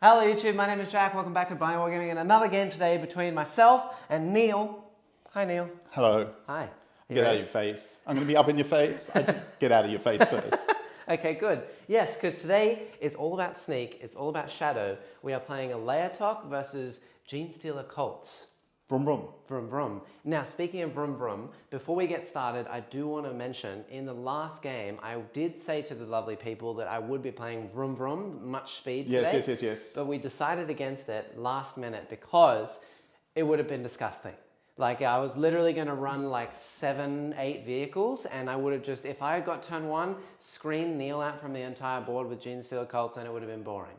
Hello YouTube, my name is Jack. Welcome back to Blind Wargaming and another game today between myself and Neil. Hi Neil. Hello. Hi. Get out of your face. I'm going to be up in your face. Get out of your face first. Okay, good. Yes, because today is all about sneak. It's all about shadow. We are playing Alaitoc versus Genestealer CULTS. Vroom vroom. Vroom vroom. Now, speaking of vroom vroom, before we get started, I do want to mention, in the last game, I did say to the lovely people that I would be playing vroom vroom, much speed today. Yes. But we decided against it last minute because it would have been disgusting. Like, I was literally going to run like 7, 8 vehicles, and I would have just, if I had got turn 1, screened Neil out from the entire board with Genestealer CULTS, and it would have been boring.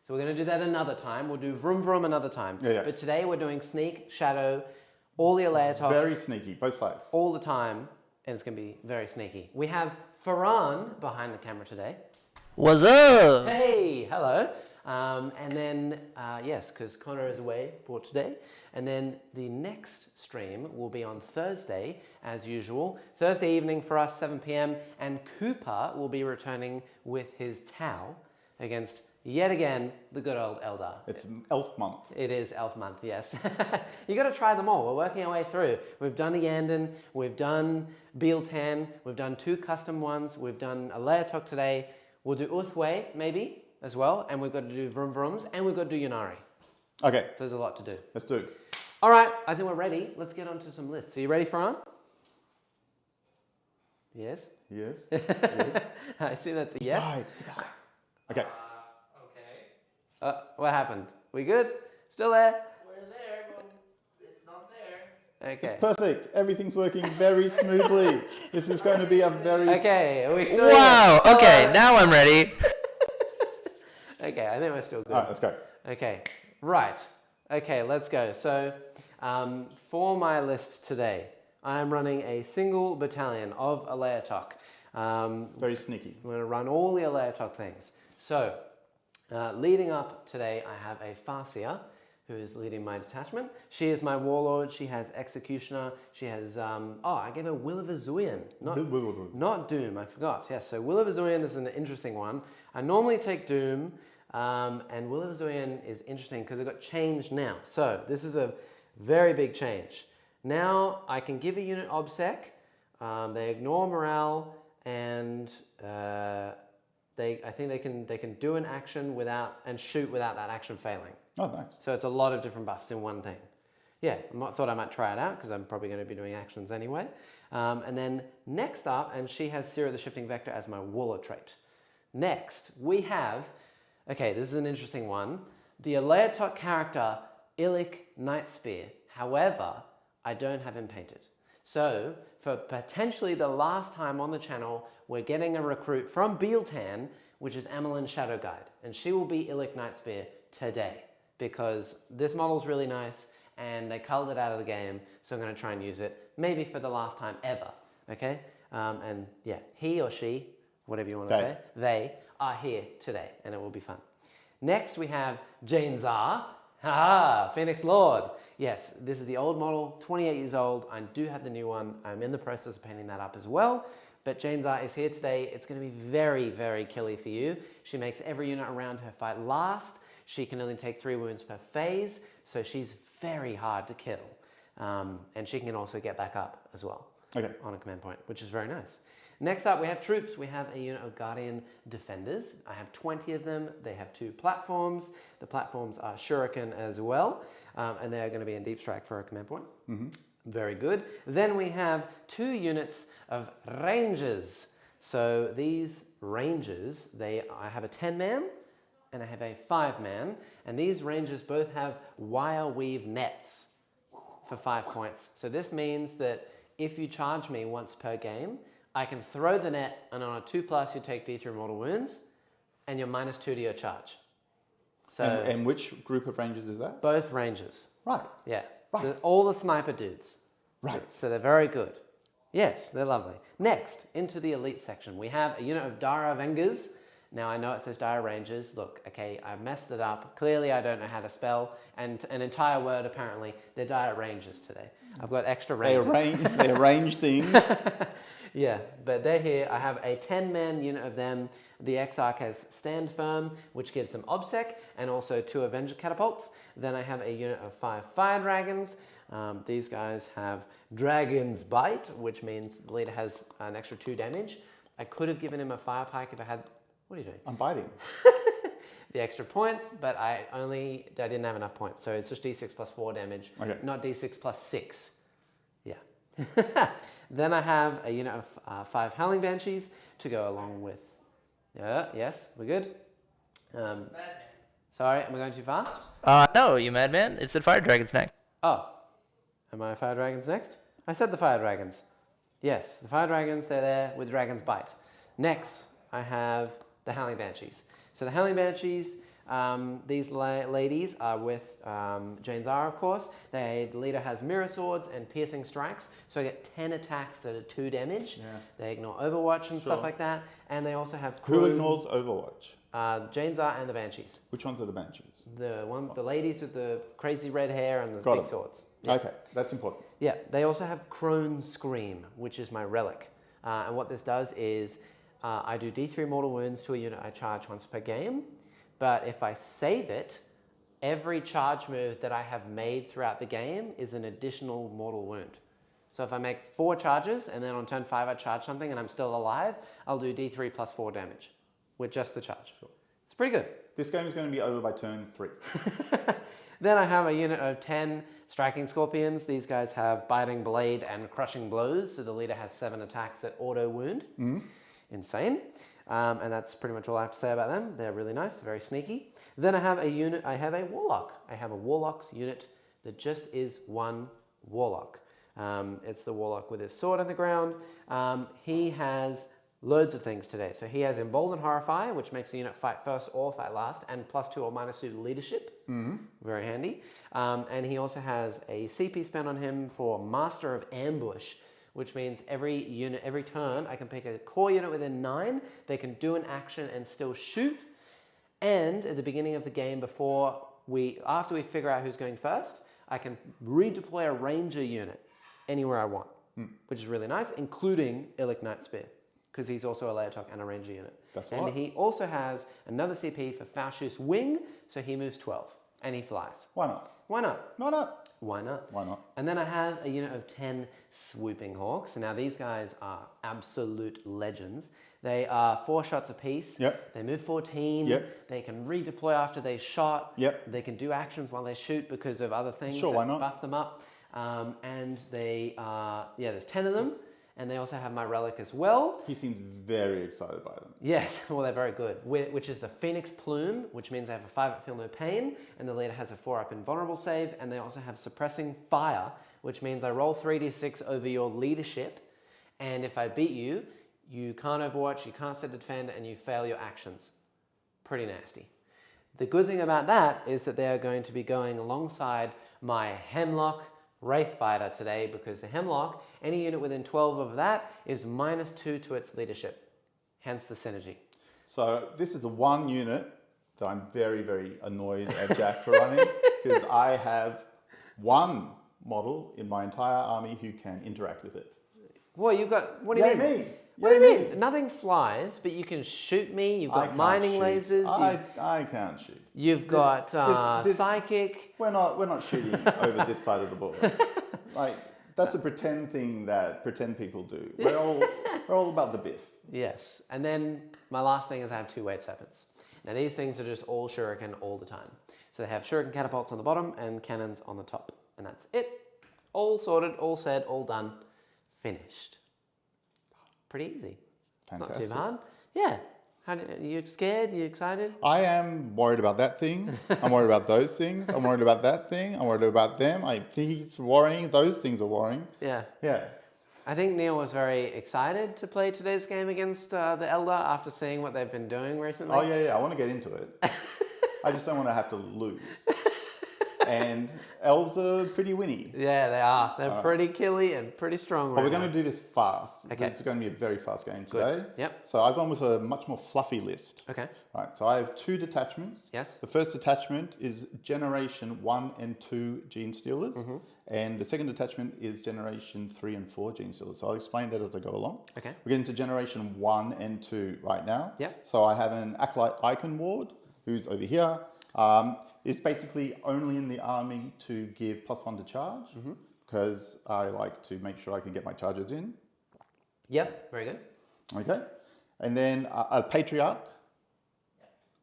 So we're going to do that another time. We'll do vroom vroom another time. Yeah. But today we're doing sneak, shadow, all the Alaitoc. Very sneaky, both sides. All the time, and it's going to be very sneaky. We have Farhan behind the camera today. What's up? Hey, hello. And then, yes, because Connor is away for today. And then the next stream will be on Thursday, as usual. Thursday evening for us, 7 p.m. And Cooper will be returning with his Tau against, yet again, the good old Eldar. It's elf month. It is elf month, yes. You got to try them all. We're working our way through. We've done the Yandon, we've done Bealtan, we've done 2 custom ones, we've done Alaitoc today. We'll do Uthway, maybe, as well. And we've got to do Vroom Vrooms, and we've got to do Yunari. Okay. So there's a lot to do. Let's do it. All right, I think we're ready. Let's get on to some lists. Are you ready, Farhan? Yes? Yes. I see that's a yes. Die. Okay. Okay. What happened? We good? Still there? We're there, but it's not there. Okay. It's perfect. Everything's working very smoothly. This is going to be a very... Okay, are we still Wow, here? okay, now I'm ready. Okay, I think we're still good. All right, let's go. Okay, right. Okay, let's go. So, for my list today, I'm running a single battalion of Alaitoc. Very sneaky. I'm going to run all the Alaitoc things. So, leading up today, I have a Farseer, who is leading my detachment. She is my Warlord. She has Executioner. She has, I gave her Will of Asuryan. Not Doom, I forgot. Yes, so Will of Asuryan is an interesting one. I normally take Doom, and Will of Asuryan is interesting because it got changed now. So this is a very big change. Now I can give a unit OBSEC, they ignore morale, and I think they can do an action without and shoot without that action failing. Oh, nice. So it's a lot of different buffs in one thing. Yeah, thought I might try it out because I'm probably going to be doing actions anyway. And then next up, and she has Seer of the Shifting Vector as my Warlord trait. Next, we have, okay, this is an interesting one, the Alaitoc character Illic Nightspear. However, I don't have him painted. So, for potentially the last time on the channel, we're getting a recruit from Bealtan, which is Amelin Shadow Guide. And she will be Illic Nightspear today, because this model's really nice, and they culled it out of the game, so I'm going to try and use it, maybe for the last time ever, okay? And yeah, he or she, whatever you want to say, they are here today, and it will be fun. Next, we have Jain, Phoenix Lord. Yes, this is the old model, 28 years old. I do have the new one. I'm in the process of painting that up as well. But Jain is here today. It's going to be very, very killy for you. She makes every unit around her fight last. She can only take 3 wounds per phase, so she's very hard to kill. And she can also get back up as well on a command point, which is very nice. Next up, we have troops. We have a unit of Guardian Defenders. I have 20 of them. They have 2 platforms. The platforms are Shuriken as well, and they are going to be in deep strike for a command point. Very good. Then we have 2 units of Rangers. So these Rangers, I have a 10-man and I have a 5-man, and these Rangers both have Wireweave Nets for 5 points. So this means that if you charge me once per game, I can throw the net, and on a 2+ you take D3 mortal wounds, and you're -2 to your charge. So and which group of rangers is that? both Rangers. Right. Yeah. Right. All the sniper dudes. Right. So they're very good. Yes, they're lovely. Next, into the elite section, we have a unit of Dire Vengers. Now I know it says Dire Rangers. Look, okay, I messed it up. Clearly I don't know how to spell, and an entire word apparently. They're Dire Rangers today. I've got extra rangers. They arrange things. Yeah, but they're here. I have a 10-man unit of them. The Exarch has Stand Firm, which gives them Obsec, and also 2 Avenger Catapults. Then I have a unit of 5 Fire Dragons. These guys have Dragon's Bite, which means the leader has an extra 2 damage. I could have given him a Fire Pike if I had... What are you doing? I'm biting. The extra points, but I didn't have enough points. So it's just D6 plus 4 damage, Okay. not D6 plus 6. Yeah. Then I have a unit of 5 Howling Banshees to go along with... yes, we're good. Madman. Sorry, am I going too fast? No, you madman. It said Fire Dragons next. Oh, am I Fire Dragons next? I said the Fire Dragons. Yes, the Fire Dragons, they're there with Dragon's Bite. Next, I have the Howling Banshees. So the Howling Banshees, these ladies are with Jain, of course. The leader has Mirror Swords and Piercing Strikes, so I get 10 attacks that are 2 damage. Yeah. They ignore Overwatch and Sure. stuff like that. And they also have... Who ignores Overwatch? Jain and the Banshees. Which ones are the Banshees? The ladies with the crazy red hair and the Got big it. swords. Yeah. Okay, that's important. Yeah, they also have Crone's Scream, which is my relic. And what this does is I do D3 mortal wounds to a unit I charge once per game. But if I save it, every charge move that I have made throughout the game is an additional mortal wound. So if I make 4 charges and then on turn 5 I charge something and I'm still alive, I'll do D3 plus 4 damage with just the charge. Sure. It's pretty good. This game is going to be over by turn 3. Then I have a unit of 10 Striking Scorpions. These guys have Biting Blade and Crushing Blows, so the leader has 7 attacks that auto wound. Insane. And that's pretty much all I have to say about them. They're really nice, very sneaky. Then I have a Warlock. I have a Warlock's unit that just is 1 Warlock. It's the Warlock with his sword on the ground. He has loads of things today. So he has Embolden Horrify, which makes the unit fight first or fight last, and +2 or -2 to leadership. Very handy. And he also has a CP spent on him for Master of Ambush, which means every turn I can pick a core unit within 9. They can do an action and still shoot. And at the beginning of the game, after we figure out who's going first, I can redeploy a ranger unit anywhere I want, which is really nice, including Illic Nightspear, because he's also a Alaitoc and a ranger unit. That's and right. he also has another CP for Faustus Wing, so he moves 12 and he flies. Why not? Why not? Why not? Why not? Why not? And then I have a unit of 10 Swooping Hawks. Now these guys are absolute legends. They are 4 shots apiece. Yep. They move 14. Yep. They can redeploy after they shot. Yep. They can do actions while they shoot because of other things Sure, that why not? buff them up. And they are, there's 10 of them. And they also have my relic as well. He seems very excited by them. Yes, well, they're very good. Which is the Phoenix Plume, which means they have a 5 up, feel no pain, and the leader has a 4 up invulnerable save, and they also have Suppressing Fire, which means I roll 3d6 over your leadership, and if I beat you, you can't overwatch, you can't set a defend, and you fail your actions. Pretty nasty. The good thing about that is that they are going to be going alongside my Hemlock Wraithfighter today, because the Hemlock, any unit within 12 of that is -2 to its leadership. Hence the synergy. So this is the one unit that I'm very, very annoyed at Jack for running, because I have 1 model in my entire army who can interact with it. What do you mean? Me. What do you mean? Nothing flies, but you can shoot me. You've I got can't mining shoot. lasers. I can't shoot. You've got this- psychic. We're not shooting over this side of the board. Like, that's a pretend thing that pretend people do. We're all about the biff. Yes. And then my last thing is I have 2 Weight Serpents. Now these things are just all Shuriken all the time. So they have Shuriken catapults on the bottom and cannons on the top. And that's it. All sorted, all said, all done, finished. Pretty easy. It's not too Fantastic. hard. Yeah. Are you scared? Are you excited? I am worried about that thing. I'm worried about those things. I'm worried about that thing. I'm worried about them. I think it's worrying. Those things are worrying. Yeah. Yeah. I think Neil was very excited to play today's game against the Elder after seeing what they've been doing recently. Oh, yeah. I want to get into it. I just don't want to have to lose. And elves are pretty winny. Yeah, they are. They're pretty killy and pretty strong. But we're going to do this fast. Okay. It's going to be a very fast game today. Good. Yep. So I've gone with a much more fluffy list. Okay. Right, so I have 2 detachments. Yes. The first detachment is Generation 1 and 2 Genestealers. Mm-hmm. And the second detachment is Generation 3 and 4 Genestealers. So I'll explain that as I go along. Okay. We're getting to Generation 1 and 2 right now. Yep. So I have an Acolyte Icon Ward, who's over here. It's basically only in the army to give +1 to charge, because I like to make sure I can get my charges in. Yep. Very good. Okay. And then a Patriarch,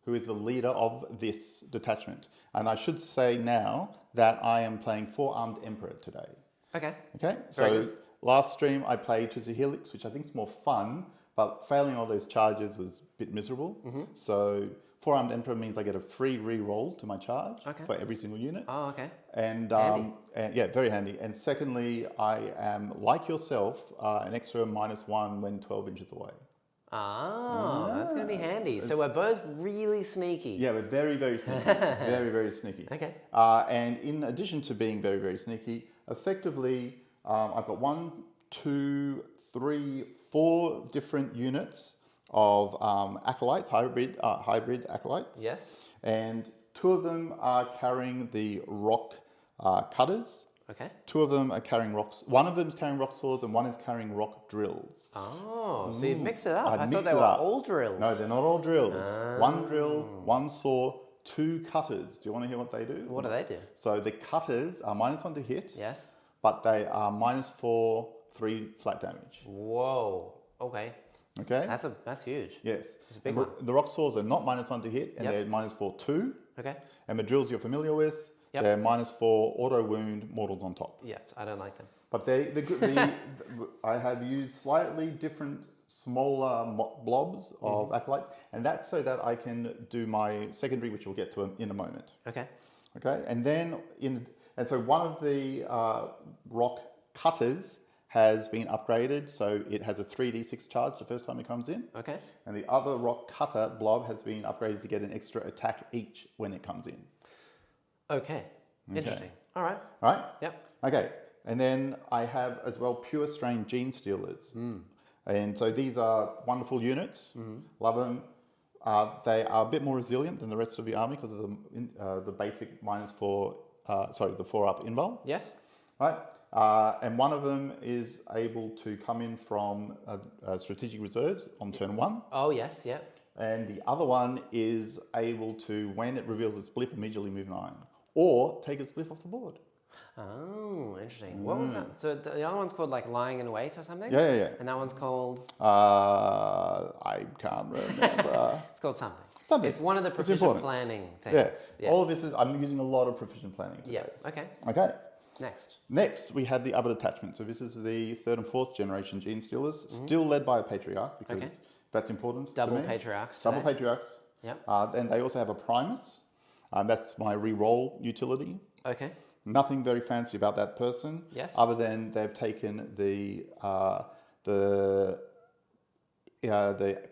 who is the leader of this detachment. And I should say now that I am playing 4-Armed Emperor today. Okay. Okay, Very so good. last stream I played Twisted Helix, which I think is more fun, but failing all those charges was a bit miserable. So 4-Armed Emperor means I get a free re-roll to my charge for every single unit. Oh, okay. And, Handy. and yeah, very handy. And secondly, I am, like yourself, an extra -1 when 12 inches away. Ah, that's going to be handy. So we're both really sneaky. Yeah, we're very, very sneaky. Very, very sneaky. Okay. And in addition to being very, very sneaky, effectively, I've got 1, 2, 3, 4 different units of acolytes, hybrid acolytes. Yes. And 2 of them are carrying the rock cutters. Okay. 2 of them are carrying rocks. 1 of them is carrying rock swords, and 1 is carrying rock drills. Oh, so you've mixed it up. I've I thought mixed they it were up. all drills. No, they're not all drills. 1 drill, 1 saw, 2 cutters. Do you want to hear what they do? What do they do? So the cutters are -1 to hit, Yes. but they are -4, 3 flat damage. Whoa. Okay. Okay? That's huge. Yes. It's a big the, one. the rock saws are not -1 to hit, and Yep. they're -4, 2. Okay. And the drills you're familiar with, Yep. they're -4 auto wound, mortals on top. Yes, I don't like them. But I have used slightly different, smaller blobs of acolytes, and that's so that I can do my secondary, which we'll get to in a moment. Okay. Okay, and then so one of the rock cutters has been upgraded, so it has a 3d6 charge the first time it comes in, Okay. and the other rock cutter blob has been upgraded to get an extra attack each when it comes in. Okay. Interesting. All right. Right? Yep. Okay, and then I have as well Pure Strain Genestealers. And so these are wonderful units. Love them. They are a bit more resilient than the rest of the army because of the basic -4, the 4-up invul. Yes. Right? And one of them is able to come in from strategic reserves on turn 1. Oh, yes. Yep. And the other one is able to, when it reveals its blip, immediately move 9. Or take its blip off the board. Oh, interesting. What was that? So the other one's called like Lying in Wait or something? Yeah. And that one's called? I can't remember. It's called something. Something. It's one of the It's proficient important. planning things. Yes. Yeah. All of this is, I'm using a lot of proficient planning today. Yeah. Okay. Okay. Next. Next, we have the other detachment. So this is the 3rd and 4th generation Genestealers, still led by a Patriarch because that's important. Double to me. Patriarchs. Double today. Patriarchs. Yep. And they also have a Primus. That's my re-roll utility. Okay. Nothing very fancy about that person. Yes. Other than they've taken the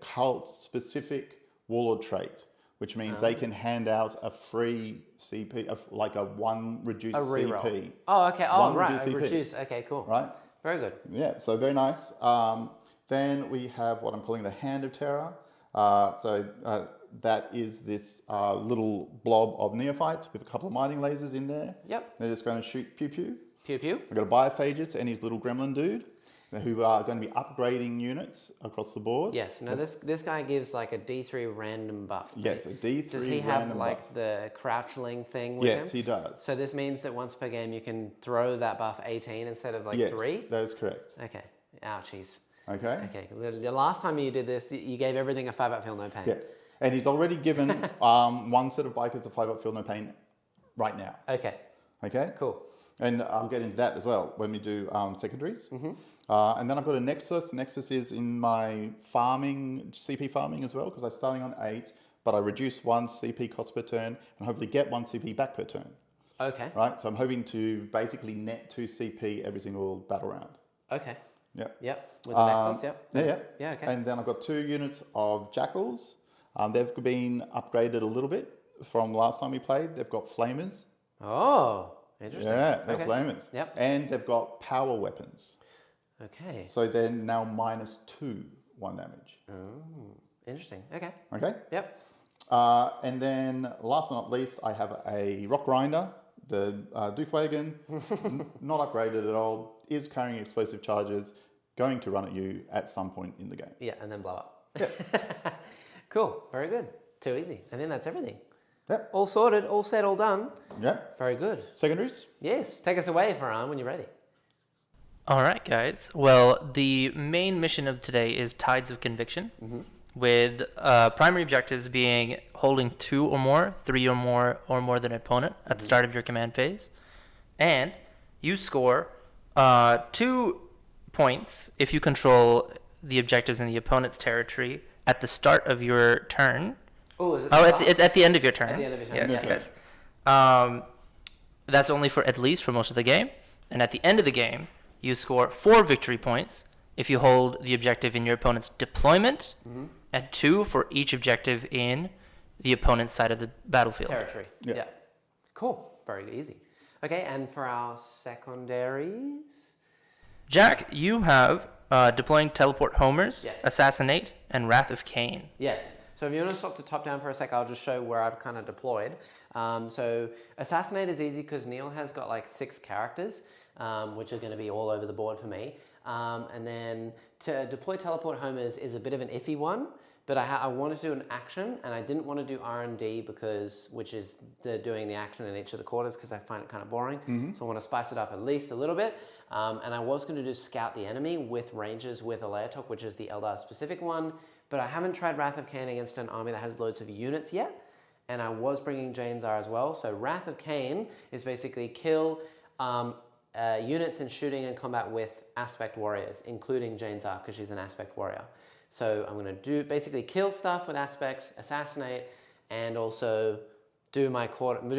cult specific Warlord trait, which means they can hand out a free CP, like a 1 reduced A reroll. CP. Oh, okay. Oh, 1 right. reduced CP. Reduce. Okay, cool. Right? Very good. Yeah, so very nice. Then we have what I'm calling the Hand of Terror. That is this little blob of neophytes with a couple of mining lasers in there. Yep. They're just going to shoot pew pew. Pew pew. We've got a Biophagus and his little gremlin dude, who are going to be upgrading units across the board. Yes. Now this guy gives like a D3 random buff. Yes, a D3 Does he have random like buff. the crouchling thing with him? Yes, he does. So this means that once per game you can throw that buff 18 instead of like Yes, 3? that is correct. Okay. Ouchies. Okay? Okay. The last time you did this, you gave everything a 5-up feel no pain. Yes. And he's already given 1 set of bikers a 5-up feel no pain right now. Okay. Okay? Cool. And I'll get into that as well when we do secondaries. And then I've got a Nexus. Nexus is in my farming, CP farming as well, because I'm starting on 8, but I reduce 1 CP cost per turn and hopefully get 1 CP back per turn. Okay. Right? So I'm hoping to basically net 2 CP every single battle round. Okay. Yep. Yep. With the Nexus, yep. Yeah. Yeah, okay. And then I've got 2 units of Jackals. They've been upgraded a little bit from last time we played. They've got Flamers. Oh, interesting. Yeah, they're Okay. flamers. Yep. And they've got power weapons. Okay. So they're now -2 1 damage. Oh, interesting. Okay. Okay? Yep. And then last but not least, I have a rock grinder. The Doofwagon, not upgraded at all, is carrying explosive charges, going to run at you at some point in the game. Yeah, and then blow up. Yeah. Cool. Very good. Too easy. I think that's everything. Yep. All sorted, all said, all done. Yeah. Very good. Secondaries? Yes. Take us away, Farhan, when you're ready. All right, guys. Well, the main mission of today is Tides of Conviction, with primary objectives being holding 2 or more, 3 or more than an opponent at the start of your command phase. And you score 2 points if you control the objectives in the opponent's territory at the start of your turn. Oh, is it? At the end of your turn. At the end of your turn, Yes, yeah. yes. That's only for at least for most of the game. And at the end of the game, you score 4 victory points if you hold the objective in your opponent's deployment, and 2 for each objective in the opponent's side of the battlefield. Territory. Yeah. Yeah. Cool. Very easy. Okay, and for our secondaries? Jack, you have deploying Teleport Homers, Yes. Assassinate, and Wrath of Cain. Yes. So if you want to swap to top down for a sec, I'll just show where I've kind of deployed. So Assassinate is easy because Neil has got like 6 characters, which are going to be all over the board for me. And then to deploy Teleport Homers is a bit of an iffy one, but I wanted to do an action, and I didn't want to do R&D which is doing the action in each of the quarters, because I find it kind of boring. So I want to spice it up at least a little bit. And I was going to do Scout the Enemy with Rangers with Alaitoc, which is the Eldar specific one, but I haven't tried Wrath of Cain against an army that has loads of units yet. And I was bringing Jain's as well. So Wrath of Cain is basically kill units in shooting and combat with aspect warriors, including Jain's because she's an aspect warrior. So I'm going to basically kill stuff with aspects, assassinate, and also do my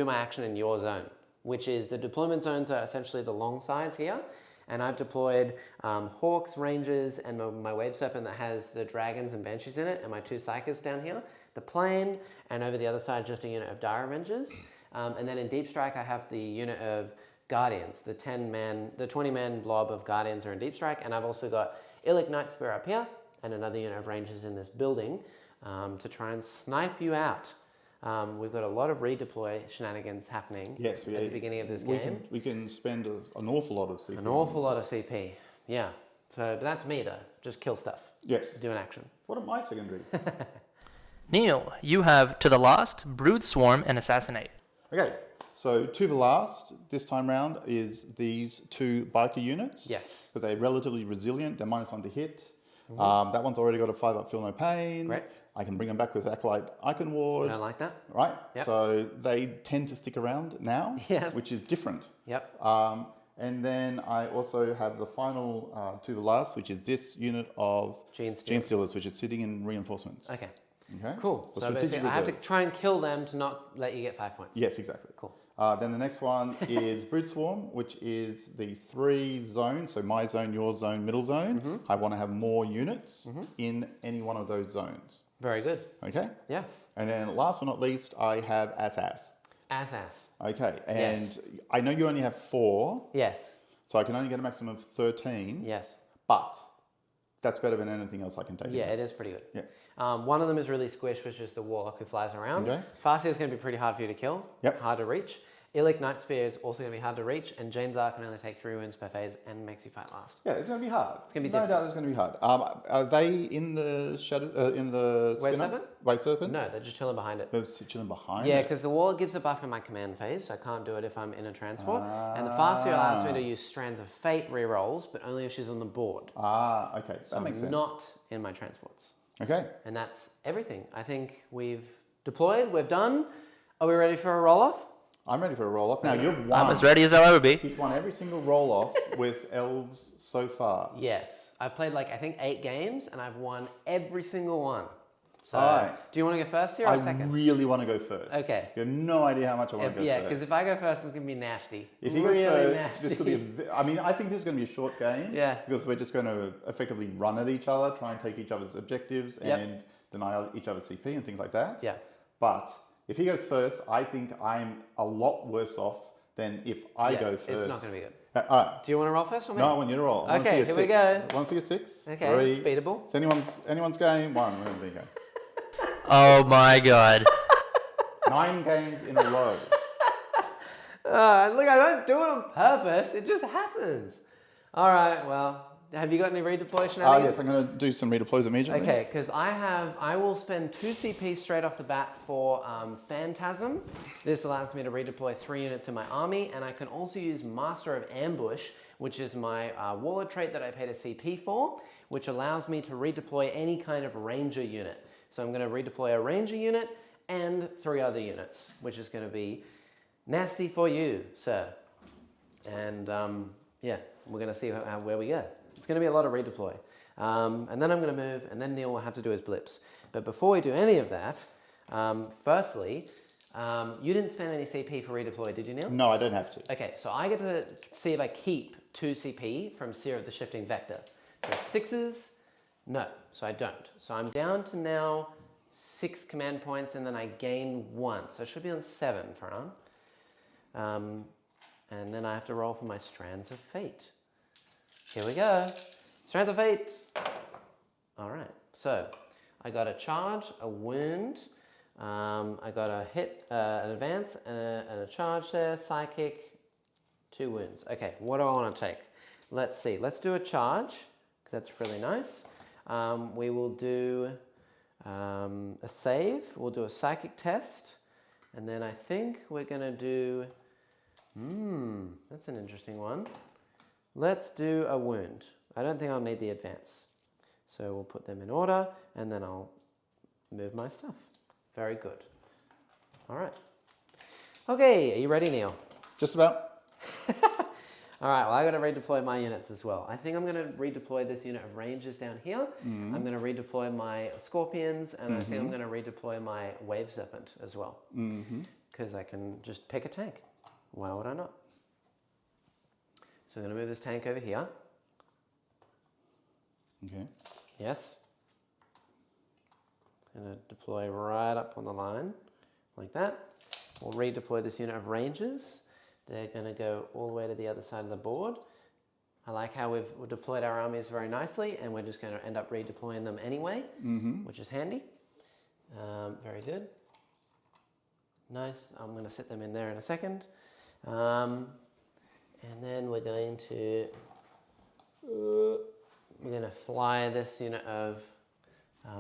action in your zone, which is the deployment zones are essentially the long sides here. And I've deployed Hawks, Rangers, and my Wave Serpent that has the Dragons and Banshees in it, and my 2 Psychers down here, the Plane, and over the other side just a unit of Dire Avengers. And then in Deep Strike I have the unit of Guardians, the 20-man blob of Guardians are in Deep Strike, and I've also got Illic Nightspear up here, and another unit of Rangers in this building to try and snipe you out. We've got a lot of redeploy shenanigans happening at the beginning of this game. We can spend an awful lot of CP. An awful lot of CP, yeah. So but that's me though, just kill stuff. Yes. Do an action. What are my secondaries? Neil, you have To the Lost, Brood Swarm, and Assassinate. Okay, so To the Last this time round is these 2 biker units. Yes. Because they're relatively resilient, they're -1 to hit. That one's already got a 5-up Feel No Pain. Great. I can bring them back with Acolyte Icon Ward. I like that. Right? Yep. So they tend to stick around now, Yeah. which is different. Yep. And then I also have the final To the Last, which is this unit of Genestealers, which is sitting in reinforcements. Okay. Okay. Cool. For So strategic basically I have to reserves. try and kill them to not let you get 5 points. Yes, exactly. Cool. Then the next one is Brood Swarm, which is the 3 zones. So my zone, your zone, middle zone. I want to have more units in any one of those zones. Very good. Okay. Yeah. And then last but not least, I have Ass. Ass. Okay. And Yes. I know you only have 4, Yes. so I can only get a maximum of 13. Yes. But that's better than anything else I can take. Yeah, it is pretty good. Yeah. One of them is really squished, which is the Warlock who flies around. Okay. Farseer is going to be pretty hard for you to kill. Yep. Hard to reach. Illic Nightspear is also going to be hard to reach, and Jain's can only take 3 wounds per phase and makes you fight last. Yeah, it's going to be hard. It's gonna be no doubt it's going to be hard. Are they in the shadow? In the Wave spinner? Serpent? Wave Serpent? No, they're just chilling behind it. They're chilling behind. Yeah, it. because the Warlock gives a buff in my command phase, so I can't do it if I'm in a transport. And the Farseer allows me to use Strands of Fate rerolls, but only if she's on the board. Okay, that makes sense. Not in my transports. Okay. And that's everything. I think we've deployed, we're done. Are we ready for a roll-off? I'm ready for a roll off. Now you've won. I'm as ready as I'll ever be. He's won every single roll off with elves so far. Yes. I've played like, I think 8 games, and I've won every single one. So, Alright. do you want to go first here or I second? really want to go first. Okay. You have no idea how much I want to go Yeah, first. because if I go first, it's going to be nasty. If he really goes first, nasty. this could be. I mean, I think this is going to be a short game. Yeah. Because we're just going to effectively run at each other, try and take each other's objectives, Yep. and deny each other's CP and things like that. Yeah. But If he goes first, I think I'm a lot worse off than if I go first. It's not going to be good. All right. Do you want to roll first or me? No, I want you to roll. I want to Okay, see a here we 6. go. I want to see a 6. Okay, 3. it's beatable. It's anyone's game. 1. There you go. Oh my god. 9 games in a row. Look, I don't do it on purpose. It just happens. All right, well, have you got any redeploy shenanigans? Yes, I'm going to do some redeploys immediately. Okay, because I will spend 2 CP straight off the bat for Phantasm. This allows me to redeploy 3 units in my army, and I can also use Master of Ambush, which is my Warlord trait that I paid a CP for, which allows me to redeploy any kind of Ranger unit. So I'm going to redeploy a Ranger unit and 3 other units, which is going to be nasty for you, sir. And yeah, we're going to see where we go. It's going to be a lot of redeploy. And then I'm going to move, and then Neil will have to do his blips. But before we do any of that, firstly, you didn't spend any CP for redeploy, did you, Neil? No, I don't have to. Okay, so I get to see if I keep 2 CP from Seer of the Shifting Vector. So 6s, no, so I don't. So I'm down to now 6 command points, and then I gain 1. So I should be on 7 for an. And then I have to roll for my Strands of Fate. Here we go. Strands of Fate. All right, so I got a charge, a wound, I got a hit, an advance, and a charge there, psychic, 2 wounds. Okay, what do I want to take? Let's see, let's do a charge, because that's really nice. We will do a save, we'll do a psychic test, and then I think we're going to do, that's an interesting one. Let's do a wound. I don't think I'll need the advance. So we'll put them in order, and then I'll move my stuff. Very good. All right. Okay, are you ready, Neil? Just about. All right, well, I got to redeploy my units as well. I think I'm going to redeploy this unit of Rangers down here. I'm going to redeploy my Scorpions, and I think I'm going to redeploy my Wave Serpent as well. Because I can just pick a tank. Why would I not? So I'm going to move this tank over here. Okay. Yes. It's going to deploy right up on the line, like that. We'll redeploy this unit of Rangers. They're going to go all the way to the other side of the board. I like how we've deployed our armies very nicely, and we're just going to end up redeploying them anyway, which is handy. Very good. Nice. I'm going to set them in there in a second. And then we're going to fly this unit of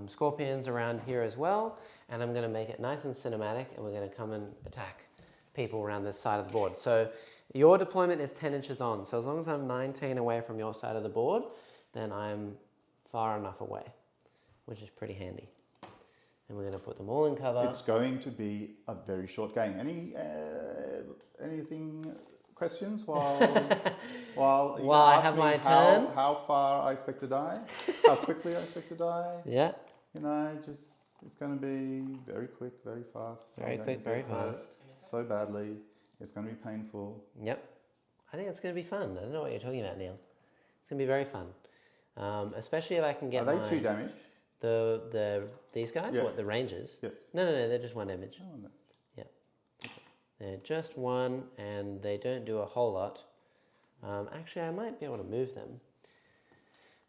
Scorpions around here as well, and I'm going to make it nice and cinematic, and we're going to come and attack people around this side of the board. So your deployment is 10 inches on, so as long as I'm 19 away from your side of the board, then I'm far enough away, which is pretty handy. And we're going to put them all in cover. It's going to be a very short game. Anything? Questions while I have my turn? How far I expect to die? How quickly I expect to die? Yeah. You know, just it's going to be very quick, very fast. Very quick, very fast. So badly. It's going to be painful. Yep. I think it's going to be fun. I don't know what you're talking about, Neil. It's going to be very fun, especially if I can get. Are they 2 damage? These guys? Yes. What, the Rangers? Yes. No, they're just 1 damage. Oh, no. Yeah. They're just 1, and they don't do a whole lot. Actually, I might be able to move them.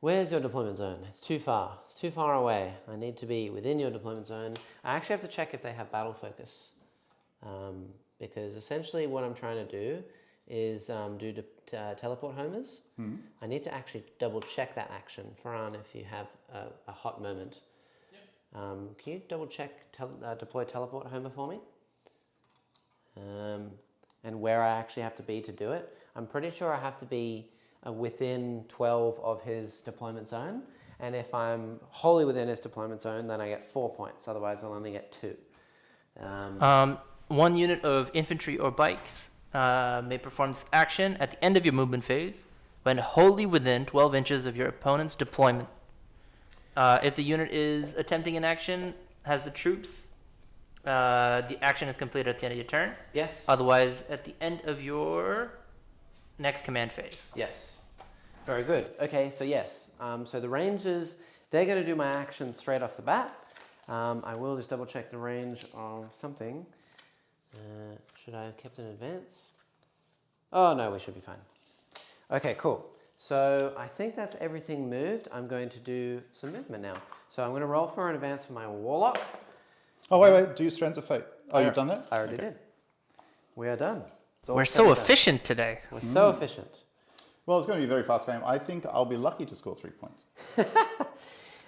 Where's your deployment zone? It's too far. It's too far away. I need to be within your deployment zone. I actually have to check if they have battle focus. Because essentially what I'm trying to do is do teleport homers. I need to actually double check that action. Farhan, if you have a hot moment. Yep. Can you double check deploy teleport homer for me? And where I actually have to be to do it. I'm pretty sure I have to be within 12 of his deployment zone. And if I'm wholly within his deployment zone, then I get 4 points. Otherwise, I'll only get 2. 1 unit of infantry or bikes may perform this action at the end of your movement phase when wholly within 12 inches of your opponent's deployment. If the unit is attempting an action, has the troops, the action is completed at the end of your turn. Yes. Otherwise, at the end of your next command phase. Yes. Very good. Okay, so yes. So the Rangers, they're going to do my action straight off the bat. I will just double check the range of something. Should I have kept in advance? Oh no, we should be fine. Okay, cool. So I think that's everything moved. I'm going to do some movement now. So I'm going to roll for an advance for my Warlock. Oh, wait. Do Strands of Fate. Oh, you've done that? I already did. We are done. We're so efficient today. We're so efficient. Well, it's going to be a very fast game. I think I'll be lucky to score 3 points.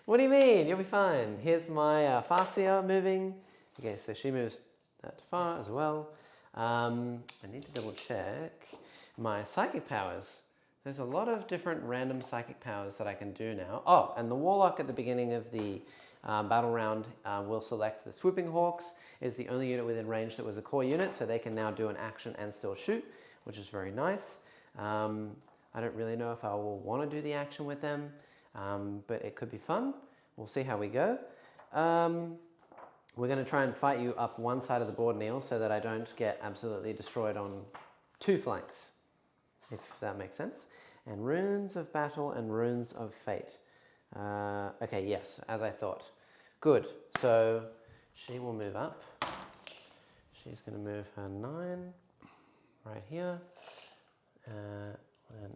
What do you mean? You'll be fine. Here's my Farseer moving. Okay, so she moves that far as well. I need to double check my psychic powers. There's a lot of different random psychic powers that I can do now. Oh, and the Warlock at the beginning of the battle round will select the Swooping Hawks. Is the only unit within range that was a core unit, so they can now do an action and still shoot, which is very nice. I don't really know if I will want to do the action with them, but it could be fun. We'll see how we go. We're going to try and fight you up one side of the board, Neil, so that I don't get absolutely destroyed on 2 flanks, if that makes sense. And Runes of Battle and Runes of Fate. Okay, yes, as I thought. Good, so she will move up. She's going to move her 9 right here.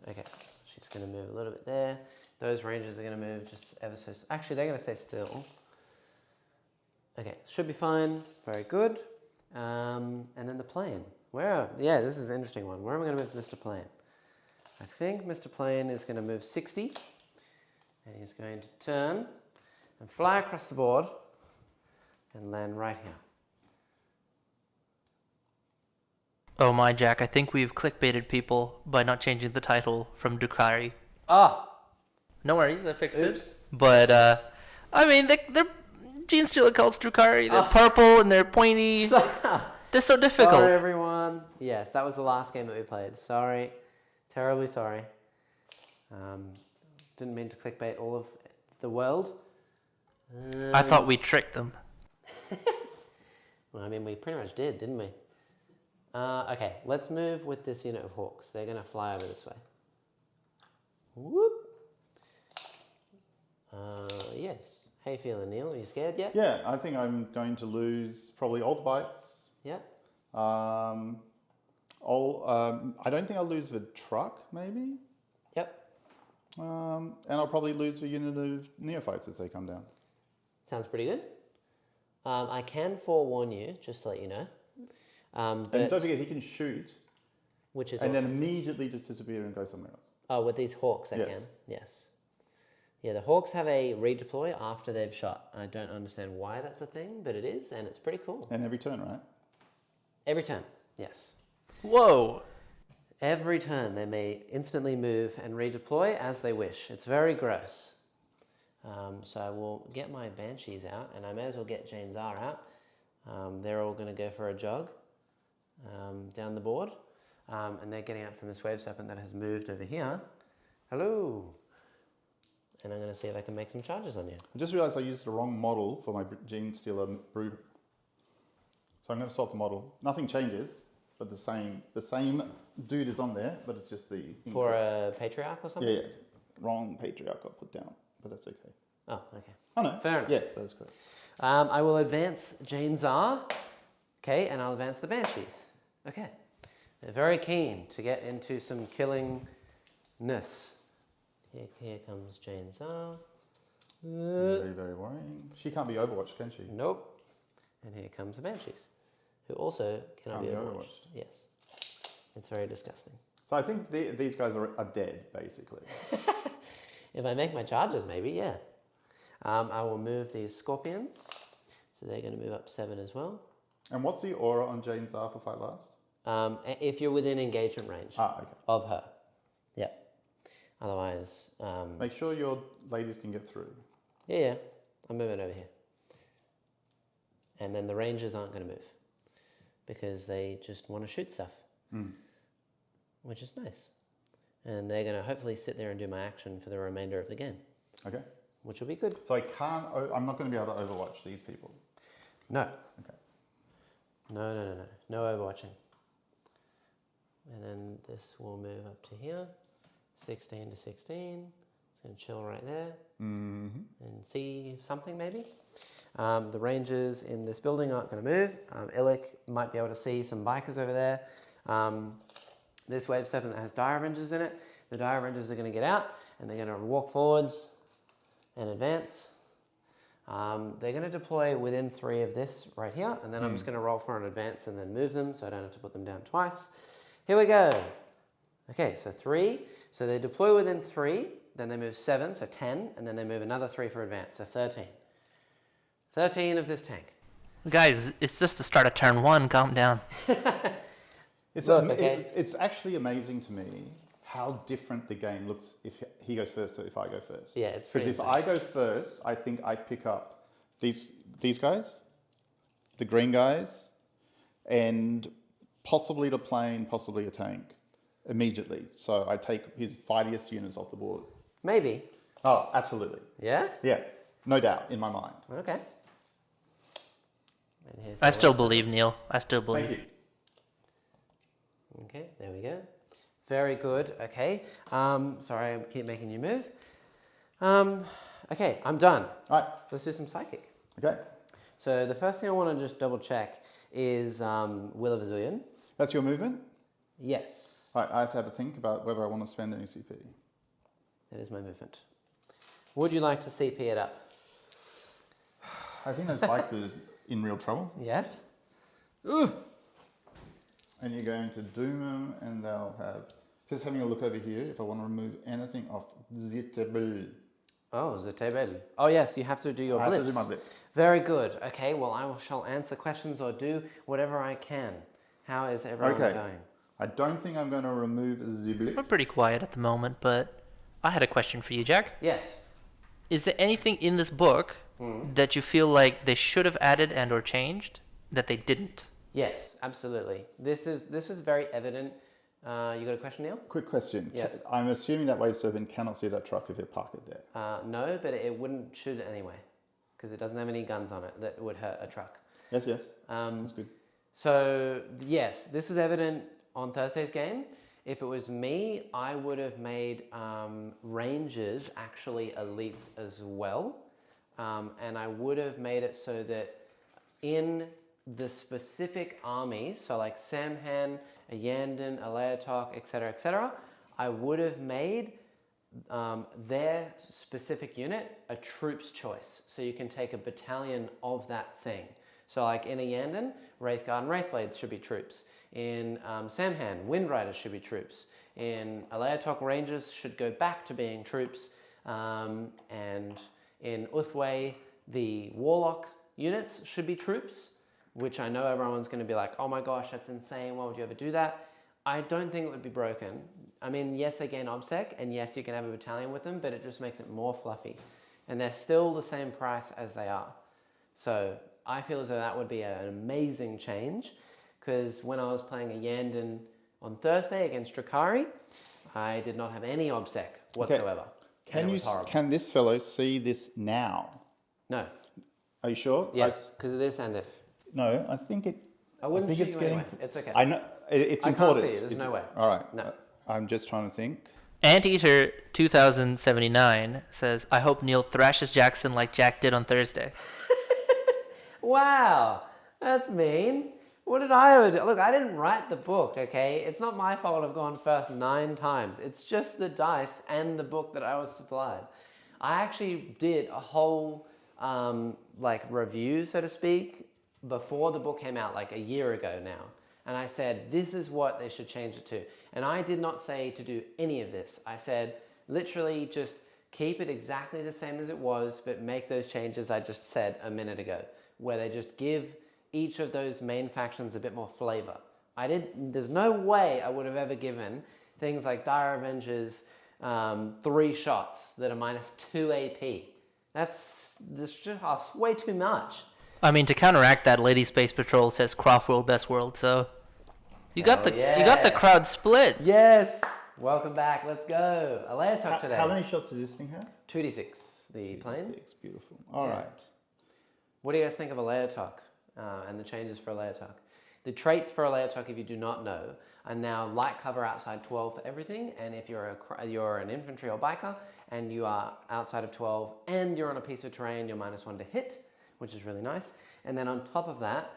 Okay, she's going to move a little bit there. Those rangers are going to move just ever so... Actually, they're going to stay still. Okay, should be fine. Very good. And then the plane. Yeah, this is an interesting one. Where am I going to move Mr. Plane? I think Mr. Plane is going to move 60. And he's going to turn and fly across the board and land right here. Oh my, Jack, I think we've clickbaited people by not changing the title from Drukhari. Ah! No worries, I fixed Oops. it. But, I mean, they're Genestealer cults Drukhari. They're purple and they're pointy. They're so difficult. Sorry, everyone. Yes, that was the last game that we played. Sorry. Terribly sorry. Didn't mean to clickbait all of the world. I thought we tricked them. Well, I mean, we pretty much did, didn't we? Okay, let's move with this unit of hawks. They're going to fly over this way. Whoop. Yes. How you feeling, Neil? Are you scared yet? Yeah, I think I'm going to lose probably all the bites. Yeah. I don't think I'll lose the truck, maybe. Yep. And I'll probably lose the unit of neophytes as they come down. Sounds pretty good. I can forewarn you, just to let you know. And don't forget, he can shoot which is and then awesome. immediately just disappear and go somewhere else. Oh, with these hawks I Yes. can. Yes. Yeah, the hawks have a redeploy after they've shot. I don't understand why that's a thing, but it is, and it's pretty cool. And every turn, right? Every turn, yes. Whoa! Every turn they may instantly move and redeploy as they wish. It's very gross. So I will get my Banshees out, and I may as well get Jain out. They're all going to go for a jog down the board. And they're getting out from this Wave Serpent that has moved over here. Hello! And I'm going to see if I can make some charges on you. I just realized I used the wrong model for my Genestealer Brood. So I'm going to swap the model. Nothing changes, but the same dude is on there, but it's just the... For a Patriarch or something? Yeah. Wrong Patriarch got put down, but that's okay. Oh, okay. Oh no. Fair enough. Yes, that is correct. I will advance Jain. Okay, and I'll advance the Banshees. Okay. They're very keen to get into some killingness. Here comes Jain. Very, very worrying. She can't be Overwatched, can she? Nope. And here comes the Banshees, who also cannot be overwatched. Yes. It's very disgusting. So I think these guys are dead, basically. If I make my charges, maybe, yeah. I will move these Scorpions. So they're going to move up 7 as well. And what's the aura on Jain for Fight Last? If you're within engagement range Okay. of her. Yeah. Otherwise... Make sure your ladies can get through. Yeah. I'm moving over here. And then the Rangers aren't going to move. Because they just want to shoot stuff. Which is nice. And they're going to hopefully sit there and do my action for the remainder of the game. Okay. Which will be good. So I'm not going to be able to Overwatch these people. No. Okay. No. No overwatching. And then this will move up to here. 16 to 16. It's going to chill right there. And see something maybe. The rangers in this building aren't going to move. Illic might be able to see some bikers over there. This wave serpent that has dire rangers in it, the dire rangers are going to get out and they're going to walk forwards and advance. They're going to deploy within 3 of this right here, and then I'm just going to roll for an advance and then move them so I don't have to put them down twice. Here we go. Okay, so 3. So they deploy within 3, then they move 7, so 10, and then they move another 3 for advance, so 13. 13 of this tank. Guys, it's just the start of turn 1. Calm down. It's actually amazing to me how different the game looks if he goes first or if I go first. Yeah, it's pretty Because if I go first, I think I pick up these guys, the green guys, and possibly the plane, possibly a tank immediately. So I take his fightiest units off the board. Maybe. Oh, absolutely. Yeah? Yeah, no doubt in my mind. Okay. I still believe, Neil. I still believe. Thank you. Okay, there we go. Very good. Okay. Sorry, I keep making you move. Okay, I'm done. All right. Let's do some psychic. Okay. So the first thing I want to just double check is Will of Asuryan. That's your movement? Yes. All right, I have to have a think about whether I want to spend any CP. That is my movement. Would you like to CP it up? I think those bikes are in real trouble. Yes. Ooh. And you're going to doom them, and they'll have... Just having a look over here, if I want to remove anything off the table. Oh, the table. Oh, yes, you have to do your blitz. I have to do my blitz. Very good. Okay, well, shall answer questions or do whatever I can. How is everyone going? I don't think I'm going to remove the blitz. We're pretty quiet at the moment, but I had a question for you, Jack. Yes. Is there anything in this book that you feel like they should have added and or changed that they didn't? Yes, absolutely. This was very evident. You got a question, Neil? Quick question. Yes. I'm assuming that wave serpent cannot see that truck if you park it there. No, but it should anyway, because it doesn't have any guns on it that would hurt a truck. Yes. That's good. So, yes, this was evident on Thursday's game. If it was me, I would have made rangers actually elites as well. And I would have made it so that in the specific armies, so like Samhan, a Yandin, a Alaitoc, etc., I would have made their specific unit a troops choice. So you can take a battalion of that thing. So like in a Yandin, Wraithguard and Wraithblades should be troops. In Samhan, Windriders should be troops. In Alaitoc, Rangers should go back to being troops. And in Uthway, the Warlock units should be troops, which I know everyone's going to be like, oh my gosh, that's insane, why would you ever do that? I don't think it would be broken. I mean, yes, they gain OBSEC, and yes, you can have a battalion with them, but it just makes it more fluffy. And they're still the same price as they are. So I feel as though that would be an amazing change, because when I was playing a Yandin on Thursday against Drakari, I did not have any OBSEC whatsoever. Okay. Can this fellow see this now? No. Are you sure? Yes, because of this and this. No, I think it. I wouldn't shoot you anyway. It's okay. I know it's I important. can't see it. There's no way. All right. No. I'm just trying to think. Anteater 2079 says, I hope Neil thrashes Jackson like Jack did on Thursday. Wow, that's mean. What did I ever do? Look, I didn't write the book, okay? It's not my fault I've gone first 9 times. It's just the dice and the book that I was supplied. I actually did a whole review, so to speak, before the book came out, like a year ago now. And I said, this is what they should change it to. And I did not say to do any of this. I said, literally just keep it exactly the same as it was, but make those changes I just said a minute ago, where they just give each of those main factions a bit more flavor. There's no way I would have ever given things like Dire Avengers 3 shots that are -2 AP. That's just way too much. I mean, to counteract that, Lady Space Patrol says Craftworld best world, so you got the crowd split. Yes. Welcome back. Let's go. Alaitoc today. How many shots does this thing have? 2d6. The plane. 6. Beautiful. All right. What do you guys think of Alaitoc and the changes for Alaitoc? The traits for Alaitoc, if you do not know, are now light cover outside 12 for everything, and if you're an infantry or biker and you are outside of 12 and you're on a piece of terrain, you're -1 to hit, which is really nice. And then on top of that,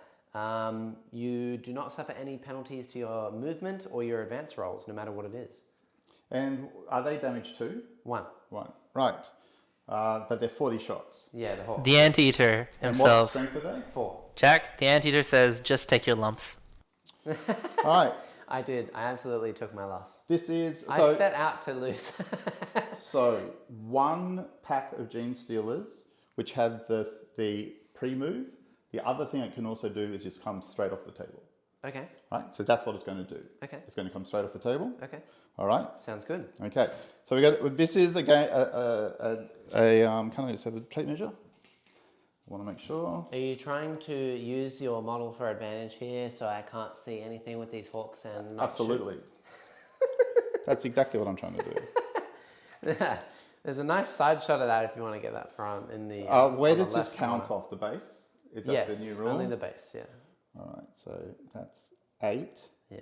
you do not suffer any penalties to your movement or your advance rolls, no matter what it is. And are they damaged too? 1. One. Right. But they're 40 shots. Yeah, the Hawk. The Anteater And himself. what strength are they? 4. Jack, the Anteater says, just take your lumps. All right. I did. I absolutely took my loss. This is I set out to lose. so 1 pack of Genestealers, which had the pre-move. The other thing it can also do is just come straight off the table. Okay. Right. So that's what it's going to do. Okay. It's going to come straight off the table. Okay. All right. Sounds good. Okay. So we got this is again can I just have a tape measure? I want to make sure. Are you trying to use your model for advantage here so I can't see anything with these hawks and not Absolutely. That's exactly what I'm trying to do. Yeah. There's a nice side shot of that if you want to get that from in the. Where on the does this left count corner. off the base? Is that Yes, the new rule? only the base. Yeah. All right. So that's 8, Yeah.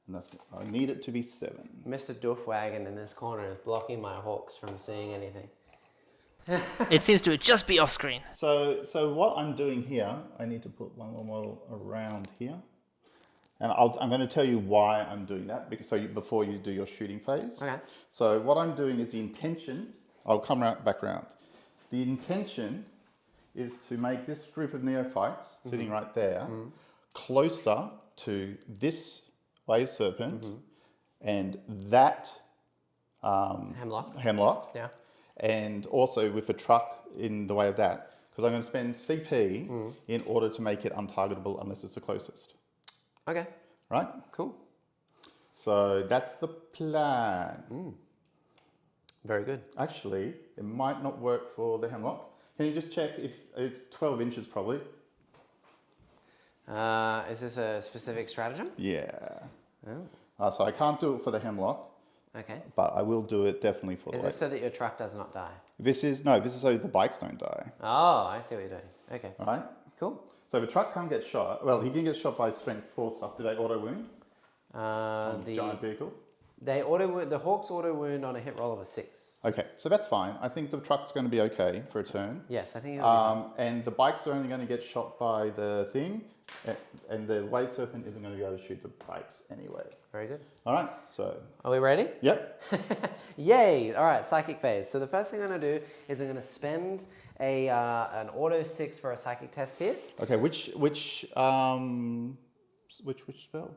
and that's I need it to be 7. Mr. Doofwagon in this corner is blocking my hawks from seeing anything. It seems to just be off screen. So what I'm doing here, I need to put one more model around here. And I'm going to tell you why I'm doing that, because before you do your shooting phase. Okay. So what I'm doing is the intention, I'll come back around. The intention is to make this group of neophytes sitting right there closer to this wave serpent and that hemlock. Yeah. And also with the truck in the way of that, because I'm going to spend CP in order to make it untargetable unless it's the closest. Okay. Right? Cool. So that's the plan. Very good. Actually, it might not work for the hemlock. Can you just check if it's 12 inches probably? Is this a specific stratagem? Yeah. Oh. So I can't do it for the hemlock, Okay. but I will do it definitely for Is the this so that your truck does not die? This is so the bikes don't die. Oh, I see what you're doing. Okay. All right? Cool. So if a truck can't get shot, well, he can get shot by strength 4 stuff. Do they auto wound? The Giant vehicle? they auto wound, the hawks auto wound on a hit roll of a 6. Okay, so that's fine. I think the truck's going to be okay for a turn. Yes, I think it'll be And the bikes are only going to get shot by the thing, and the wave serpent isn't going to be able to shoot the bikes anyway. very good. All right, so Are we ready? yep. Yay! All right, psychic phase. So the first thing I'm going to do is I'm going to spend an auto 6 for a psychic test here. Okay, which spell?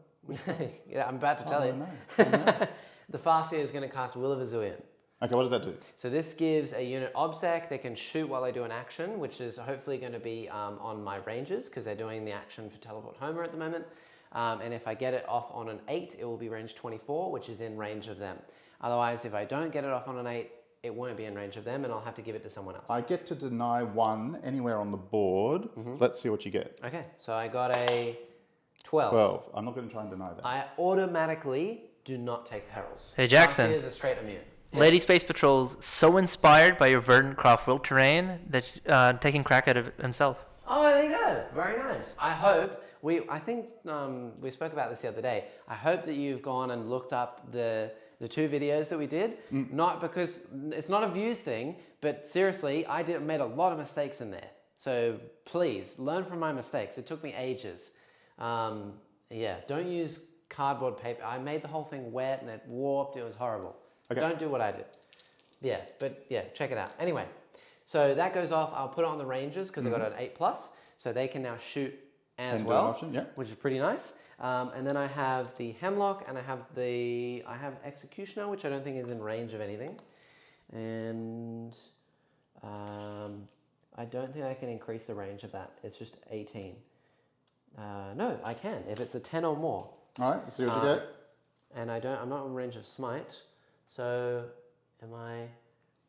Yeah, I'm about to tell you. I don't know. The Farseer is going to cast Will of Asuryan. Okay, what does that do? So this gives a unit obsec. They can shoot while they do an action, which is hopefully going to be on my ranges because they're doing the action for Teleport Homer at the moment. And if I get it off on an 8, it will be range 24, which is in range of them. Otherwise, if I don't get it off on an 8, it won't be in range of them and I'll have to give it to someone else. I get to deny 1 anywhere on the board. Let's see what you get. Okay, so I got a 12. 12. I'm not going to try and deny that. I automatically do not take perils. Hey, Jackson. Farseer is a straight immune. Lady Space Patrol's so inspired by your verdant Craftworld terrain that taking crack at it himself. Oh, there you go. Very nice. I hope I think we spoke about this the other day. I hope that you've gone and looked up the 2 videos that we did. Not because it's not a views thing, but seriously, I made a lot of mistakes in there. So please learn from my mistakes. It took me ages. Yeah, don't use cardboard paper. I made the whole thing wet and it warped. It was horrible. Okay. Don't do what I did. Yeah, but yeah, check it out. Anyway, so that goes off. I'll put it on the Rangers because I got an 8+, so they can now shoot as And do well, an option, yeah. which is pretty nice. And then I have the Hemlock and I have Executioner, which I don't think is in range of anything. And I don't think I can increase the range of that. It's just 18. No, I can if it's a 10 or more. All right, let's see what you get. And I'm not in range of Smite. So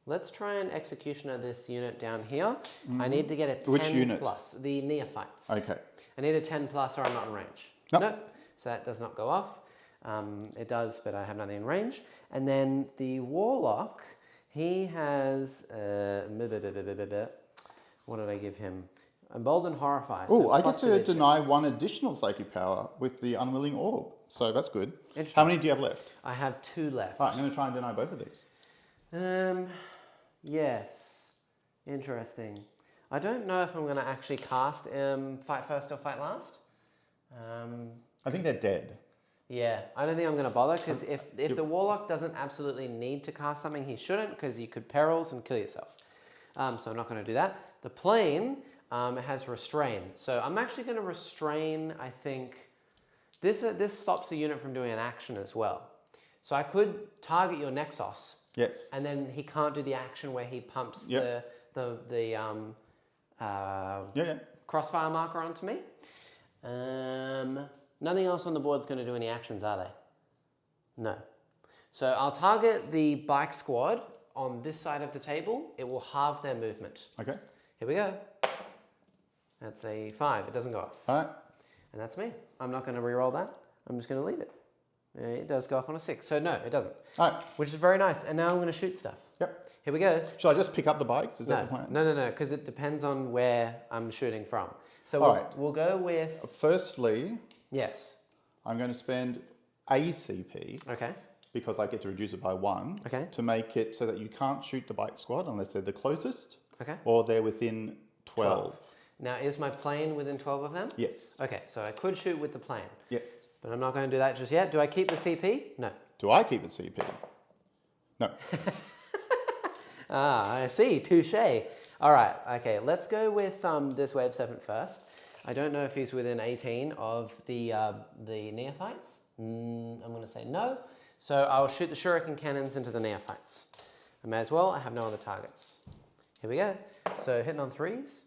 let's try and Executioner this unit down here. I need to get a 10 Which unit? plus, the Neophytes. Okay. I need a 10 plus or I'm not in range. Nope. Nope. So that does not go off. It does, but I have nothing in range. And then the Warlock, he has, what did I give him? Emboldened Horrify. Oh, so I get plus to division. deny 1 additional psychic power with the Unwilling Orb. So that's good. Interesting. How many do you have left? I have 2 left. All right, I'm going to try and deny both of these. Yes. Interesting. I don't know if I'm going to actually cast Fight First or Fight Last. I think they're dead. Yeah, I don't think I'm going to bother, because if the Warlock doesn't absolutely need to cast something, he shouldn't, because you could perils and kill yourself. So I'm not going to do that. The plane has restrain. So I'm actually going to restrain, I think, this stops the unit from doing an action as well. So I could target your Nexus. Yes. And then he can't do the action where he pumps Yep. the crossfire marker onto me. Nothing else on the board's going to do any actions, are they? No. So I'll target the bike squad on this side of the table. It will halve their movement. Okay. Here we go. That's a 5. It doesn't go off. All right. And that's me. I'm not going to re-roll that. I'm just going to leave it. It does go off on a 6. So no, it doesn't. All right. Which is very nice. And now I'm going to shoot stuff. Yep. Here we go. Shall I just pick up the bikes? Is that the plan? No, because it depends on where I'm shooting from. So we'll go with... Firstly, Yes. I'm going to spend ACP Okay. because I get to reduce it by 1 Okay. to make it so that you can't shoot the bike squad unless they're the closest Okay. or they're within 12. Now, is my plane within 12 of them? Yes. Okay, so I could shoot with the plane. Yes. But I'm not going to do that just yet. Do I keep the CP? No. Do I keep it CP? No. I see. Touche. All right. Okay, let's go with this wave serpent first. I don't know if he's within 18 of the neophytes. I'm going to say no. So I'll shoot the shuriken cannons into the neophytes. I may as well. I have no other targets. Here we go. So hitting on 3s.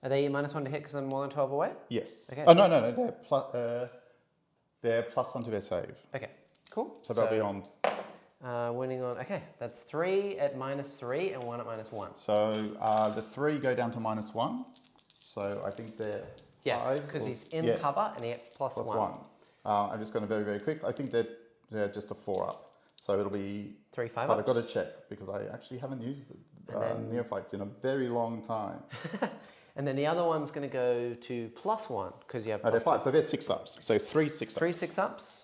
Are they -1 to hit because I'm more than 12 away? Yes. Okay. Oh, no. They're +1 to their save. Okay. Cool. So they'll be on. Winning on. Okay, that's 3 at -3 and 1 at -1. So the 3 go down to -1. So I think they're. Yes, 5s because or- he's in yes, cover and he gets +1. +1. I'm just going to very, very quick. I think they're just a 4 up. So it'll be. 3 5 But I've got to ups. check because I actually haven't used the And then- neophytes in a very long time. And then the other one's going to go to +1 because you have No, they're +2. 5. So they're 6 ups. So 3 6 ups. 3 6 ups.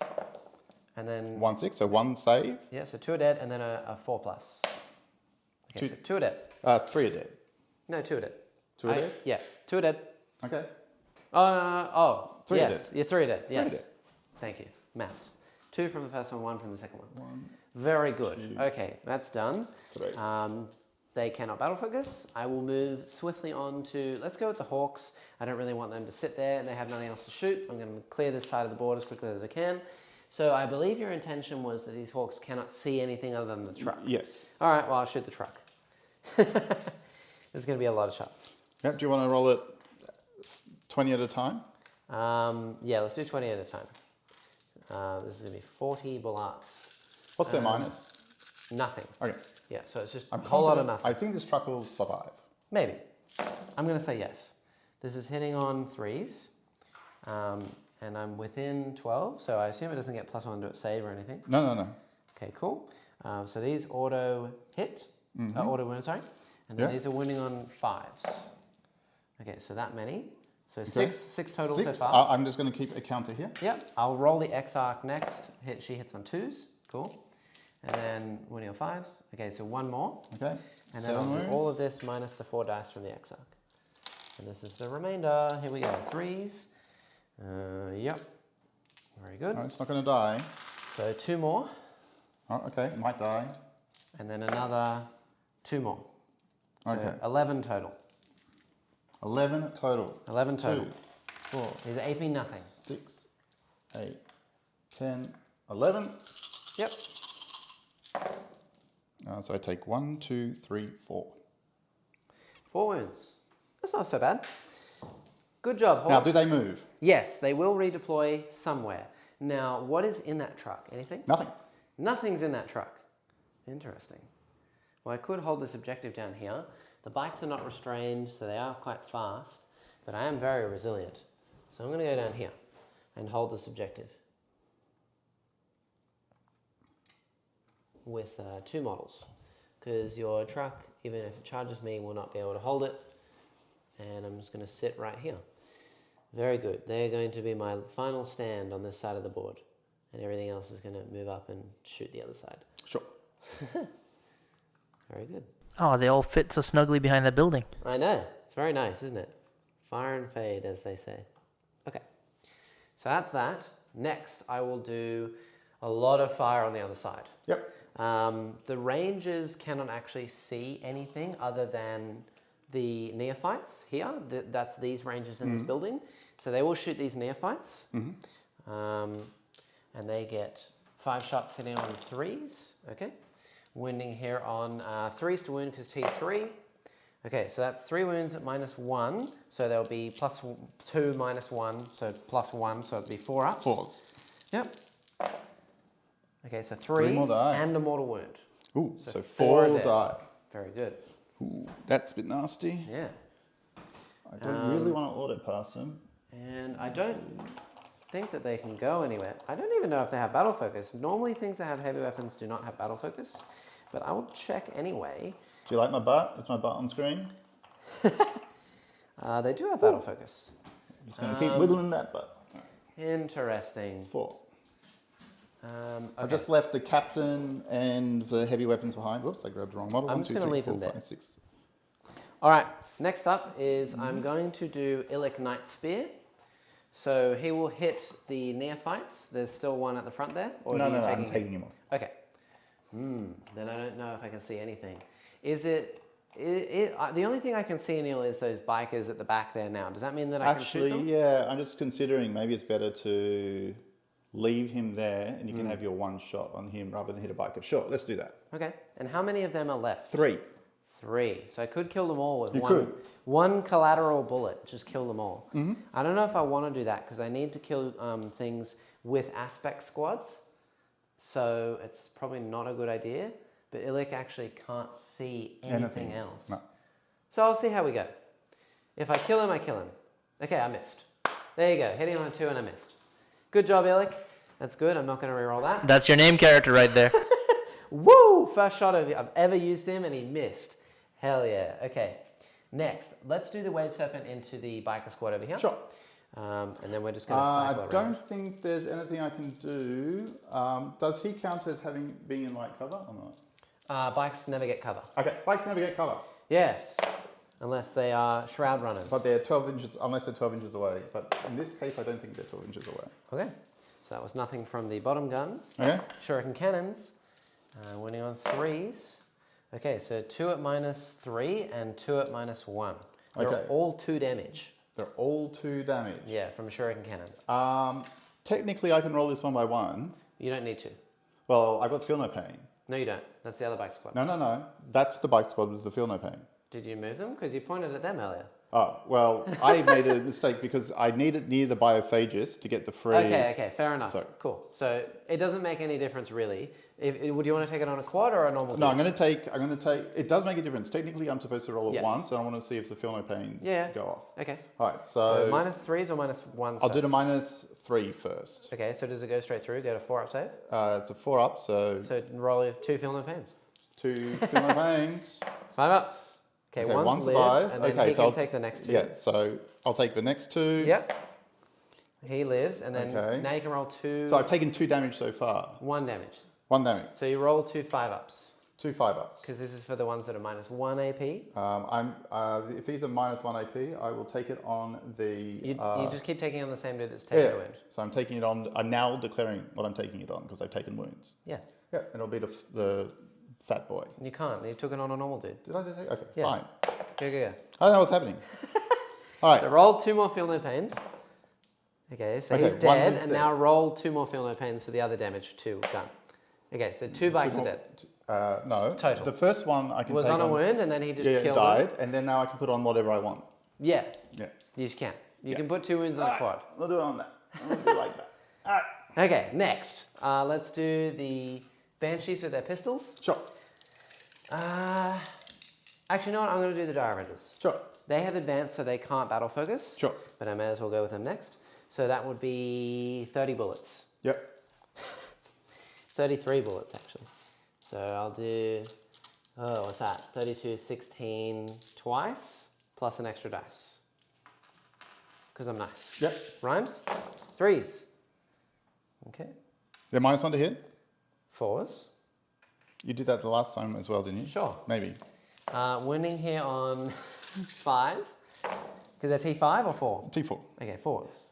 And then 1 6. So 1 save. yeah, so 2 are dead and then a 4+. Okay, so 2 are dead. 3 are dead. No, 2 are dead. 2 are dead? Yeah, 2 are dead. Okay. Oh, 3 are yes. dead. Yeah, 3 are dead. 3 are Yes. dead. Thank you. Maths. 2 from the first one, 1 from the second one. 1. Very good. 2, Okay, that's done. 3. They cannot battle focus. I will move swiftly on to, let's go with the Hawks. I don't really want them to sit there and they have nothing else to shoot. I'm going to clear this side of the board as quickly as I can. So I believe your intention was that these Hawks cannot see anything other than the truck. Yes. All right, well, I'll shoot the truck. There's going to be a lot of shots. Yep. Do you want to roll it 20 at a time? Yeah, let's do 20 at a time. This is going to be 40 bullets. What's their minus? Nothing. Okay. Yeah, so it's just I'm a whole lot of confident. nothing. I think this truck will survive. Maybe. I'm going to say yes. This is hitting on 3s. And I'm within 12, so I assume it doesn't get +1 to its save or anything. No. Okay, cool. So these auto hit, auto wound, sorry. And then these are wounding on 5s. Okay, so that many. So six total 6. so far. I'm just going to keep a counter here. Yep, I'll roll the X-Arc next. She hits on 2s, cool. And then wounding on 5s. Okay, so 1 more. Okay. And then I'll do all of this minus the 4 dice from the X-Arc. And this is the remainder. Here we go, 3s. Yep, very good. No, it's not going to die. So 2 more, Oh, okay, it might die. and then another 2 more. So Okay. 11 total. 11 total. 11 total. 2, 4, He's AP nothing. 6, 8, 10, 11. Yep. So I take 1, 2, 3, 4. 4 wounds. That's not so bad. Good job, Hawks. Now, do they move? Yes, they will redeploy somewhere. Now, what is in that truck? Anything? Nothing. Nothing's in that truck. Interesting. Well, I could hold this objective down here. The bikes are not restrained, so they are quite fast, but I am very resilient. So I'm going to go down here and hold this objective with 2 models, because your truck, even if it charges me, will not be able to hold it. And I'm just going to sit right here. Very good. They're going to be my final stand on this side of the board, and everything else is going to move up and shoot the other side. Sure. Very good. Oh, they all fit so snugly behind that building. I know. It's It's very nice, isn't it? Fire and fade, as they say. Okay, so that's that. Next, I will do a lot of fire on the other side. Yep. The rangers cannot actually see anything other than the neophytes here. That's these rangers in this building. So they will shoot these neophytes. And they get 5 shots hitting on 3s. Okay. Wounding here on 3s to wound because T3. Okay, so that's 3 wounds at -1. So there'll be +2 -1. So +1. So it'll be 4 ups. 4s. Yep. Okay, so 3 more die. and a mortal wound. Ooh, so 4 4 will dead. die. Very good. Ooh, that's a bit nasty. Yeah. I don't really want to auto pass them. And I don't think that they can go anywhere. I don't even know if they have battle focus. Normally things that have heavy weapons do not have battle focus, but I will check anyway. Do you like my butt? Is my butt on screen? They do have battle focus. I'm just going to keep whittling that butt. Interesting. 4. Okay. I've just left the captain and the heavy weapons behind. Whoops, I grabbed the wrong model. I'm 1, just 2, gonna 3, leave 4, them 5, there. 6. All right, next up is I'm going to do Illic Nightspear. So he will hit the neophytes. There's still one at the front there? Or No, are you I'm taking him off. Okay. Then I don't know if I can see anything. Is the only thing I can see, Neil, is those bikers at the back there now. Does that mean that I can shoot them? Actually, yeah, I'm just considering maybe it's better to leave him there and you can have your 1 shot on him rather than hit a biker. Sure, let's do that. Okay. And how many of them are left? 3. 3. So I could kill them all with You one. could. One collateral bullet. Just kill them all. I don't know if I want to do that because I need to kill things with aspect squads. So it's probably not a good idea. But Illic actually can't see anything else. No. So I'll see how we go. If I kill him, I kill him. Okay, I missed. There you go. Hitting on a 2 and I missed. Good job, Illic. That's good. I'm not going to reroll that. That's your name character right there. Woo! First shot I've ever used him and he missed. Hell yeah. Okay. Next, let's do the Wave Serpent into the biker squad over here. Sure. And then we're just going to cycle I around. don't think there's anything I can do. Does he count as having being in light cover or not? Bikes never get cover. Okay, bikes never get cover. Yes. Unless they are shroud runners. But they're 12 inches, unless they're 12 inches away. But in this case, I don't think they're 12 inches away. Okay. So that was nothing from the bottom guns. Okay. Shuriken cannons. Winning on 3s. Okay, so 2 at -3 and 2 at -1. They're Okay. all 2 damage. They're all 2 damage. Yeah, from Shuriken cannons. Technically, I can roll this 1 by 1. You don't need to. Well, I got Feel No Pain. No, you don't. That's the other bike squad. No. That's the bike squad with the Feel No Pain. Did you move them? Because you pointed at them earlier. Oh, well, I made a mistake because I needed near the Biophagus to get the free... Okay, fair enough. Sorry. Cool. So it doesn't make any difference really. Would you want to take it on a quad or a normal? No, I'm going to take, it does make a difference. Technically, I'm supposed to roll it Yes. once, and I want to see if the Feel No Pains go off. Okay. All right, So -3s or -1s? I'll do the -3 first. Okay, so does it go straight through? Go to 4 up save? It's a 4 up, so So roll with 2 Feel No Pains. 2 Feel No Pains. 5 ups. Okay, Okay, one one's survives. lived, and then Okay, he so can I'll take the next 2. Yeah, so I'll take the next 2. Yep. He lives, and then Okay. now you can roll 2. So I've taken 2 damage so far. 1 damage. 1 damage. So you roll 2 5-ups. 2 5-ups. Because this is for the ones that are -1 AP. If he's a -1 AP, I will take it on the... You just keep taking on the same dude that's taking a wound. So I'm taking it on... I'm now declaring what I'm taking it on because I've taken wounds. Yeah. Yeah, and it'll be the fat boy. You can't. You took it on a normal dude. Did I do that? Okay, Yeah. fine. Go. I don't know what's happening. All right. So roll 2 more Feel No Pains. Okay, so Okay, he's one dead, dude's and dead. now roll 2 more Feel No Pains for the other damage 2 done. Okay, so 2 bikes are dead. No. Total. The first one I can Was take on a wound, and then he just killed died, him. and then now I can put on whatever I want. Yeah, Yeah. you just can. You can put 2 wounds on a quad. I'll do it on that. I'll do it like that. All right. Okay, next. Let's do the Banshees with their pistols. Sure. Actually, you know what? I'm going to do the Dire Avengers. Sure. They have advanced, so they can't battle focus. Sure. But I may as well go with them next. So that would be 30 bullets. Yep. 33 bullets, actually. So I'll do, what's that? 32, 16 twice, plus an extra dice. Because I'm nice. Yep. Rhymes? 3s. Okay. They're -1 to hit? 4s. You did that the last time as well, didn't you? Sure. Maybe. Winning here on 5s. Because they're T5 or 4? T4. Okay, 4s.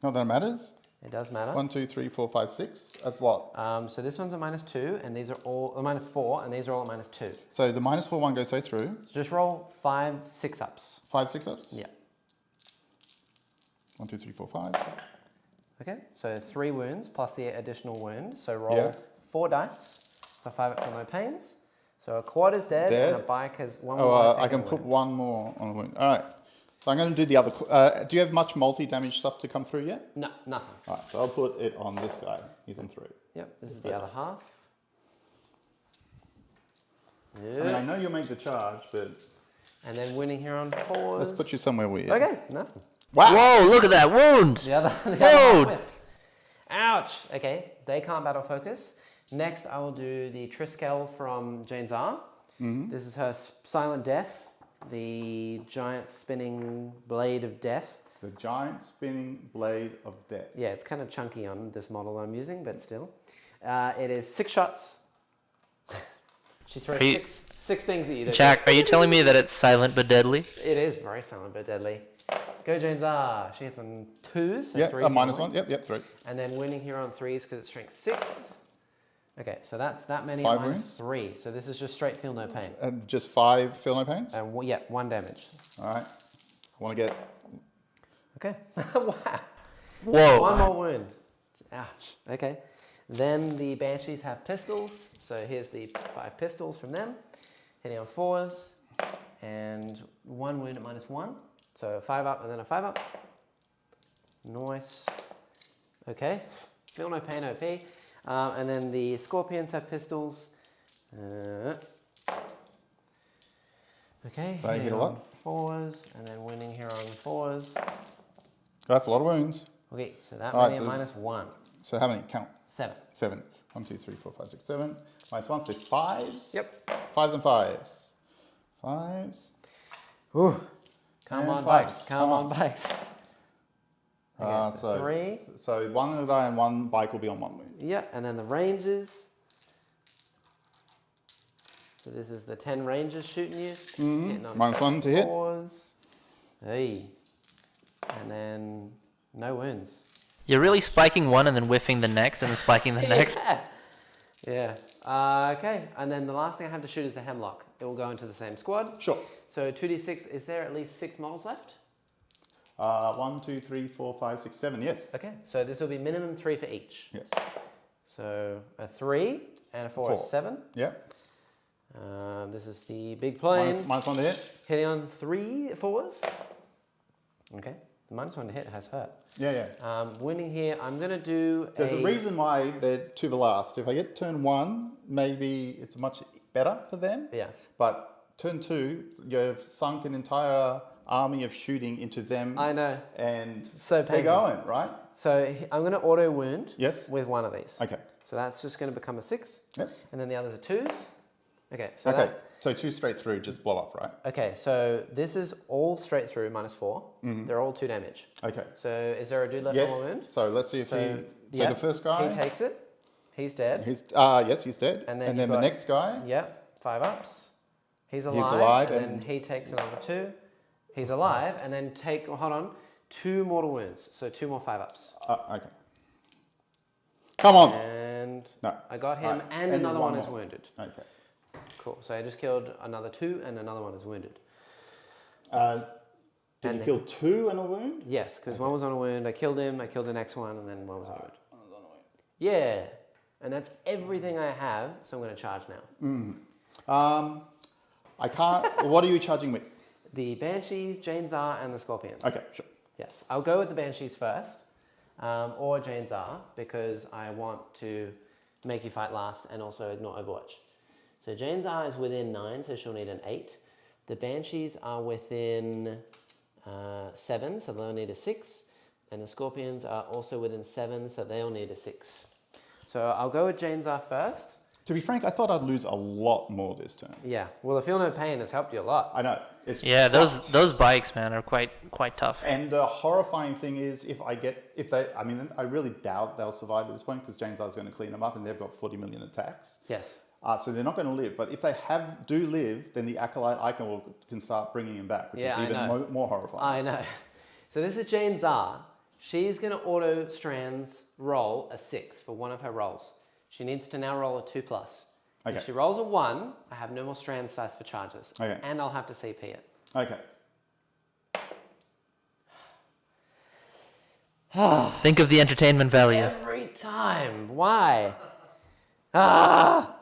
Not that it matters. It does matter. 1, 2, 3, 4, 5, 6. That's what? So this one's a -2, and these are all -4, and these are all at -2. So the -4 one goes straight through. So just roll 5 6-ups. 5 6-ups? Yeah. 1, 2, 3, 4, 5. Okay, so 3 wounds plus the additional wound. So roll Yeah. 4 dice for 5 up for no pains. So a quad is dead, and a bike has 1 more. Oh, I can put 1 more on the wound. All right. So I'm going to do the other. Do you have much multi-damage stuff to come through yet? No, nothing. All right, so I'll put it on this guy. He's on 3. Yep, this is the other half. I mean, I know you'll make the charge, but And then winning here on 4s. let's put you somewhere weird. Okay, nothing. Wow. Whoa, look at that wound! The other half Whoa! whiffed. Ouch! Okay, they can't battle focus. Next, I will do the Triskel from Jain's R. This is her Silent Death, the giant spinning blade of death. The giant spinning blade of death. Yeah, it's kind of chunky on this model I'm using, but still. It is 6 shots. She throws Are you- six things at you. Jack, are you telling me that it's silent but deadly? It is very silent but deadly. Go Jain's R. She hits on 2s, so Yeah, 3s a -1. normally. Yep, 3. And then winning here on 3s because it's strength 6. Okay, so that's that many 5 at wounds? -3. So this is just straight feel no pain. And just 5 feel no pains? And yeah, 1 damage. All right. I want to get... Okay. Wow. Whoa. 1 more wound. Ouch. Okay. Then the Banshees have pistols. So here's the 5 pistols from them. Hitting on 4s. And 1 wound at -1. So 5 up and then a 5 up. Nice. Okay. Feel no pain OP. And then the Scorpions have pistols. Okay. They hit hitting a lot. on 4s. And then winning here on 4s. That's a lot of wounds. Okay, so that All many right, at -1. So how many? Count. 7. 7. 1, 2, 3, 4, 5, 6, 7. -1, so 5s? Yep. 5s and 5s. 5s. Ooh. Come And on, 5s. bikes. Come Come on, on. bikes. Okay, so 3. So 1 will die and 1 bike will be on 1 wound. Yeah, and then the Rangers. So this is the 10 Rangers shooting you. Hitting on -1 to hit. 4s. Hey. And then no wounds. You're really spiking one and then whiffing the next and then spiking the next. Yeah. Okay, and then the last thing I have to shoot is the Hemlock. It will go into the same squad. Sure. So 2d6, is there at least 6 models left? 1, 2, 3, 4, 5, 6, 7. Yes. Okay, so this will be minimum 3 for each. Yes. So a 3 and a 4 is 7. Yeah. This is the big plane. -1 to hit. Hitting on 3 4s. Okay, the -1 to hit has hurt. Yeah. Winning here, I'm going to do There's a reason why they're to the last. If I get turn 1, maybe it's much better for them. Yeah. But turn 2, you've sunk an entire army of shooting into them. I know. And So they're painful. going, right? So I'm going to auto wound Yes. with one of these. Okay. So that's just going to become a 6. Yep. And then the others are 2s. Okay. So Okay. that- So 2 straight through, just blow up, right? okay, so this is all straight through -4. They're all 2 damage. Okay. So is there a dude left Yes. on the wound? So let's see if So, he. So yeah, the first guy. He takes it. He's dead. He's yes, he's dead. And And then then, you've the got- next guy. Yep, 5 ups. He's alive. alive and and- then he takes another 2. He's alive, and then hold on, 2 mortal wounds. So 2 more 5 ups. Okay. Come on. And No. I got him, Right. and another one is more. wounded. Okay. Cool. So I just killed another 2, and another one is wounded. Did And- you kill 2 and a wound? Yes, because one was on a wound. I killed him. I killed the next one, and then one was on a wound. Yeah, and that's everything I have. So I'm going to charge now. I can't. What are you charging with? The Banshees, Jain's R, and the Scorpions. Okay, sure. Yes, I'll go with the Banshees first, or Jain's R, because I want to make you fight last and also ignore Overwatch. So Jain's R is within 9, so she'll need an 8. The Banshees are within 7, so they'll need a 6. And the Scorpions are also within 7, so they'll need a 6. So I'll go with Jain's R first. To be frank, I thought I'd lose a lot more this turn. Yeah, well, the Feel No Pain has helped you a lot. I know. It's Yeah, rough. those bikes, man, are quite tough. And the horrifying thing is, I really doubt they'll survive at this point because James is going to clean them up and they've got 40 million attacks. Yes. So they're not going to live. But if they do live, then the Acolyte icon can start bringing them back, which is even more horrifying. I know. So this is Jane Zar. She's going to auto strands roll a 6 for one of her rolls. She needs to now roll a 2+. Okay. If she rolls a 1, I have no more strand dice for charges. Okay. And I'll have to CP it. Okay. Think of the entertainment value. Every time. Why?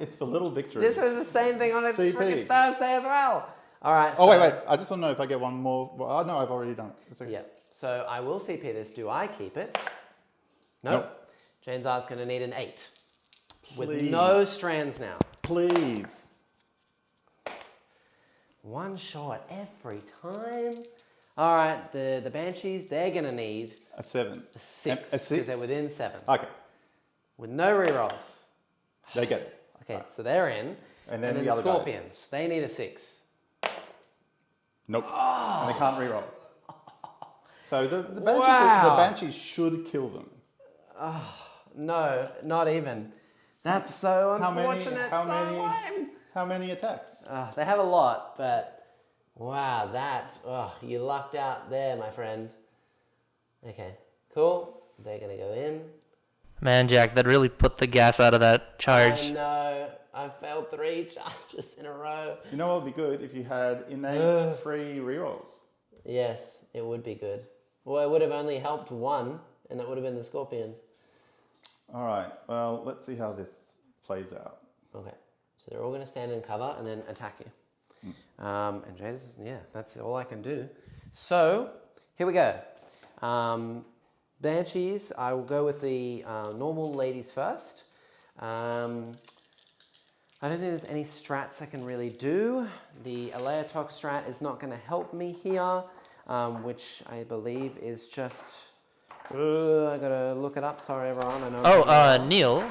It's for little victories. This is the same thing on a CP. freaking Thursday as well. All right. Oh, wait. I just want to know if I get one more. Well, no, I've already done it. It's okay. Yeah. So I will CP this. Do I keep it? Nope. Jane Zar's going to need an 8. With Please. no strands now. Please. One shot every time. All right. The Banshees, they're going to need A 7. a 6. A 6? Because they're within 7. Okay. With no rerolls. They get it. Okay, so they're in. And then the the other guys. Scorpions, they need a 6. Nope. And they can't reroll. So the Banshees, Wow. the Banshees should kill them. No, not even. That's so unfortunate. How many attacks? They have a lot, but wow, you lucked out there, my friend. Okay, cool. They're gonna go in. Man, Jack, that really put the gas out of that charge. I know. I failed 3 charges in a row. You know what would be good if you had innate free rerolls. Yes, it would be good. Well, it would have only helped 1, and that would have been the Scorpions. All right. Well, let's see how this plays out. Okay, so they're all going to stand in cover and then attack you. And Jesus, yeah, that's all I can do. So here we go. Banshees, I will go with the normal ladies first. I don't think there's any strats I can really do. The Alaitoc strat is not going to help me here, which I believe is just... I gotta look it up. Sorry, everyone. I know. Neil,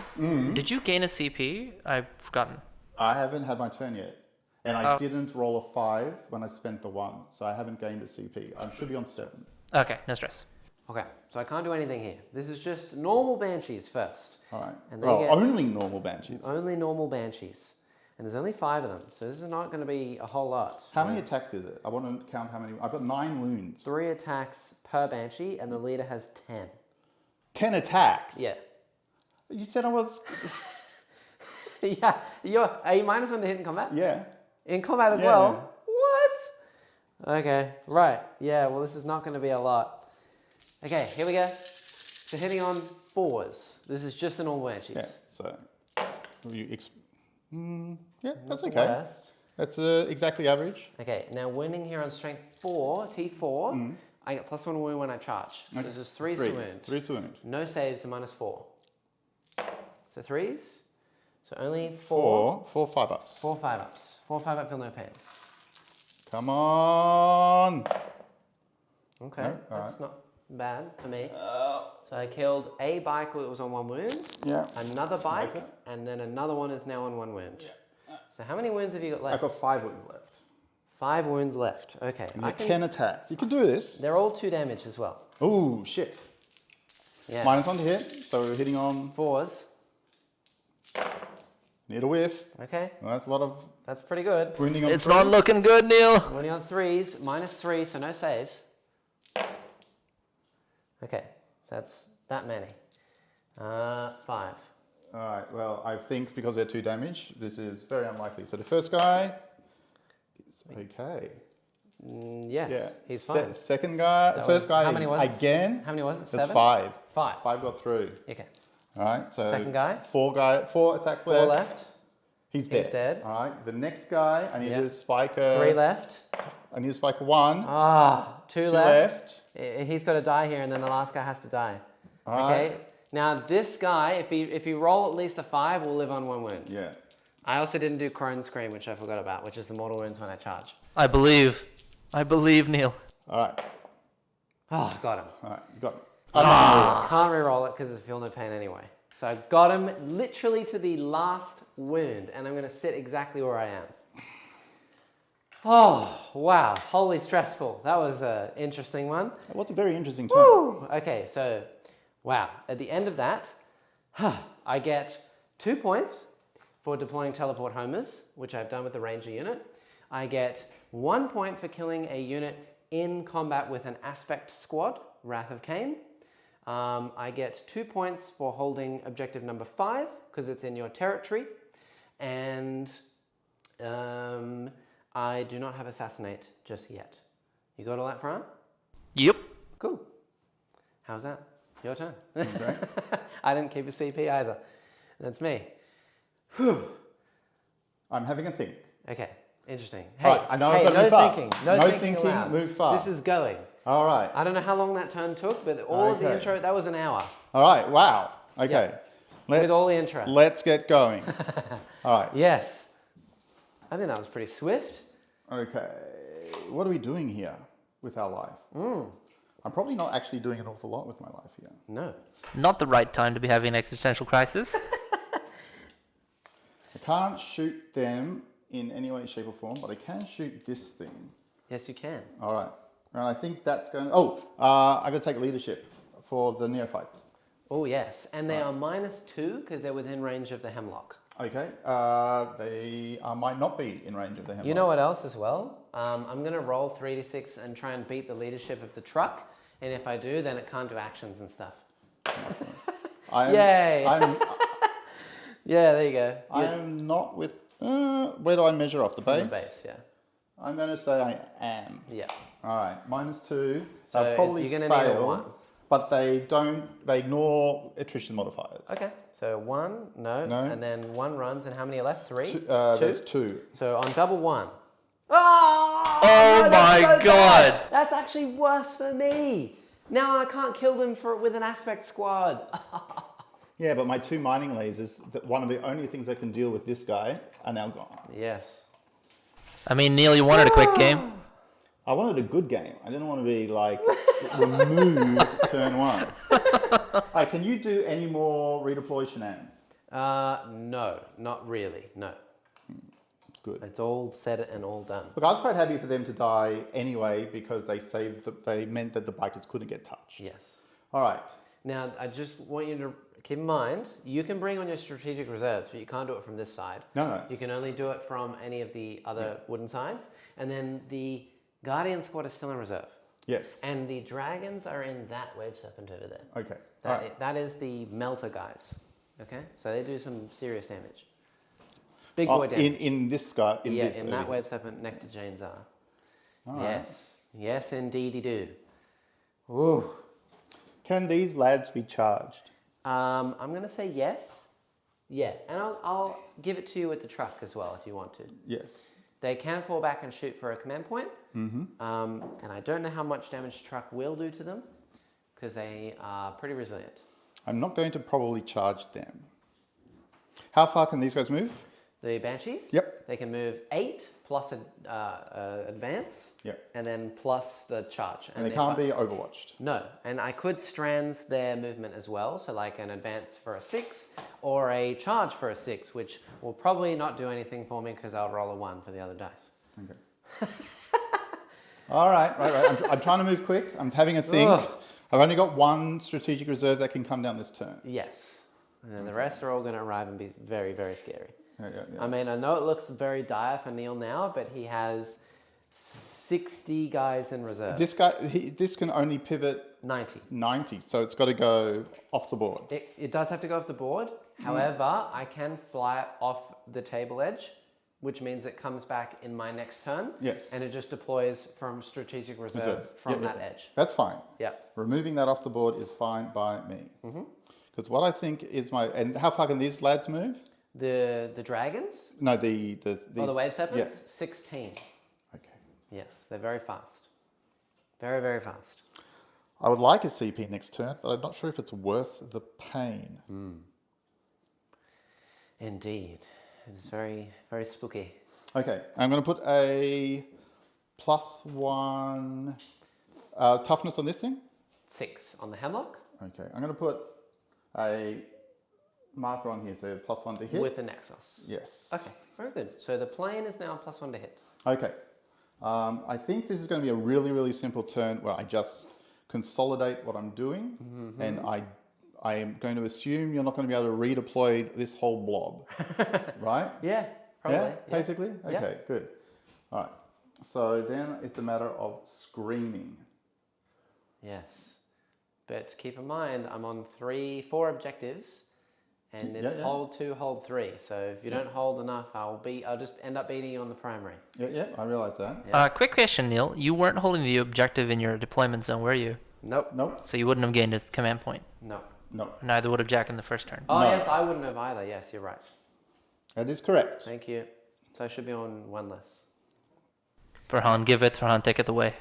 did you gain a CP? I've forgotten. I haven't had my turn yet. And I didn't roll a 5 when I spent the 1. So I haven't gained a CP. I should be on 7. Okay, no stress. Okay, so I can't do anything here. This is just normal Banshees first. All right. And only normal Banshees. Only normal Banshees. And there's only 5 of them, so this is not going to be a whole lot. How many attacks is it? I want to count how many. I've got 9 wounds. 3 attacks per Banshee, and the leader has 10. 10 attacks? Yeah. You said I was... Yeah. Are you -1 to hit in combat? Yeah. In combat as well? What? Okay, right. Yeah, well, this is not going to be a lot. Okay, here we go. So hitting on 4s. This is just the normal Banshees. Yeah, so... yeah, that's the okay. worst. That's exactly average. Okay, now wounding here on strength 4, T4, I get +1 wound when I charge. So this is 3s to wound. 3 to wound. No saves, so -4. So 3s. So only 4. 4 5-ups. 4 5-ups. 4 5-up, feel no pains. Come on! Okay, No, that's not bad for me. So I killed a bike that was on 1 wound, Yeah. another bike, Okay. and then another one is now on 1 wound. So how many wounds have you got I've left? got 5 wounds left. 5 wounds left. Okay. And you're 10 attacks. You can do this. They're all 2 damage as well. Oh, shit. Yeah. -1 to hit, so we're hitting on... 4s. Need a whiff. Okay. Well, that's a lot of That's pretty good. wounding on It's 3. not looking good, Neil. Wounding on 3s, -3, so no saves. Okay, so that's that many. 5. Alright, well, I think because they're 2 damage, this is very unlikely. So the first guy is okay. Yes, Yeah. he's fine. Second guy, That first was- guy how many was it? again. How many was it? That's 7? 5. 5. 5 got through. Okay. Alright, so Second guy? 4 attacks 4 left. left. He's dead. dead. Alright, the next guy, I need Yep. to spike 3 left. I need to spike 1. 2 2 left. left. He's got to die here, and then the last guy has to die. Alright. Okay. Now this guy, if you roll at least a 5, will live on 1 wound. Yeah. I also didn't do Crone Scream, which I forgot about, which is the mortal wounds when I charge. I believe, Neil. Alright. Oh, got him. Alright, you got it. Can't re-roll it because it's feel no pain anyway. So I got him literally to the last wound, and I'm going to sit exactly where I am. Oh, wow. Holy stressful. That was an interesting one. That was a very interesting turn. Woo! Okay, so, wow. At the end of that, I get 2 points for deploying teleport homers, which I've done with the ranger unit. I get 1 point for killing a unit in combat with an aspect squad, Wrath of Cain. I get 2 points for holding objective number 5 because it's in your territory. And I do not have Assassinate just yet. You got all that, Fran? Yep. Cool. How's that? Your turn. Okay. I didn't keep a CP either. That's me. I'm having a think. Okay, interesting. Hey, Right, I know hey, I've got to no move fast. thinking. No thinking thinking, allowed. move fast. This is going. All right. I don't know how long that turn took, but all of the Okay. intro, that was an hour. All right. Wow. Okay. Yeah. With all the intro. Let's get going. All right. Yes. I think that was pretty swift. Okay. What are we doing here with our life? I'm probably not actually doing an awful lot with my life here. No. Not the right time to be having an existential crisis. I can't shoot them in any way, shape, or form, but I can shoot this thing. Yes, you can. All right. And I think that's going... Oh, I got to take leadership for the neophytes. Oh, yes. And they are -2 because they're within range of the hemlock. Okay. They might not be in range of the hemlock. You know what else as well? I'm going to roll 3d6 and try and beat the leadership of the truck. And if I do, then it can't do actions and stuff. Yay! Yeah, there you go. I am not with... where do I measure off? The From base? the base, yeah. I'm going to say I am. Yeah. All right. -2. So They'll probably you're going to need a fail, 1. but they ignore attrition modifiers. Okay. So 1, no. No. And then 1 runs, and how many are left? 3? Two, 2? There's 2. So on double 1. Oh, Oh my that's so God. bad. That's actually worse for me. Now I can't kill them with an aspect squad. Yeah, but my 2 mining lasers, one of the only things that can deal with this guy, are now gone. Yes. I mean, Neil, you wanted a quick game. I wanted a good game. I didn't want to be like removed turn 1. Hey, can you do any more redeploy shenanigans? No, not really. No. Good. It's all said and all done. Look, I was quite happy for them to die anyway because they meant that the bikers couldn't get touched. Yes. All right. Now, I just want you to keep in mind, you can bring on your strategic reserves, but you can't do it from this side. No. You can only do it from any of the other wooden sides. And then the Guardian squad is still in reserve. Yes. And the dragons are in that wave serpent over there. Okay. All right. That is the melter guys. Okay? So they do some serious damage. Big boy damage. In this guy. In Yeah, this in that wave serpent next to Jain's are. All right. Yes. Yes, indeedy do. Ooh. Can these lads be charged? I'm going to say yes. Yeah, and I'll give it to you with the truck as well if you want to. Yes. They can fall back and shoot for a command point. Mm-hmm. And I don't know how much damage truck will do to them because they are pretty resilient. I'm not going to probably charge them. How far can these guys move? The Banshees? Yep. They can move 8 plus advance. Yep. And then plus the charge. And they if can't be overwatched. No, and I could strands their movement as well. So like an advance for a 6 or a charge for a 6, which will probably not do anything for me because I'll roll a 1 for the other dice. Okay. All right. I'm trying to move quick. I'm having a think. Ugh. I've only got 1 strategic reserve that can come down this turn. Yes. And then the rest are all going to arrive and be very, very scary. Yeah. I mean, I know it looks very dire for Neil now, but he has 60 guys in reserve. This can only pivot 90. so it's got to go off the board. It does have to go off the board. However, I can fly it off the table edge, which means it comes back in my next turn. Yes. And it just deploys from strategic reserve from that edge. That's fine. Yep. Removing that off the board is fine by me. Because what I think is and how far can these lads move? The dragons? No, these, the wave serpents? Yeah. 16. Okay. Yes, they're very fast. Very, very fast. I would like a CP next turn, but I'm not sure if it's worth the pain. Indeed. It's very, very spooky. Okay, I'm going to put a +1 toughness on this thing. 6 on the hemlock. Okay, I'm going to put a marker on here, so +1 to hit. With the Nexus. Yes. Okay, very good. So the plane is now +1 to hit. Okay. I think this is going to be a really, really simple turn where I just consolidate what I'm doing, and I am going to assume you're not going to be able to redeploy this whole blob, right? Yeah, probably. Yeah, basically? Yeah. Okay, good. All right. So then it's a matter of screening. Yes. But keep in mind, I'm on 4 objectives, and it's hold 2, hold 3. So if you don't hold enough, I'll just end up beating you on the primary. Yeah, I realize that. Yeah. Quick question, Neil. You weren't holding the objective in your deployment zone, were you? Nope. So you wouldn't have gained a command point. No. Neither would have Jack in the first turn. Oh, No. yes, I wouldn't have either. Yes, you're right. That is correct. Thank you. So I should be on 1 less. Farhan, give it. Farhan, take it away.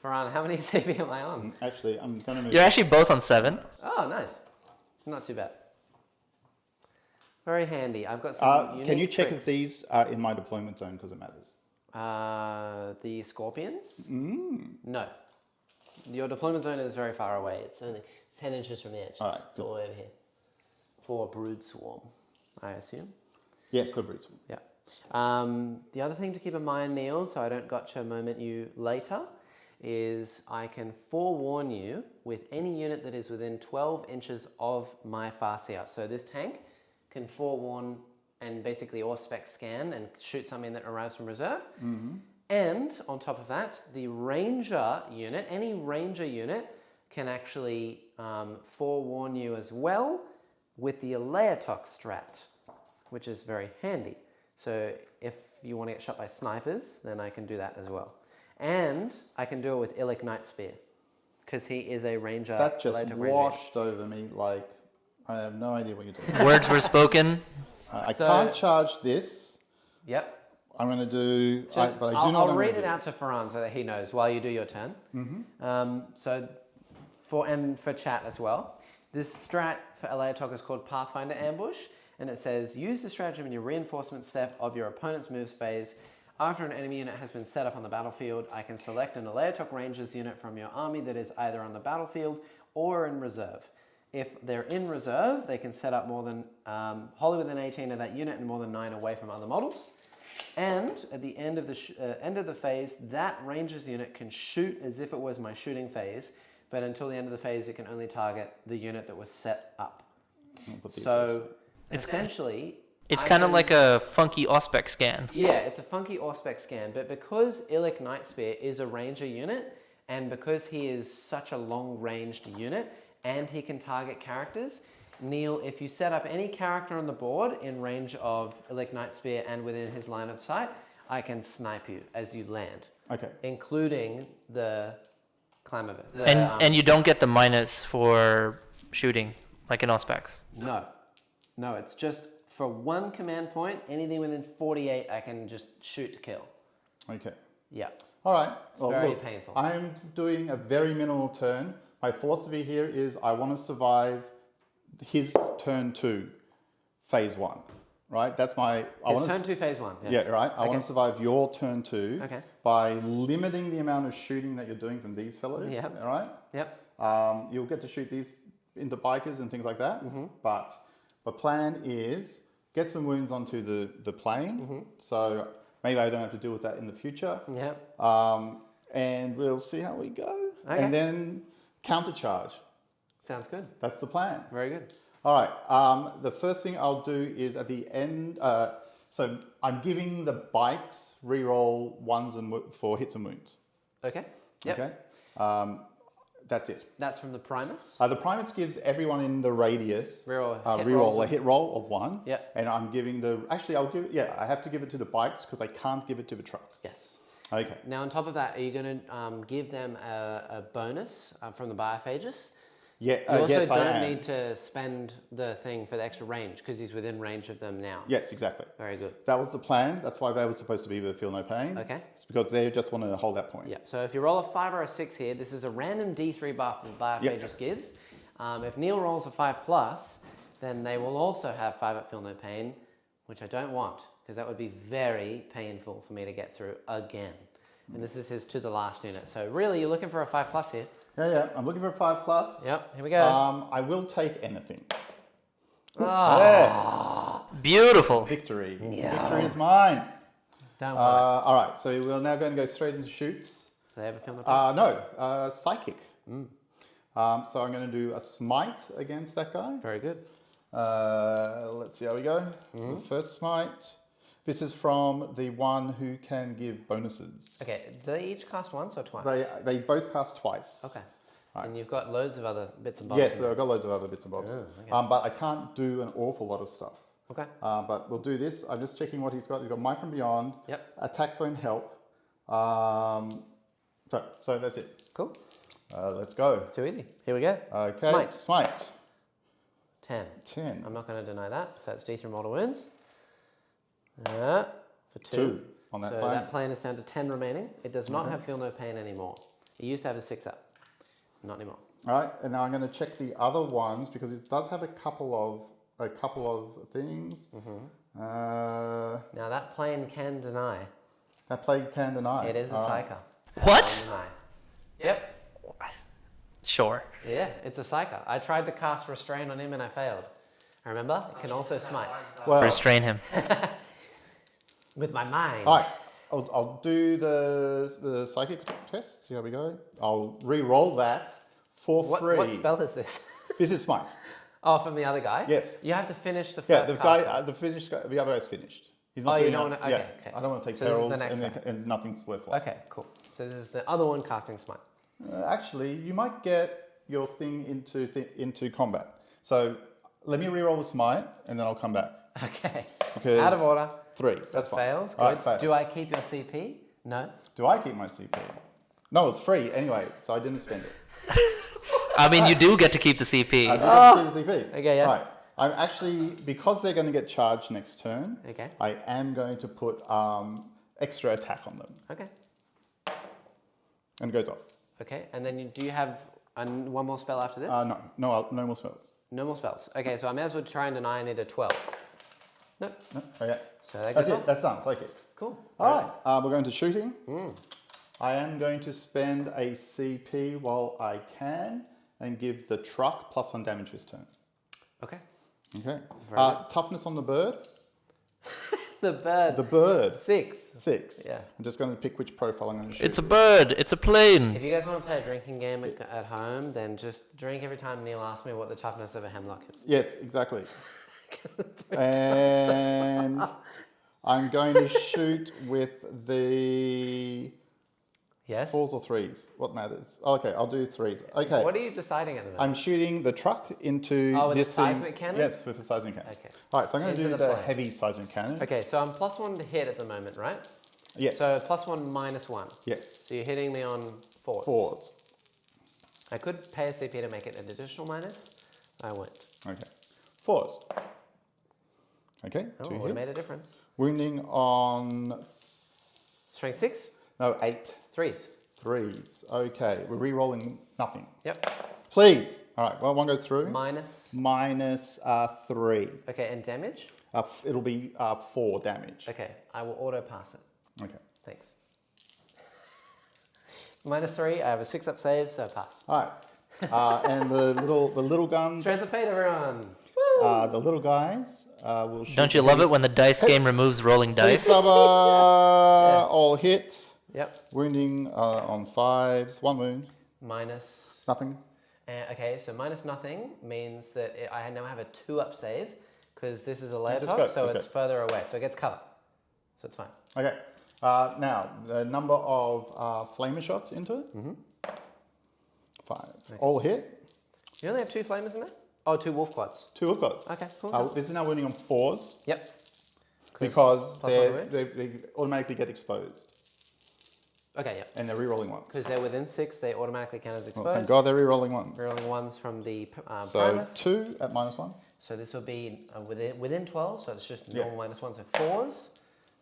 Farhan, how many CP am I on? Actually, I'm going to move. You're actually both on 7. Oh, nice. Not too bad. Very handy. I've got some unique Can you check tricks. if these are in my deployment zone because it matters? The scorpions? No. Your deployment zone is very far away. It's only 10 inches from the edge. All right. It's all over here. For brood swarm, I assume. Yes, for brutes. Yeah. The other thing to keep in mind, Neil, so I don't gotcha moment you later, is I can forewarn you with any unit that is within 12 inches of my Farseer. So this tank can forewarn and basically spec scan and shoot something that arrives from reserve. And on top of that, the ranger unit, any ranger unit can actually forewarn you as well with the Alaitoc strat, which is very handy. So if you want to get shot by snipers, then I can do that as well. And I can do it with Illic Nightspear, because he is a ranger. That just Alaitoc ranger. washed over me like I have no idea what you're doing. Words were spoken. I So- can't charge this. Yep. I'm going to do, but I do know I'll what I'm read gonna it out to Farhan so that he knows while you do your turn. So for chat as well, this strat for Alaitoc is called Pathfinder Ambush, and it says use the stratagem in your reinforcement step of your opponent's moves phase. After an enemy unit has been set up on the battlefield, I can select an Alaitoc Rangers unit from your army that is either on the battlefield or in reserve. If they're in reserve, they can set up more than wholly within 18 of that unit and more than 9 away from other models. And at the end of the phase, that Rangers unit can shoot as if it was my shooting phase, but until the end of the phase, it can only target the unit that was set up. So essentially, It's kind of like a funky Auspec scan. yeah, it's a funky Auspec scan, but because Illic Nightspear is a ranger unit, and because he is such a long-ranged unit, and he can target characters, Neil, if you set up any character on the board in range of Illic Nightspear and within his line of sight, I can snipe you as you land. Okay. Including the clam of it. And you don't get the minus for shooting, like in Auspecs. No, it's just for 1 command point, anything within 48, I can just shoot to kill. Okay. Yeah. All right. It's very painful. I'm doing a very minimal turn. My philosophy here is I want to survive his turn 2, phase 1. Right? That's my... It's turn 2, phase 1. Yes. Yeah, right. I want to survive your turn 2 Okay. by limiting the amount of shooting that you're doing from these fellows. Yep. All right? Yep. You'll get to shoot these into bikers and things like that. But the plan is get some wounds onto the plane. So maybe I don't have to deal with that in the future. Yep. And we'll see how we go. Okay. And then countercharge. Sounds good. That's the plan. Very good. All right. The first thing I'll do is at the end. So I'm giving the bikes reroll 1s and for hits and wounds. Okay. Yep. Okay. That's it. That's from the Primus. The Primus gives everyone in the radius Reroll a hit roll of 1. Yep. And I'm giving I'll give it. Yeah, I have to give it to the bikes because I can't give it to the truck. Yes. Okay. Now, on top of that, are you going to give them a bonus from the Biophagus? Yeah. You also Yes, I don't am. need to spend the thing for the extra range because he's within range of them now. Yes, exactly. Very good. That was the plan. That's why they were supposed to be the feel no pain. Okay. It's because they just want to hold that point. Yeah. So if you roll a 5 or a 6 here, this is a random D3 buff that Biophagus gives. If Neil rolls a 5+, then they will also have 5 at feel no pain, which I don't want because that would be very painful for me to get through again. And this is his to the last unit. So really, you're looking for a 5+ here. Yeah. I'm looking for a 5+. Yep. Here we go. I will take anything. Oh. Yes. Beautiful. Victory. Yeah. Victory is mine. Don't worry. All right. So we're now going to go straight into shoots. So they have a feel no pain? No. Psychic. So I'm going to do a smite against that guy. Very good. Let's see how we go. The first smite. This is from the one who can give bonuses. Okay, do they each cast once or twice? They both cast twice. Okay. Right. And you've got loads of other bits and bobs. Yes, I've got loads of other bits and bobs. Oh, okay. But I can't do an awful lot of stuff. Okay. But we'll do this. I'm just checking what he's got. He's got Might from Beyond. Yep. Attacks won't help. So that's it. Cool. Let's go. Too easy. Here we go. Okay. Smite. 10. 10. I'm not going to deny that. So it's D3 mortal wounds. For 2. 2 on that so plane. that plane is down to 10 remaining. It does not have Feel No Pain anymore. It used to have a 6-up. Not anymore. All right, and now I'm going to check the other ones because it does have a couple of things. Now that plane can deny. That plane can deny. It is a psyker. What? Can deny. Yep. Sure. Yeah, it's a psyker. I tried to cast Restrain on him and I failed. Remember? It can also smite. Well, Restrain him. With my mind. all right, I'll do the psychic test. See how we go. I'll re-roll that for free. What spell is this? This is smite. Oh, from the other guy? Yes. You have to finish the Yeah, first the guy, caster. the other guy's finished. He's Oh, you doing don't that. wanna- okay, Yeah, okay. I don't want to take So this is the perils next and, one. and nothing's worthwhile. Okay, cool. So this is the other one casting smite. Actually, you might get your thing into combat. So let me re-roll the smite, and then I'll come back. Okay. Because Out of order. 3. So That's it fine. fails. Good. All right, fails. Do I keep your CP? No. Do I keep my CP? No, it's free anyway, so I didn't spend it. I mean, you do get to keep the CP. I didn't keep the CP. Okay, yeah. Right. I'm actually, because they're going to get charged next turn, Okay. I am going to put extra attack on them. Okay. And it goes off. Okay. And then do you have one more spell after this? No more spells. No more spells. Okay, so I may as well try and deny. I need a 12. Nope. No? Okay. So that That's goes it. off. That sounds like it. Cool. All right. We're going to shooting. I am going to spend a CP while I can and give the truck +1 damage this turn. Okay. Okay. Very good. Toughness on the bird. The bird. The bird. 6. 6. Yeah. I'm just going to pick which profile I'm going to shoot. It's a bird. It's a plane. If you guys want to play a drinking game at home, then just drink every time Neil asks me what the toughness of a hemlock is. Yes, exactly. And I'm going to shoot with the Yes? 4s or 3s. What matters? Okay, I'll do 3s. Okay. What are you deciding at the moment? I'm shooting the truck into Oh, with this the seismic cannon? Yes, with the seismic cannon. Okay. All right, so I'm going to Into do the the plane. heavy seismic cannon. Okay, so I'm +1 to hit at the moment, right? Yes. So +1 -1. Yes. So you're hitting me on 4s. 4s. I could pay a CP to make it an additional minus. I won't. Okay. 4s. Okay. Oh, 2 would have hit. made a difference. Wounding on Strength 6? 8. 3s. 3s. Okay. We're re-rolling nothing. Yep. Please. All right. Well, one goes through. Minus. Minus 3. Okay, and damage? It'll be 4 damage. Okay, I will auto pass it. Okay. Thanks. -3, I have a 6-up save, so pass. All right. And the little guns. Shreds of fate, everyone! The little guys will shoot. Don't you love it when the dice game removes rolling dice? Stubber, all hit. Yep. Wounding on 5s. 1 wound. Minus. Nothing. Okay, so minus nothing means that I now have a 2-up save, because this is a just Alaitoc, go, so just it's go. further away, so it gets cover. So it's fine. Okay. Now, the number of flamer shots into it. 5. Okay. All hit. You only have 2 flamers in there? Oh, 2 wolf quads. 2 of those. Okay, cool. This is now wounding on 4s. Yep. Because plus 1 wound? they automatically get exposed. Okay, yep. And they're re-rolling ones. Because they're within 6, they automatically count as exposed. Well, thank God they're re-rolling ones. Rolling ones from the So Primus. 2 at -1. So this will be within 12, so it's just Yeah. normal -1, so 4s.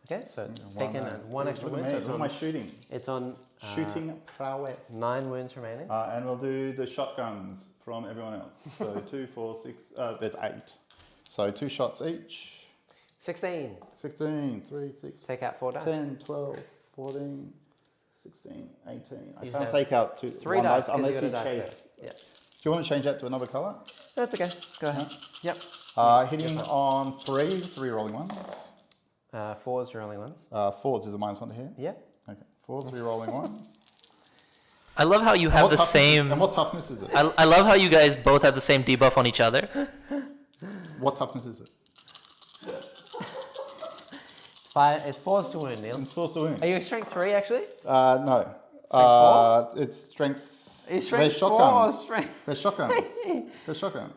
Okay, so it's taken one extra wound, so Look it's at my on, shooting. it's on Shooting prowess. 9 wounds remaining. And we'll do the shotguns from everyone else. So 2, 4, 6, there's 8. So 2 shots each. 16. 16, 3, 6, Take out 4 dice. 10, 12, 14, 16, 18. I You can't have take out 3 one dice, dice unless because you you got a dice chase. there. Yeah. Do you want to change that to another colour? That's okay. Go ahead. Yep. Hitting on 3s, re-rolling ones. 4s rolling ones. 4s is a -1 to hit. Yeah. Okay, 4s re-rolling ones. I love how you And have what the toughness same. And what toughness is it? I love how you guys both have the same debuff on each other. What toughness is it? It's forced to wound, Neil. It's forced to wound. Are you strength 3 actually? No. Strength 4? It's strength. Are you strength 4 or shotguns. strength? There's shotguns. There's shotguns.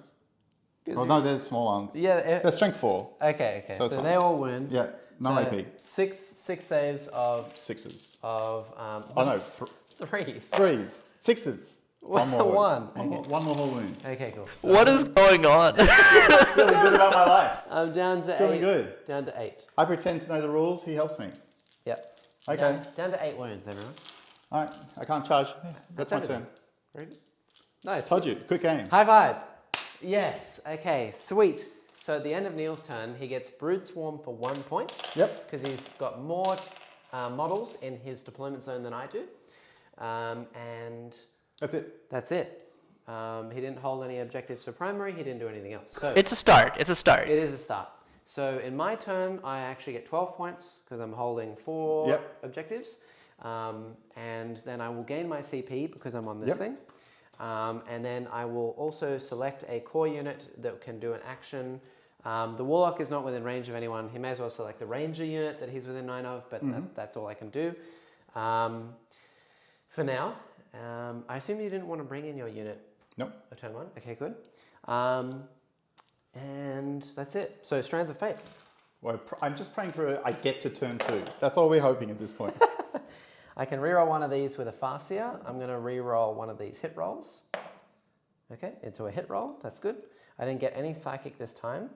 Oh no, there's small arms. Yeah. There's strength 4. Okay. So it's So fine. they all wound. Yeah. No So AP. Six saves of 6s. of Oh no, threes. 3s. 6s. One more. One. Wound. One more whole wound. Okay, cool. So What is going on? Feeling good about my life. I'm down to Feeling 8. good. Down to 8. I pretend to know the rules. He helps me. Yep. Okay. Down to 8 wounds, everyone. All right. I can't charge. That's my everything. turn. Very good. Nice. Told you. Quick game. High five. Yes. Okay. Sweet. So at the end of Neil's turn, he gets Brood Swarm for 1 point. Yep. Because he's got more models in his deployment zone than I do. And That's it. that's it. He didn't hold any objectives for primary. He didn't do anything else. So It's a start. It's a start. it is a start. So in my turn, I actually get 12 points because I'm holding 4 Yep. objectives. And then I will gain my CP because I'm on this Yep. thing. And then I will also select a core unit that can do an action. The Warlock is not within range of anyone. He may as well select a Ranger unit that he's within 9 of, but that's all I can do. For now, I assume you didn't want to bring in your unit. Nope. A turn 1. Okay, good. And that's it. So Strands of Fate. Well, I'm just praying for I get to turn 2. That's all we're hoping at this point. I can reroll one of these with a Farseer. I'm going to reroll one of these hit rolls. Okay, into a hit roll. That's good. I didn't get any psychic this time.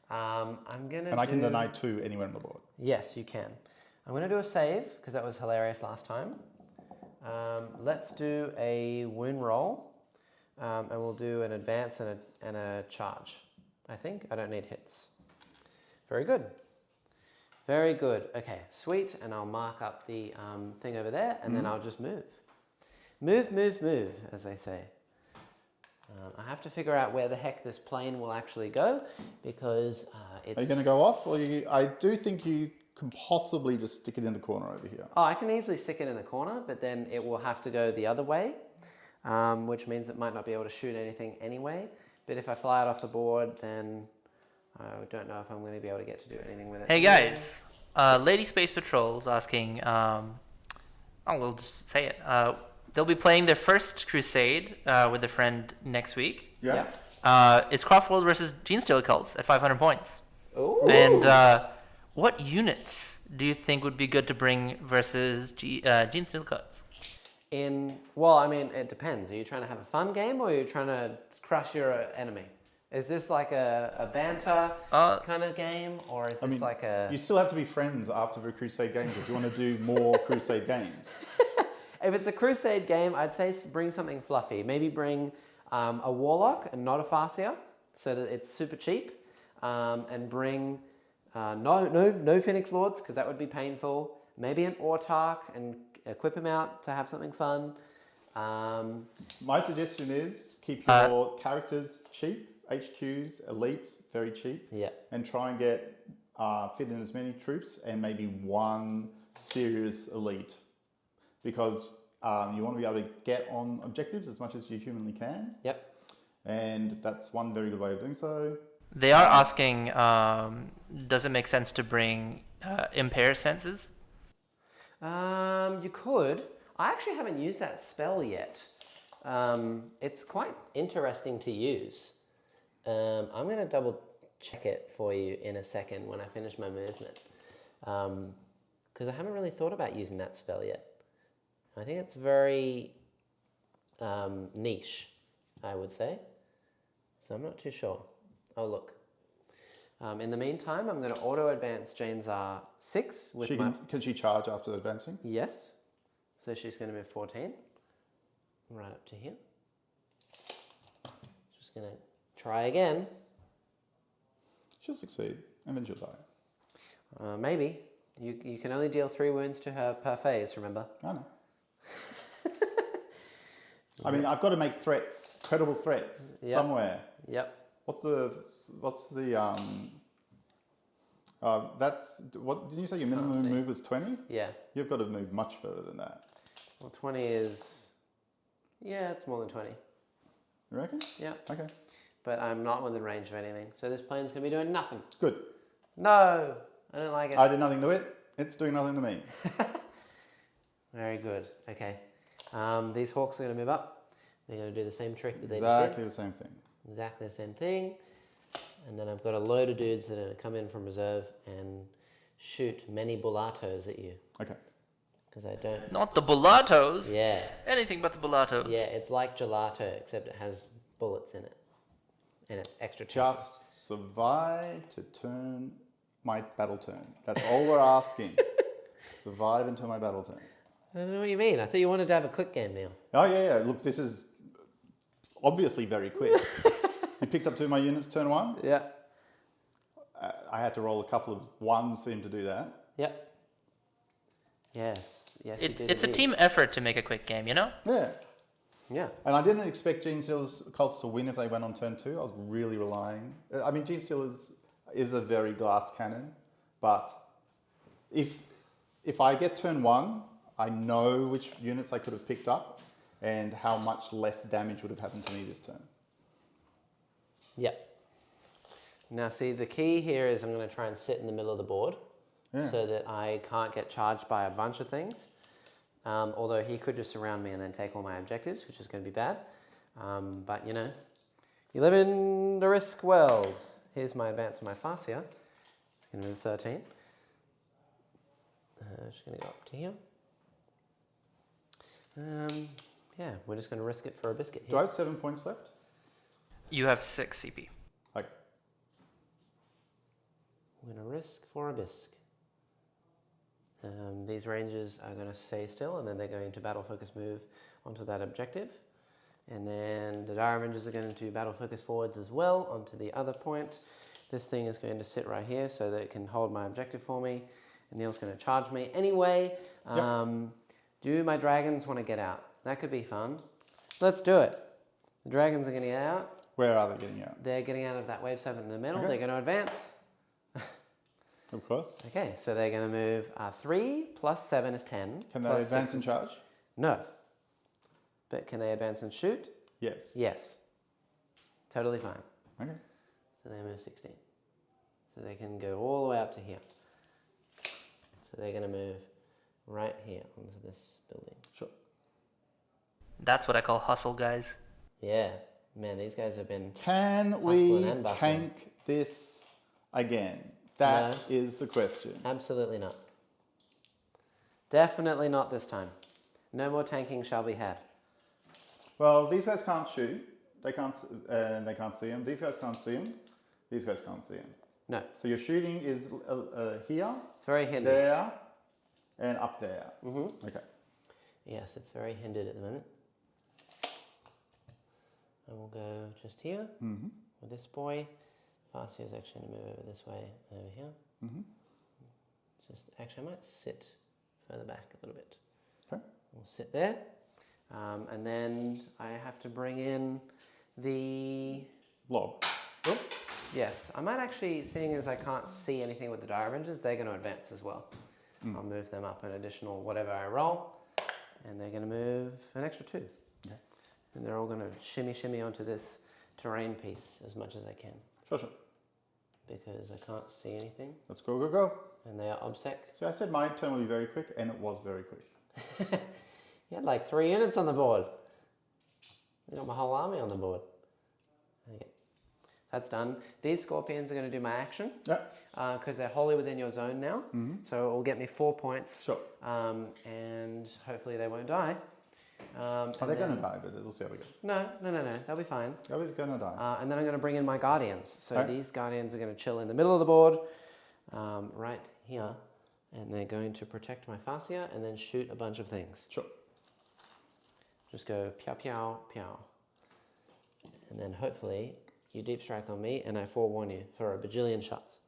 I'm going to And I can deny 2 anywhere on the board. Yes, you can. I'm going to do a save because that was hilarious last time. Let's do a wound roll. And we'll do an advance and a charge. I think. I don't need hits. Very good. Very good. Okay, sweet. And I'll mark up the thing over there, and then I'll just move. Move, as they say. I have to figure out where the heck this plane will actually go, because it's... Are you going to go off? Or I do think you can possibly just stick it in the corner over here. Oh, I can easily stick it in the corner, but then it will have to go the other way, which means it might not be able to shoot anything anyway. But if I fly it off the board, then I don't know if I'm going to be able to get to do anything with it. Hey guys, Lady Space Patrol's asking, we'll just say it. They'll be playing their first Crusade with a friend next week. Yeah. It's Craftworld versus Genestealer CULTS at 500 points. Ooh. And what units do you think would be good to bring versus Genestealer CULTS? Well, I mean, it depends. Are you trying to have a fun game, or are you trying to crush your enemy? Is this like a banter kind of game, or is this like a... You still have to be friends after the Crusade games if you want to do more Crusade games. If it's a Crusade game, I'd say bring something fluffy. Maybe bring a Warlock and not a Farseer, so that it's super cheap. And bring no Phoenix Lords, because that would be painful. Maybe an Autarch and equip him out to have something fun. My suggestion is keep your characters cheap. HQs, elites, very cheap. Yeah. And try and get fit in as many troops and maybe one serious elite. Because you want to be able to get on objectives as much as you humanly can. Yep. And that's one very good way of doing so. They are asking, does it make sense to bring Impair Senses? You could. I actually haven't used that spell yet. It's quite interesting to use. I'm going to double check it for you in a second when I finish my movement. Because I haven't really thought about using that spell yet. I think it's very niche, I would say. So I'm not too sure. Oh, look. In the meantime, I'm going to auto-advance Jane's 6 with Can she charge after advancing? Yes. So she's going to move 14. Right up to here. Just going to try again. She'll succeed, and then she'll die. Maybe. You can only deal 3 wounds to her per phase, remember? I know. I mean, I've got to make threats, credible threats, somewhere. Yep. That's what did you say? Your minimum move was 20? Yeah. You've got to move much further than that. Well, 20 is Yeah, it's more than 20. You reckon? Yeah. Okay. But I'm not within range of anything. So this plane's going to be doing nothing. Good. No, I don't like it. I did nothing to it. It's doing nothing to me. Very good. Okay. These hawks are going to move up. They're going to do the same trick that they just Exactly did. the same thing. Exactly the same thing. And then I've got a load of dudes that are going to come in from reserve and shoot many bullatos at you. Okay. Because I don't... Not the bullatos. Yeah. Anything but the bullatos. Yeah, it's like gelato, except it has bullets in it. And it's extra chest. Just survive to turn my battle turn. That's all we're asking. Survive until my battle turn. I don't know what you mean. I thought you wanted to have a quick game, Neil. Oh, yeah. Look, this is obviously very quick. You picked up 2 of my units turn 1. Yeah. I had to roll a couple of 1s for him to do that. Yep. Yes. Yes, you did. It's a indeed. team effort to make a quick game, you know? Yeah. Yeah. And I didn't expect Genestealer's CULTS to win if they went on turn 2. I was really relying. I mean, Genestealer's is a very glass cannon, but if I get turn 1, I know which units I could have picked up and how much less damage would have happened to me this turn. Yep. Now, see, the key here is I'm going to try and sit in the middle of the board so that I can't get charged by a bunch of things. Although he could just surround me and then take all my objectives, which is going to be bad. But, you know, you live in the risk world. Here's my advance for my Farseer. I'm going to move 13. Just going to go up to here. Yeah, we're just going to risk it for a biscuit here. Do I have 7 points left? You have 6 CP. Okay. I'm going to risk for a bisque. These rangers are going to stay still, and then they're going to battle focus move onto that objective. And then the Dire Rangers are going to battle focus forwards as well onto the other point. This thing is going to sit right here so that it can hold my objective for me. And Neil's going to charge me anyway. Do my dragons want to get out? That could be fun. Let's do it. The dragons are going to get out. Where are they getting out? They're getting out of that wave 7 in the middle. Okay. They're going to advance. Of course. Okay, so they're going to move 3 plus 7 is 10. Can they plus advance 6 and is- charge? No. But can they advance and shoot? Yes. Yes. Totally fine. Okay. So they move 16. So they can go all the way up to here. So they're going to move right here onto this building. Sure. That's what I call hustle, guys. Yeah. Man, these guys have been... Can we Hustling and bustling. tank this again? That is the question. Absolutely not. Definitely not this time. No more tanking shall be had. Well, these guys can't shoot. They can't see them. These guys can't see them. These guys can't see them. No. So your shooting is here, It's very hindered. there, and up there. Mm-hmm. Okay. Yes, it's very hindered at the moment. And we'll go just here with this boy. Farseer is actually going to move over this way and over here. Just actually, I might sit further back a little bit. Okay. We'll sit there, and then I have to bring in the... Blob. Oh, yes, I might actually, seeing as I can't see anything with the Dire Rangers, they're going to advance as well. I'll move them up an additional whatever I roll, and they're going to move an extra 2. Okay. And they're all going to shimmy onto this terrain piece as much as I can, Sure. because I can't see anything, Let's go. and they are obsec. So I said my turn will be very quick, and it was very quick. You had like 3 units on the board. You got my whole army on the board. Okay, that's done. These scorpions are going to do my action. Yeah. Because they're wholly within your zone now. So it will get me 4 points. Sure. And hopefully they won't die. Are they going to die? But we'll see how we go. No. They'll be fine. Are we going to die? And then I'm going to bring in my guardians. So Okay. these guardians are going to chill in the middle of the board, right here. And they're going to protect my Farseer and then shoot a bunch of things. Sure. Just go pow, pow, pow. And then hopefully you deep strike on me and I forewarn you for a bajillion shots.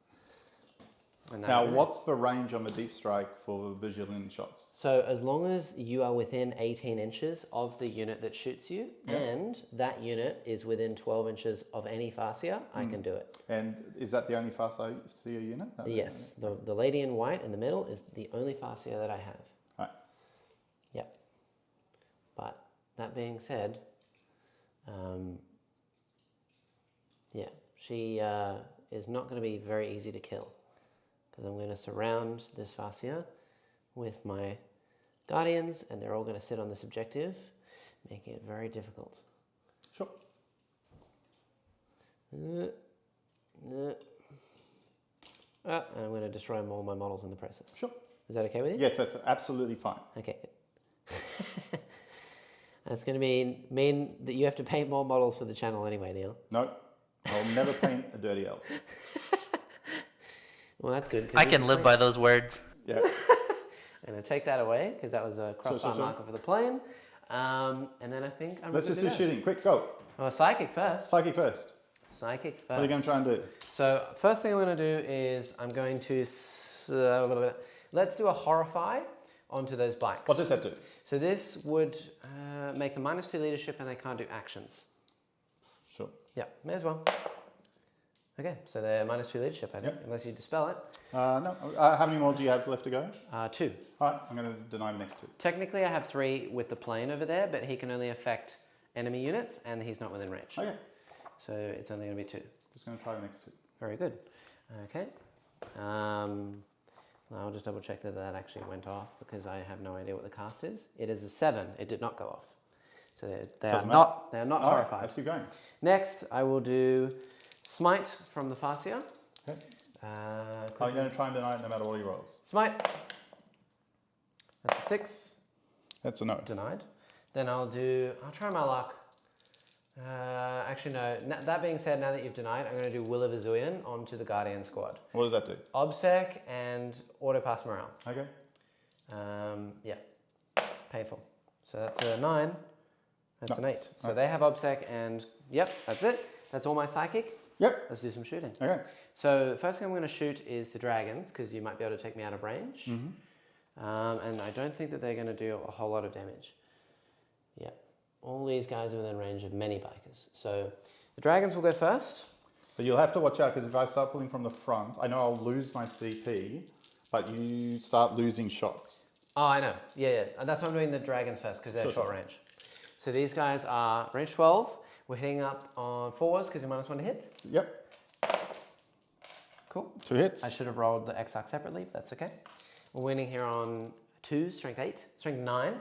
And Now, what's the range on the deep strike for the bajillion shots? So as long as you are within 18 inches of the unit that shoots you, and that unit is within 12 inches of any Farseer, I can do it. And is that the only Farseer unit? No, Yes, the lady in white in the middle is the only Farseer that I have. Right. Yep. But that being said, yeah, she is not going to be very easy to kill because I'm going to surround this Farseer with my Guardians and they're all going to sit on this objective, making it very difficult. Sure. And I'm going to destroy all my models in the process. Sure. Is that okay with you? Yes, that's absolutely fine. Okay, good. That's going to mean that you have to paint more models for the channel anyway, Neil. No, I'll never paint a dirty elf. Well, that's good. I can live by those words. Yeah. I'm going to take that away because that was a crossfire marker for the plane. And then I think I'm Let's just do shooting. Quick, go. Oh, psychic first. Psychic first. Psychic first. What are you going to try and do? So first thing I'm going to do is I'm going to let's do a horrify onto those bikes. What does that do? So this would make them -2 leadership and they can't do actions. Sure. Yeah, may as well. Okay, so they're -2 leadership, I think, unless you dispel it. No. How many more do you have left to go? 2. All right, I'm going to deny the next 2. Technically, I have 3 with the plane over there, but he can only affect enemy units, and he's not within range. Okay. So it's only going to be 2. Just going to try the next 2. Very good. Okay. I'll just double check that that actually went off because I have no idea what the cast is. It is a 7. It did not go off. So they are not horrified. Right, let's keep going. Next, I will do Smite from the Farseer. Okay. Are you going to try and deny it no matter what he rolls? Smite. That's a 6. That's a no. Denied. Then I'll try my luck. Actually, no. That being said, now that you've denied, I'm going to do Will of Asuryan onto the Guardian squad. What does that do? Obsec and auto pass morale. Okay. Yeah. Painful. So that's a 9. That's an 8. So No. they have Obsec and, yep, that's it. That's all my psychic. Yep. Let's do some shooting. Okay. So the first thing I'm going to shoot is the dragons because you might be able to take me out of range. And I don't think that they're going to do a whole lot of damage. Yeah. All these guys are within range of many bikers. So the dragons will go first. But you'll have to watch out because if I start pulling from the front, I know I'll lose my CP, but you start losing shots. Oh, I know. Yeah. And that's why I'm doing the dragons first because they're short range. So these guys are range 12. We're hitting up on 4s because you're -1 to hit. Yep. Cool. 2 hits. I should have rolled the X-Arc separately, but that's okay. We're winning here on 2, strength 8, strength 9.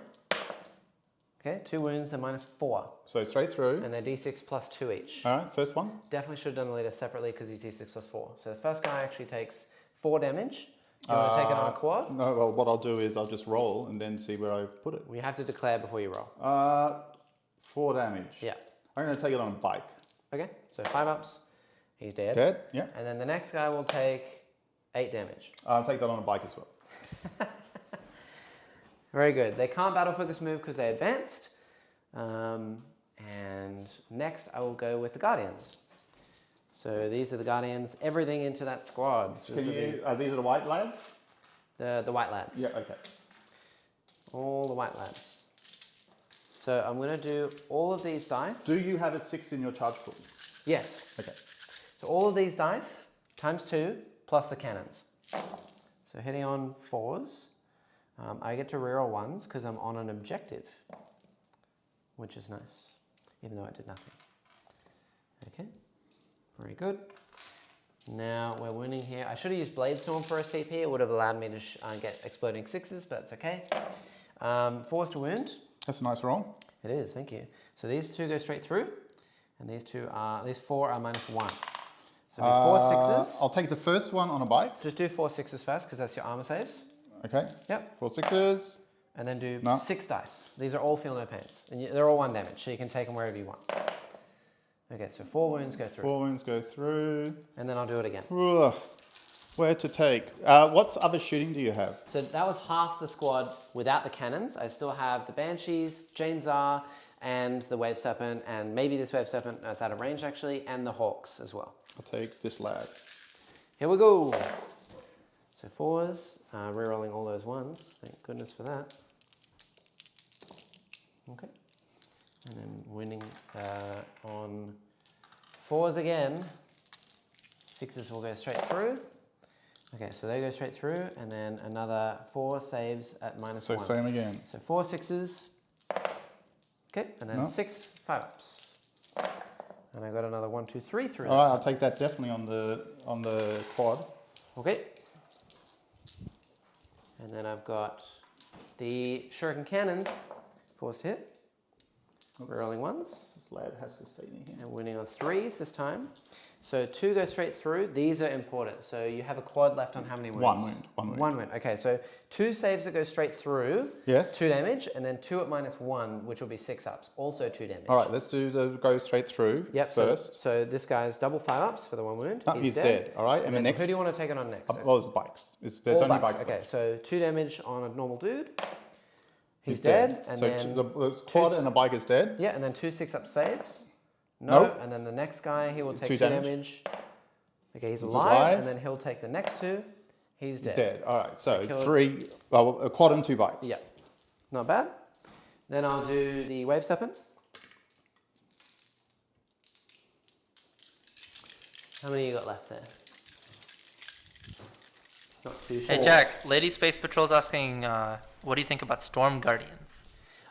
Okay, 2 wounds and -4. So straight through. And they're D6 plus 2 each. All right, first one. Definitely should have done the leader separately because he's D6 plus 4. So the first guy actually takes 4 damage. Do you want to take it on a quad? No, well, what I'll do is I'll just roll and then see where I put it. We have to declare before you roll. 4 damage. Yeah. I'm going to take it on a bike. Okay, so 5 ups. He's dead. Dead, yeah. And then the next guy will take 8 damage. I'll take that on a bike as well. Very good. They can't battle focus move because they advanced. And next I will go with the Guardians. So these are the Guardians. Everything into that squad. So These are the white lads? the white lads. Yeah, okay. All the white lads. So I'm going to do all of these dice. Do you have a 6 in your charge pool? Yes. Okay. So all of these dice times 2 plus the cannons. So hitting on 4s. I get to reroll 1s because I'm on an objective, which is nice, even though I did nothing. Okay, very good. Now we're winning here. I should have used Blade Storm for a CP. It would have allowed me to get exploding 6s, but it's okay. 4s to wound. That's a nice roll. It is, thank you. So these 2 go straight through, and these 4 are -1. So do 4 6s. I'll take the first one on a bike. Just do 4 6s first, because that's your armor saves. Okay. Yep. 4 6s. And then do No. 6 dice. These are all feel no pains. And they're all 1 damage, so you can take them wherever you want. Okay, so 4 wounds go through. 4 wounds go through. And then I'll do it again. Ugh. Where to take? What's other shooting do you have? So that was half the squad without the cannons. I still have the Banshees, Jain and the Wave Serpent, and maybe this Wave Serpent that's out of range actually, and the Hawks as well. I'll take this lad. Here we go. So 4s, rerolling all those 1s. Thank goodness for that. Okay. And then winning on 4s again. 6s will go straight through. Okay, so they go straight through, and then another 4 saves at -1. So same again. So 4 6s Okay, and then No. 6 5-ups. And I got another 1, 2, 3 through. All right, I'll take that definitely on the quad. Okay. And then I've got the Shuriken cannons, forced hit. Rolling ones. This lad has to stay near here. And winning on 3s this time. So 2 go straight through. These are important. So you have a quad left on how many wounds? 1 wound. 1 wound. 1 wound. Okay, so 2 saves that go straight through. Yes. 2 damage, and then 2 at -1, which will be 6-ups. Also 2 damage. All right, let's do the go straight through first. So this guy's double 5-ups for the 1 wound. No, he's dead. All right, and the next. Who do you want to take it on next? Well, it's bikes. There's All only bikes. Okay, left. so 2 damage on a normal dude. He's dead. And so then the quad and the bike is dead. yeah, and then 2 6-up saves. No. No. And then the next guy, he will take 2 2 damage. Okay, he's He's alive, alive. and then he'll take the next 2. He's dead. Dead. All right, so Killed. 3, well, a quad and 2 bikes. Yeah, not bad. Then I'll do the Wave Serpent. How many you got left there? Not too sure. Hey Jack, Lady Space Patrol's asking, what do you think about Storm Guardians?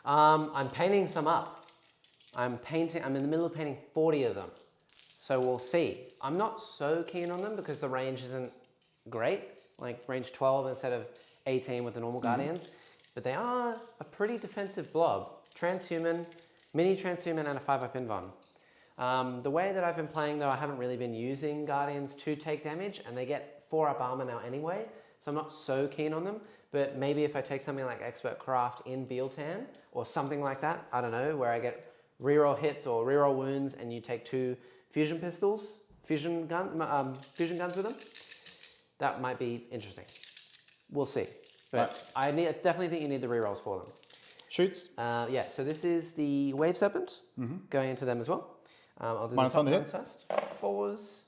I'm painting some up. I'm in the middle of painting 40 of them. So we'll see. I'm not so keen on them because the range isn't great. Like range 12 instead of 18 with the normal Guardians. But they are a pretty defensive blob. Transhuman, mini transhuman, and a 5-up invuln. The way that I've been playing though, I haven't really been using Guardians to take damage, and they get 4-up armor now anyway. So I'm not so keen on them. But maybe if I take something like Expert Craft in Bealtan or something like that, I don't know, where I get reroll hits or reroll wounds, and you take 2 fusion pistols, fusion guns with them. That might be interesting. We'll see. But I definitely think you need the rerolls for them. Shoots. Yeah, so this is the Wave Serpent going into them as well. I'll do -1 the to hit. first. 4s.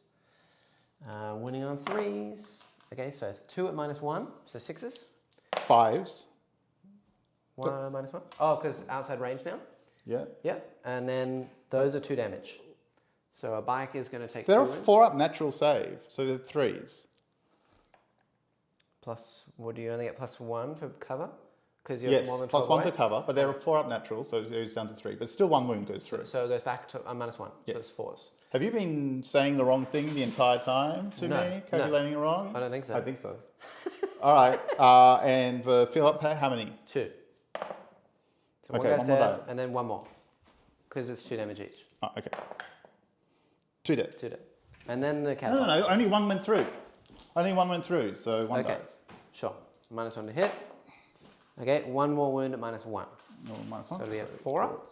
Winning on 3s. Okay, so 2 at -1, so 6s. 5s. 1 -1. Oh, because outside range now? Yeah. Yeah, and then those are 2 damage. So a bike is going to take They're 2 a wounds. 4-up natural save, so they're 3s. Plus, what do you only get +1 for cover? Because you're Yes, more than 12 +1 away? for cover, but they're a 4-up natural, so it goes down to 3. But still 1 wound goes through. So it goes back to -1. Yes. So it's 4s. Have you been saying the wrong thing the entire time to No, me? Calculating it wrong? I don't think so. I think so. All right, and the fill-up pack, how many? 2. So Okay, one goes one more dead, die. and then 1 more. Because it's 2 damage each. Oh, okay. 2 dead. 2 dead. And then the No, catapult. no, only 1 went through. Only 1 went through, so 1 Okay. dies. Sure. -1 to hit. Okay, 1 more wound at -1. No, -1. So we have 4 up.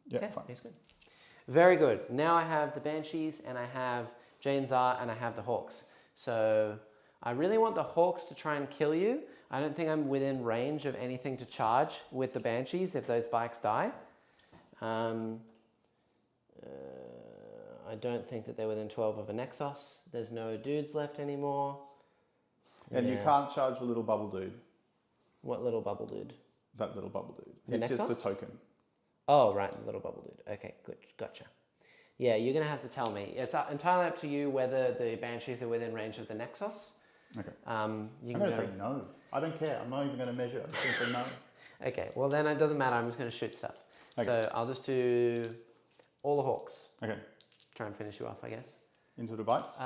Yeah, Okay, fine. he's good. Very good. Now I have the Banshees, and I have Jain, and I have the Hawks. So I really want the Hawks to try and kill you. I don't think I'm within range of anything to charge with the Banshees if those bikes die. I don't think that they're within 12 of a Nexus. There's no dudes left anymore. And you Yeah. can't charge the little bubble dude. What little bubble dude? That little bubble dude. The It's just a Nexus? token. Oh, right, the little bubble dude. Okay, good, gotcha. Yeah, you're going to have to tell me. It's entirely up to you whether the Banshees are within range of the Nexus. Okay. You I'm can going to go. say no. I don't care. I'm not even going to measure. I'm just going to say no. Okay, well then it doesn't matter. I'm just going to shoot stuff. Okay. So I'll just do all the Hawks. Okay. Try and finish you off, I guess. Into the bites.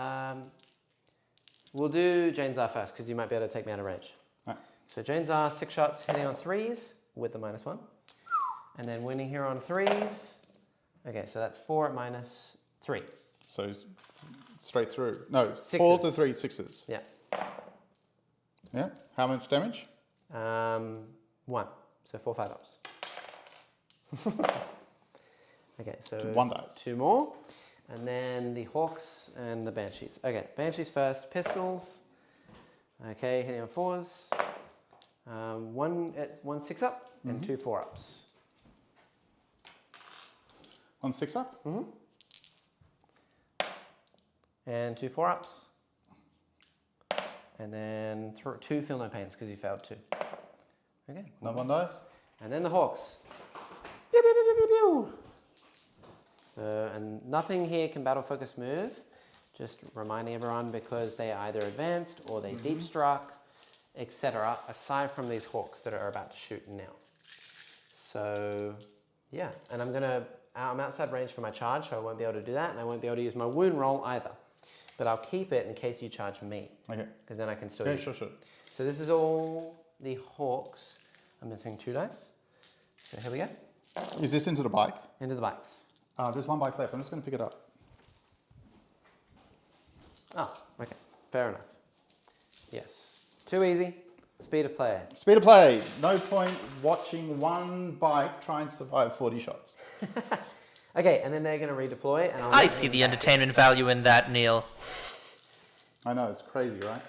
We'll do Jain first because you might be able to take me out of range. Right. So Jain 6 shots hitting on 3s with the -1. And then winning here on 3s. Okay, so that's 4 at -3. So straight through. No, 4 to Sixes. 3 6s. Yeah. Yeah. How much damage? 1. So 4 5-ups. Okay, so 1 dies. 2 more. And then the Hawks and the Banshees. Okay, Banshees first. Pistols. Okay, hitting on 4s. 1 6-up and 2 4-ups. 1 6-up. And 2 4-ups. And then 2 feel no pains because you failed 2. Okay. No 1 dies. And then the Hawks. Pew, pew, pew, pew, pew. So, and nothing here can battle focus move. Just reminding everyone because they are either advanced or they deep struck, etc. Aside from these Hawks that are about to shoot now. So, yeah. And I'm outside range for my charge, so I won't be able to do that. And I won't be able to use my wound roll either. But I'll keep it in case you charge me. Okay. Because then I can still use it. Sure. So this is all the hawks. I'm missing 2 dice. So here we go. Is this into the bike? Into the bikes. There's 1 bike left. I'm just going to pick it up. Oh, okay. Fair enough. Yes. Too easy. Speed of play. Speed of play. No point watching 1 bike try and survive 40 shots. Okay, and then they're going to redeploy. And I see the entertainment value in that, Neil. I know, it's crazy, right?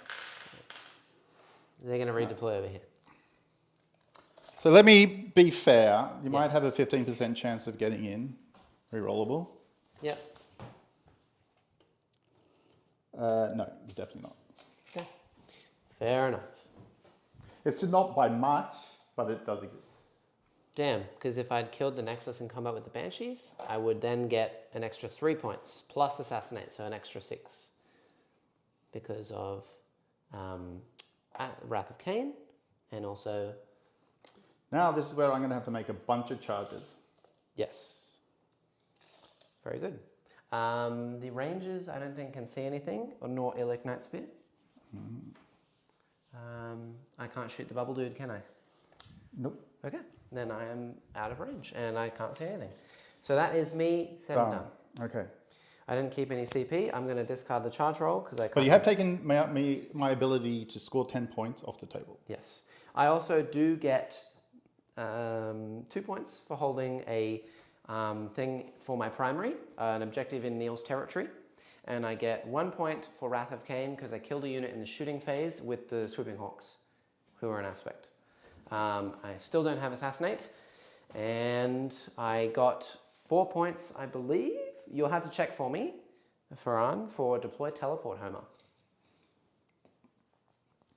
They're going to redeploy over here. So let me be fair. You might have a 15% chance of getting in. Rerollable. Yep. No, definitely not. Okay. Fair enough. It's not by much, but it does exist. Damn, because if I'd killed the Nexus in combat with the Banshees, I would then get an extra 3 points, plus Assassinate, so an extra 6. Because of Wrath of Cain, and also... Now this is where I'm going to have to make a bunch of charges. Yes. Very good. The Rangers, I don't think can see anything, or nor Illic Nightspear. I can't shoot the bubble dude, can I? Nope. Okay, then I am out of range, and I can't see anything. So that is me said and done. Okay. I didn't keep any CP. I'm going to discard the charge roll because I can't. But you have taken my ability to score 10 points off the table. Yes. I also do get 2 points for holding a thing for my primary, an objective in Neil's territory. And I get 1 point for Wrath of Cain because I killed a unit in the shooting phase with the Swooping Hawks, who are an aspect. I still don't have Assassinate. And I got 4 points, I believe. You'll have to check for me, Farhan, for Deploy Teleport Homer.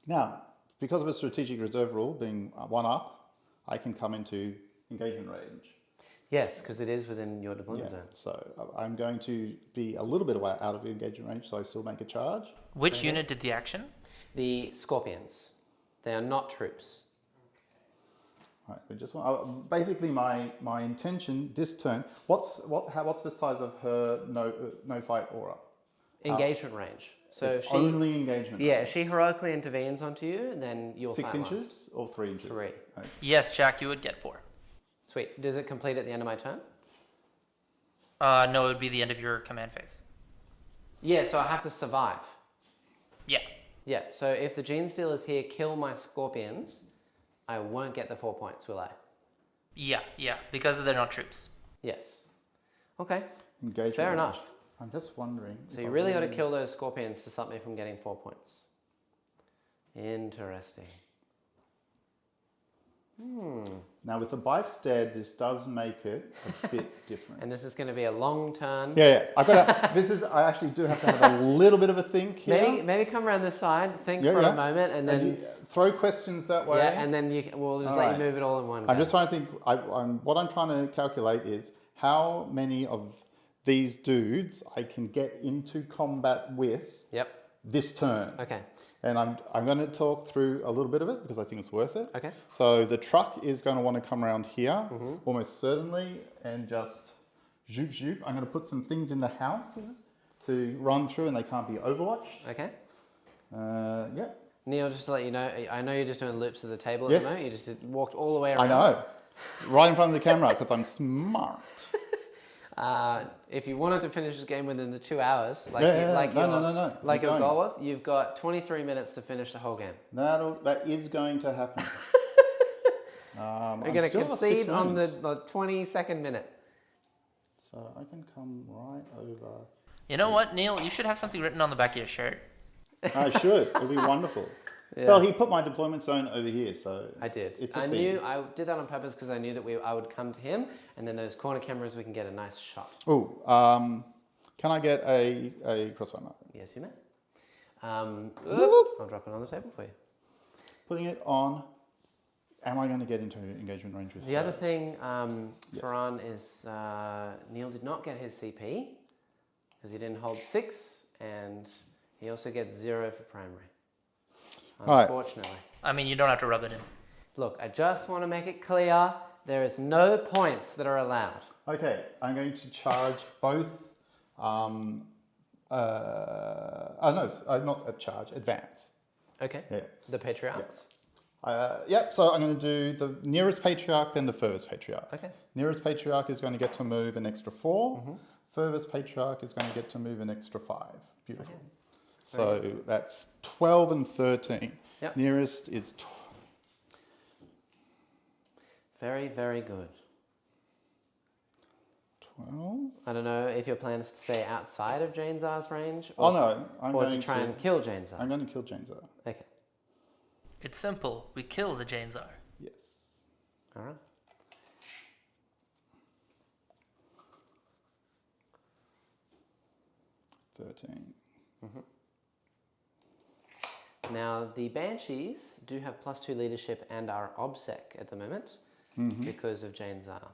Now, because of a strategic reserve rule being 1 up, I can come into engagement range. Yes, because it is within your deployment zone. So I'm going to be a little bit out of engagement range, so I still make a charge. Which unit did the action? The Scorpions. They are not troops. Right, we just want, basically my intention this turn. What's the size of her no fight aura? Engagement range. So it's she, only engagement. Yeah, if she heroically intervenes onto you, then you'll 6 fight inches or 3 inches? 3. Okay. Yes, Jack, you would get 4. Sweet. Does it complete at the end of my turn? No, it would be the end of your command phase. Yeah, so I have to survive. Yeah. Yeah, so if the Genestealers here kill my Scorpions, I won't get the 4 points, will I? Yeah, because they're not troops. Yes. Okay. Engagement Fair range. enough. I'm just wondering. So you really got to kill those Scorpions to stop me from getting 4 points. Interesting. Now with the bikes dead, this does make it a bit different. And this is going to be a long turn. Yeah. I actually do have to have a little bit of a think here. Maybe come around this side, think for a moment, and then throw questions that way. Yeah, and then we'll just let you move it all in one go. I'm just trying to think. What I'm trying to calculate is how many of these dudes I can get into combat with. Yep. This turn. Okay. And I'm going to talk through a little bit of it because I think it's worth it. Okay. So the truck is going to want to come around here, almost certainly, and just zoop zoop. I'm going to put some things in the houses to run through, and they can't be overwatched. Okay. Yeah. Neil, just to let you know, I know you're just doing loops of the table at the moment. You just walked all the way around. I know. Right in front of the camera because I'm smart. If you wanted to finish this game within the 2 hours, like your goal was, you've got 23 minutes to finish the whole game. That is going to happen. We're going to concede on the 22nd minute. So I can come right over. You know what, Neil? You should have something written on the back of your shirt. I should. It'll be wonderful. Yeah. Well, he put my deployment zone over here, so I did. It's a I thing. knew I did that on purpose because I knew that I would come to him, and then those corner cameras we can get a nice shot. Oh, can I get a crossfire marker? Yes, you may. I'll drop it on the table for you. Putting it on. Am I going to get into engagement range with the other thing, Farhan, is Neil did not get his CP because he didn't hold 6, and he also gets 0 for primary. Unfortunately. I mean, you don't have to rub it in. Look, I just want to make it clear There is no points that are allowed. Okay, I'm going to charge both. No, not a charge. Advance. Okay. Yeah. The patriarchs. Yep. So I'm going to do the nearest patriarch, then the furthest patriarch. Okay. Nearest patriarch is going to get to move an extra 4. Furthest patriarch is going to get to move an extra 5. Beautiful. Okay. So that's 12 and 13. Yep. Nearest is Very, very good. 12. I don't know if your plan is to stay outside of Jain Zar's range. Oh Or no, I'm or going to try and kill Jain Zar. I'm going to kill Jain Zar. Okay. It's simple. We kill the Jain Zar. Yes. All right. Now, the Banshees do have +2 leadership and are OBSEC at the moment because of Jain Zar.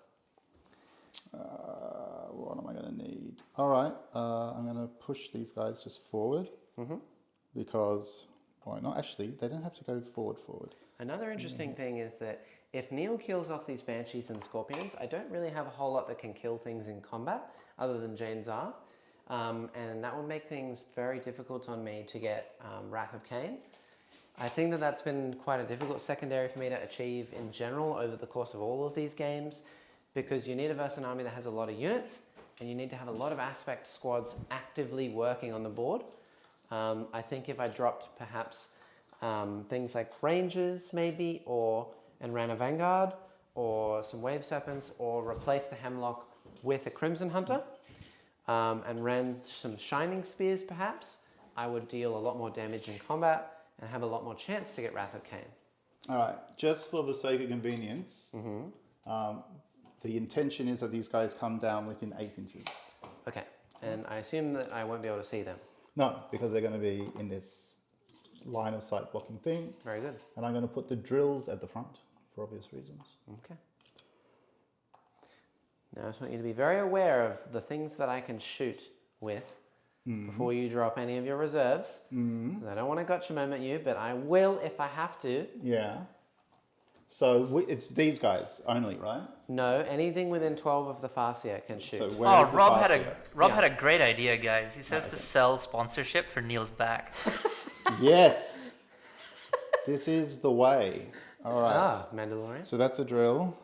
What am I going to need? All right, I'm going to push these guys just forward because why not? Actually, they don't have to go forward. Another interesting thing is that if Neil kills off these Banshees and Scorpions, I don't really have a whole lot that can kill things in combat other than Jain Zar. And that would make things very difficult on me to get Wrath of Cain. I think that that's been quite a difficult secondary for me to achieve in general over the course of all of these games, because you need to verse an army that has a lot of units, and you need to have a lot of aspect squads actively working on the board. I think if I dropped perhaps things like Rangers maybe, and ran a Vanguard, or some Wave Serpents, or replaced the Hemlock with a Crimson Hunter, and ran some Shining Spears perhaps, I would deal a lot more damage in combat and have a lot more chance to get Wrath of Cain. All right, just for the sake of convenience, the intention is that these guys come down within 8 inches. Okay, and I assume that I won't be able to see them. No, because they're going to be in this line of sight blocking thing. Very good. And I'm going to put the drills at the front for obvious reasons. Okay. Now I just want you to be very aware of the things that I can shoot with before you drop any of your reserves. 'Cause I don't want to gotcha moment you, but I will if I have to. Yeah. So it's these guys only, right? No, anything within 12 of the Farseer can shoot. So where Oh, is the Rob Farseer? had a great idea, guys. He says to sell sponsorship for Neil's back. Yes. This is the way. All right. Ah, Mandalorian. So that's a drill.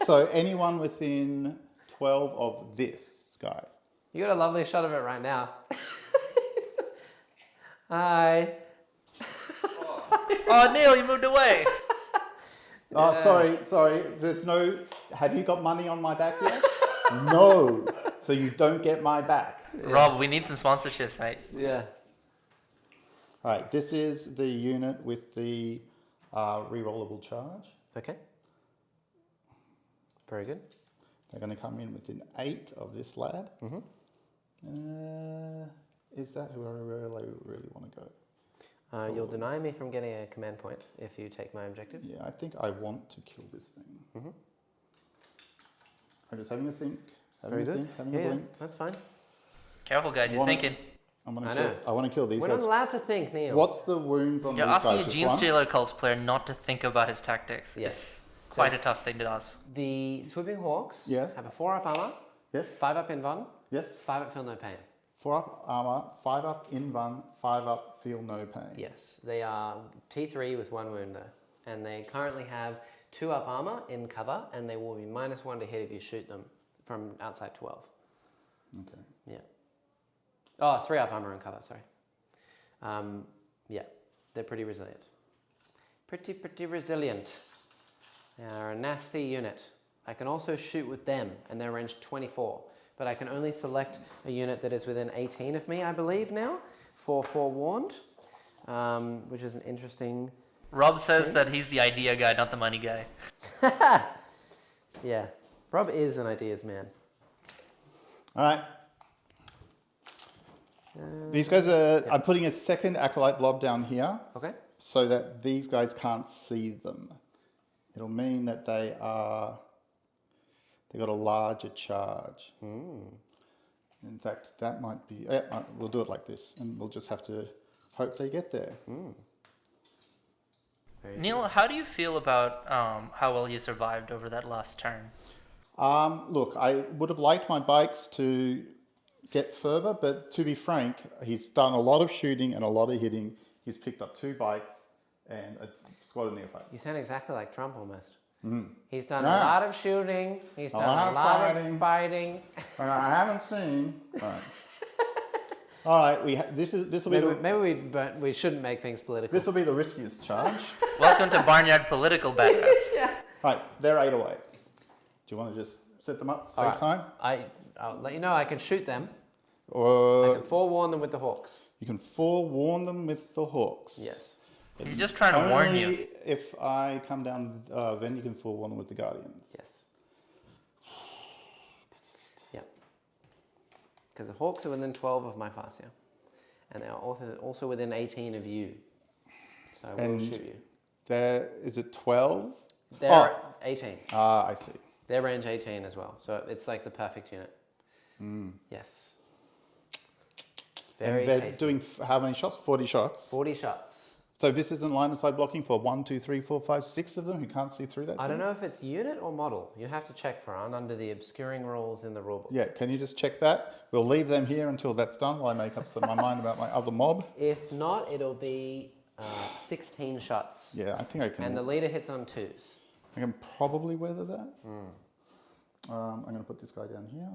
So anyone within 12 of this guy. You got a lovely shot of it right now. Hi. Oh, Neil, you moved away. Oh, sorry. There's no. Have you got money on my back yet? No. So you don't get my back. Rob, we need some sponsorships, mate. Yeah. All right. This is the unit with the rerollable charge. Okay. Very good. They're going to come in within 8 of this lad. Is that who I really want to go? You'll deny me from getting a command point if you take my objective. Yeah, I think I want to kill this thing. I'm just having a think. Very good. Having Yeah, a blink. that's fine. Careful, guys. He's thinking. I I know. want to kill these We're guys. not allowed to think, Neil. What's the wounds on You're these asking guys? a Just one? Genestealer cults player not to think about his tactics. Yes. It's quite a tough thing to ask. The Swooping Hawks Yes. have a 4-up armor, Yes. 5-up Invuln, Yes. 5-up Feel No Pain. 4-up armor, 5-up invuln, 5-up feel no pain. Yes, they are T3 with 1 wound though. And they currently have 2-up armor in cover, and they will be -1 to hit if you shoot them from outside 12. Okay. Yeah. Oh, 3-up armor in cover, sorry. Yeah, they're pretty resilient. Pretty resilient. They are a nasty unit. I can also shoot with them, and they're range 24. But I can only select a unit that is within 18 of me, I believe now, for Forewarned, which is an interesting... Rob says that he's the idea guy, not the money guy. Yeah, Rob is an ideas man. All right. These guys are... I'm putting a second Acolyte blob down here Okay. so that these guys can't see them. It'll mean that they've got a larger charge. In fact, that might be... we'll do it like this, and we'll just have to hope they get there. Neil, how do you feel about how well you survived over that last turn? Look, I would have liked my bikes to get further, but to be frank, he's done a lot of shooting and a lot of hitting. He's picked up 2 bikes and a squad of neophytes. You sound exactly like Trump almost. He's done No. a lot of shooting. He's done a lot of fighting. I haven't seen. All right. This will be Maybe we shouldn't make things political. this will be the riskiest charge. Welcome to Barnyard Political Badass. Yeah. Right, they're 8 away. Do you want to just set them up, save time? I'll let you know I can shoot them. I Or can forewarn them with the hawks. you can forewarn them with the hawks. Yes. He's just trying to warn you. Only if I come down, then you can forewarn them with the guardians. Yes. Yeah. Because the hawks are within 12 of my Farseer. And they are also within 18 of you. So I will And shoot you. There is it 12? They're 18. Ah, I see. They're range 18 as well. So it's like the perfect unit. Yes. Very And they're tasty. doing how many shots? 40 shots. 40 shots. So this isn't line of sight blocking for 1, 2, 3, 4, 5, 6 of them who can't see through that. I don't know if it's unit or model. You have to check for under the obscuring rules in the rulebook. Yeah, can you just check that? We'll leave them here until that's done while I make up my mind about my other mob. If not, it'll be 16 shots. Yeah, I think I can. And the leader hits on 2s. I can probably weather that. I'm going to put this guy down here.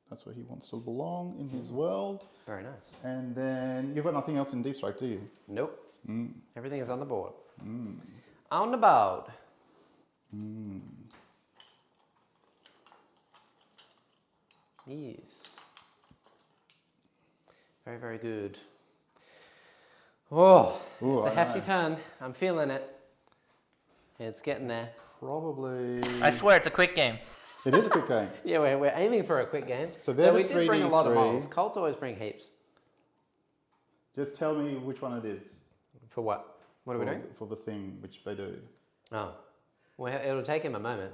That's where he wants to belong in his world. Very nice. And then you've got nothing else in Deep Strike, do you? Nope. Everything is on the board. On the board. Yes. Very, very good. Oh, Ooh, it's a I hefty know. turn. I'm feeling it. It's getting there. Probably. I swear it's a quick game. It is a quick game. Yeah, we're aiming for a quick game. So they're Though we the did bring a lot of 3D3. models. Cults always bring heaps. Just tell me which one it is. For what? What are we doing? For the thing, which they do. Oh. Well, it'll take him a moment.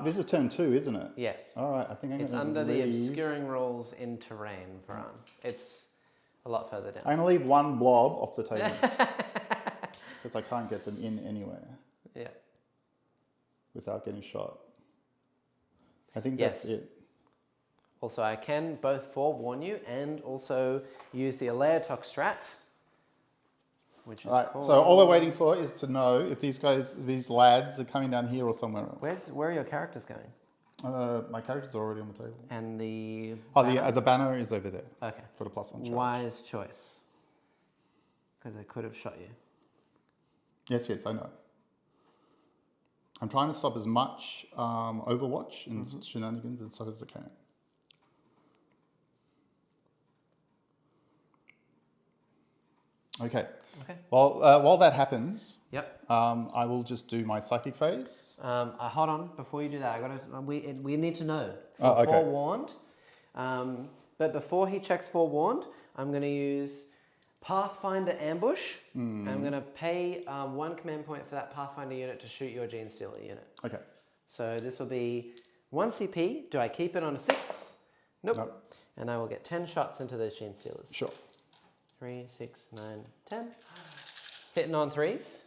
This is turn 2, isn't it? Yes. All right, I think I'm It's going to under the obscuring rules in terrain, Varane. It's a lot further down. I'm going to leave one blob off the table. Because I can't get them in anywhere Yeah. without getting shot. I think Yes. that's it. Also, I can both forewarn you and also use the Alaitoc strat, which is All right, called... so all we're waiting for is to know if these lads are coming down here or somewhere else. Where are your characters going? My character's already on the table. And the... Oh, banner? the banner is over there Okay. for the +1 charge. Wise choice. Because I could have shot you. Yes, I know. I'm trying to stop as much Overwatch and shenanigans and stuff as I can. Okay. Okay. Well, while that happens, Yep. I will just do my psychic phase. Hold on, before you do that, we need to know. Oh, okay. Forewarned. But before he checks forewarned, I'm going to use Pathfinder Ambush. And I'm going to pay 1 command point for that Pathfinder unit to shoot your Genestealer unit. Okay. So this will be 1 CP. Do I keep it on a 6? Nope. Nope. And I will get 10 shots into those Genestealers. Sure. 3, 6, 9, 10. Hitting on 3s.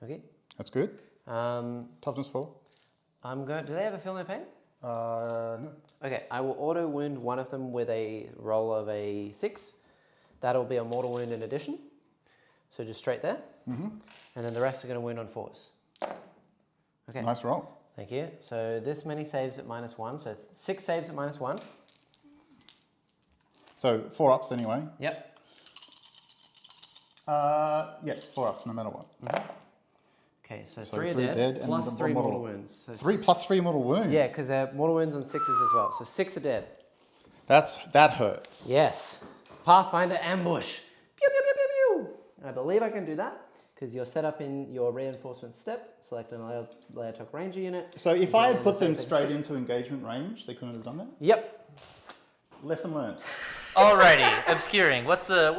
Okay. That's good. Um, Toughness 4. I'm going. Do they ever feel no pain? No. Okay, I will auto wound one of them with a roll of a 6. That'll be a mortal wound in addition. So just straight there. And then the rest are going to wound on 4s. Okay. Nice roll. Thank you. So this many saves at -1. So 6 saves at -1. So 4 ups anyway. Yep. Yes, 4 ups no matter what. Okay, so So 3 are three dead, dead and plus the 3 mortal mortal. wounds. So 3 plus 3 mortal wounds. Yeah, because they're mortal wounds on 6s as well. So 6 are dead. That hurts. Yes. Pathfinder ambush. Pew, pew, pew, pew, pew. I believe I can do that because you're set up in your reinforcement step. Select an Alaitoc Ranger unit. So if I had And put them then- straight into engagement range, they couldn't have done that. Yep. Lesson learned. Alrighty, obscuring. What's the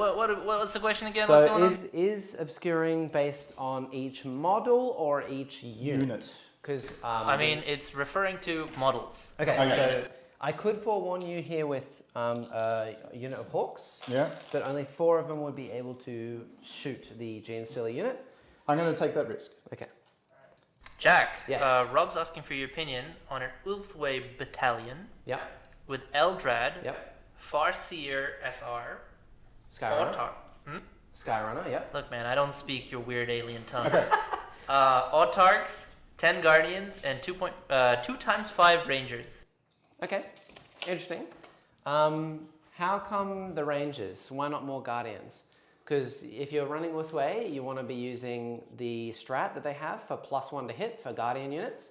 question again? What's So going on? is obscuring based on each model or each unit? Because I mean, it's referring to models. okay, Okay. so I could forewarn you here with a unit of hawks. Yeah. But only 4 of them would be able to shoot the Genestealer unit. I'm going to take that risk. Okay. Jack, Yes. Rob's asking for your opinion on an Ulthway Battalion Yep. with Eldrad, Yep. Farseer SR, Skyrunner. Autark. Skyrunner. Yep. Look, man, I don't speak your weird alien tongue. Autarks, 10 Guardians, and 2 times 5 Rangers. Okay. Interesting. How come the Rangers? Why not more Guardians? Because if you're running Ulthway, you want to be using the strat that they have for +1 to hit for Guardian units.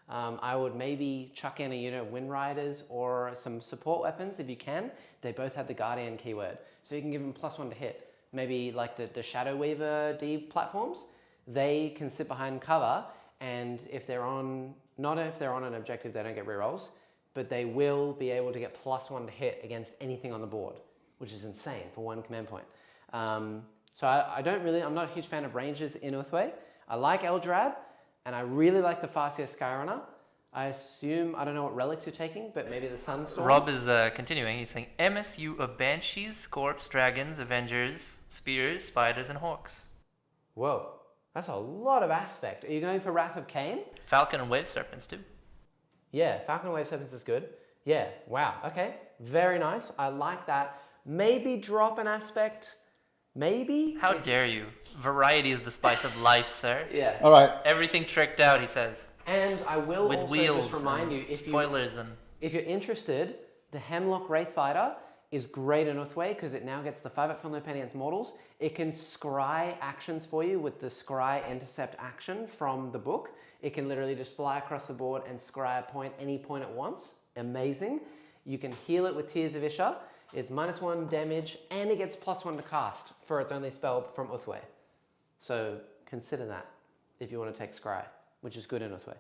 I would maybe chuck in a unit of Wind Riders or some support weapons if you can. They both have the Guardian keyword. So you can give them +1 to hit. Maybe like the Shadow Weaver D platforms, they can sit behind cover, and if they're on, not if they're on an objective, they don't get rerolls, but they will be able to get +1 to hit against anything on the board, which is insane for 1 command point. So I'm not a huge fan of Rangers in Ulthway. I like Eldrad, and I really like the Farseer Skyrunner. I assume, I don't know what relics you're taking, but maybe the Sunstorm. Rob is continuing. He's saying MSU of Banshees, Scorps, Dragons, Avengers, Spears, Spiders, and Hawks. Whoa, that's a lot of aspect. Are you going for Wrath of Cain? Falcon and Wave Serpents too. Yeah, Falcon and Wave Serpents is good. Yeah, wow, okay. Very nice. I like that. Maybe drop an aspect. Maybe? How dare you? Variety is the spice of life, sir. Yeah. All right. Everything tricked out, he says. And I will With also wheels just remind and you, spoilers and... if you're interested, the Hemlock Wraithfighter is great in Ulthway because it now gets the 5-up from Penny against mortals. It can scry actions for you with the scry intercept action from the book. It can literally just fly across the board and scry a point any point at once. Amazing. You can heal it with Tears of Isha. It's -1 damage and it gets +1 to cast for its only spell from Ulthway. So consider that if you want to take scry, which is good in Ulthway.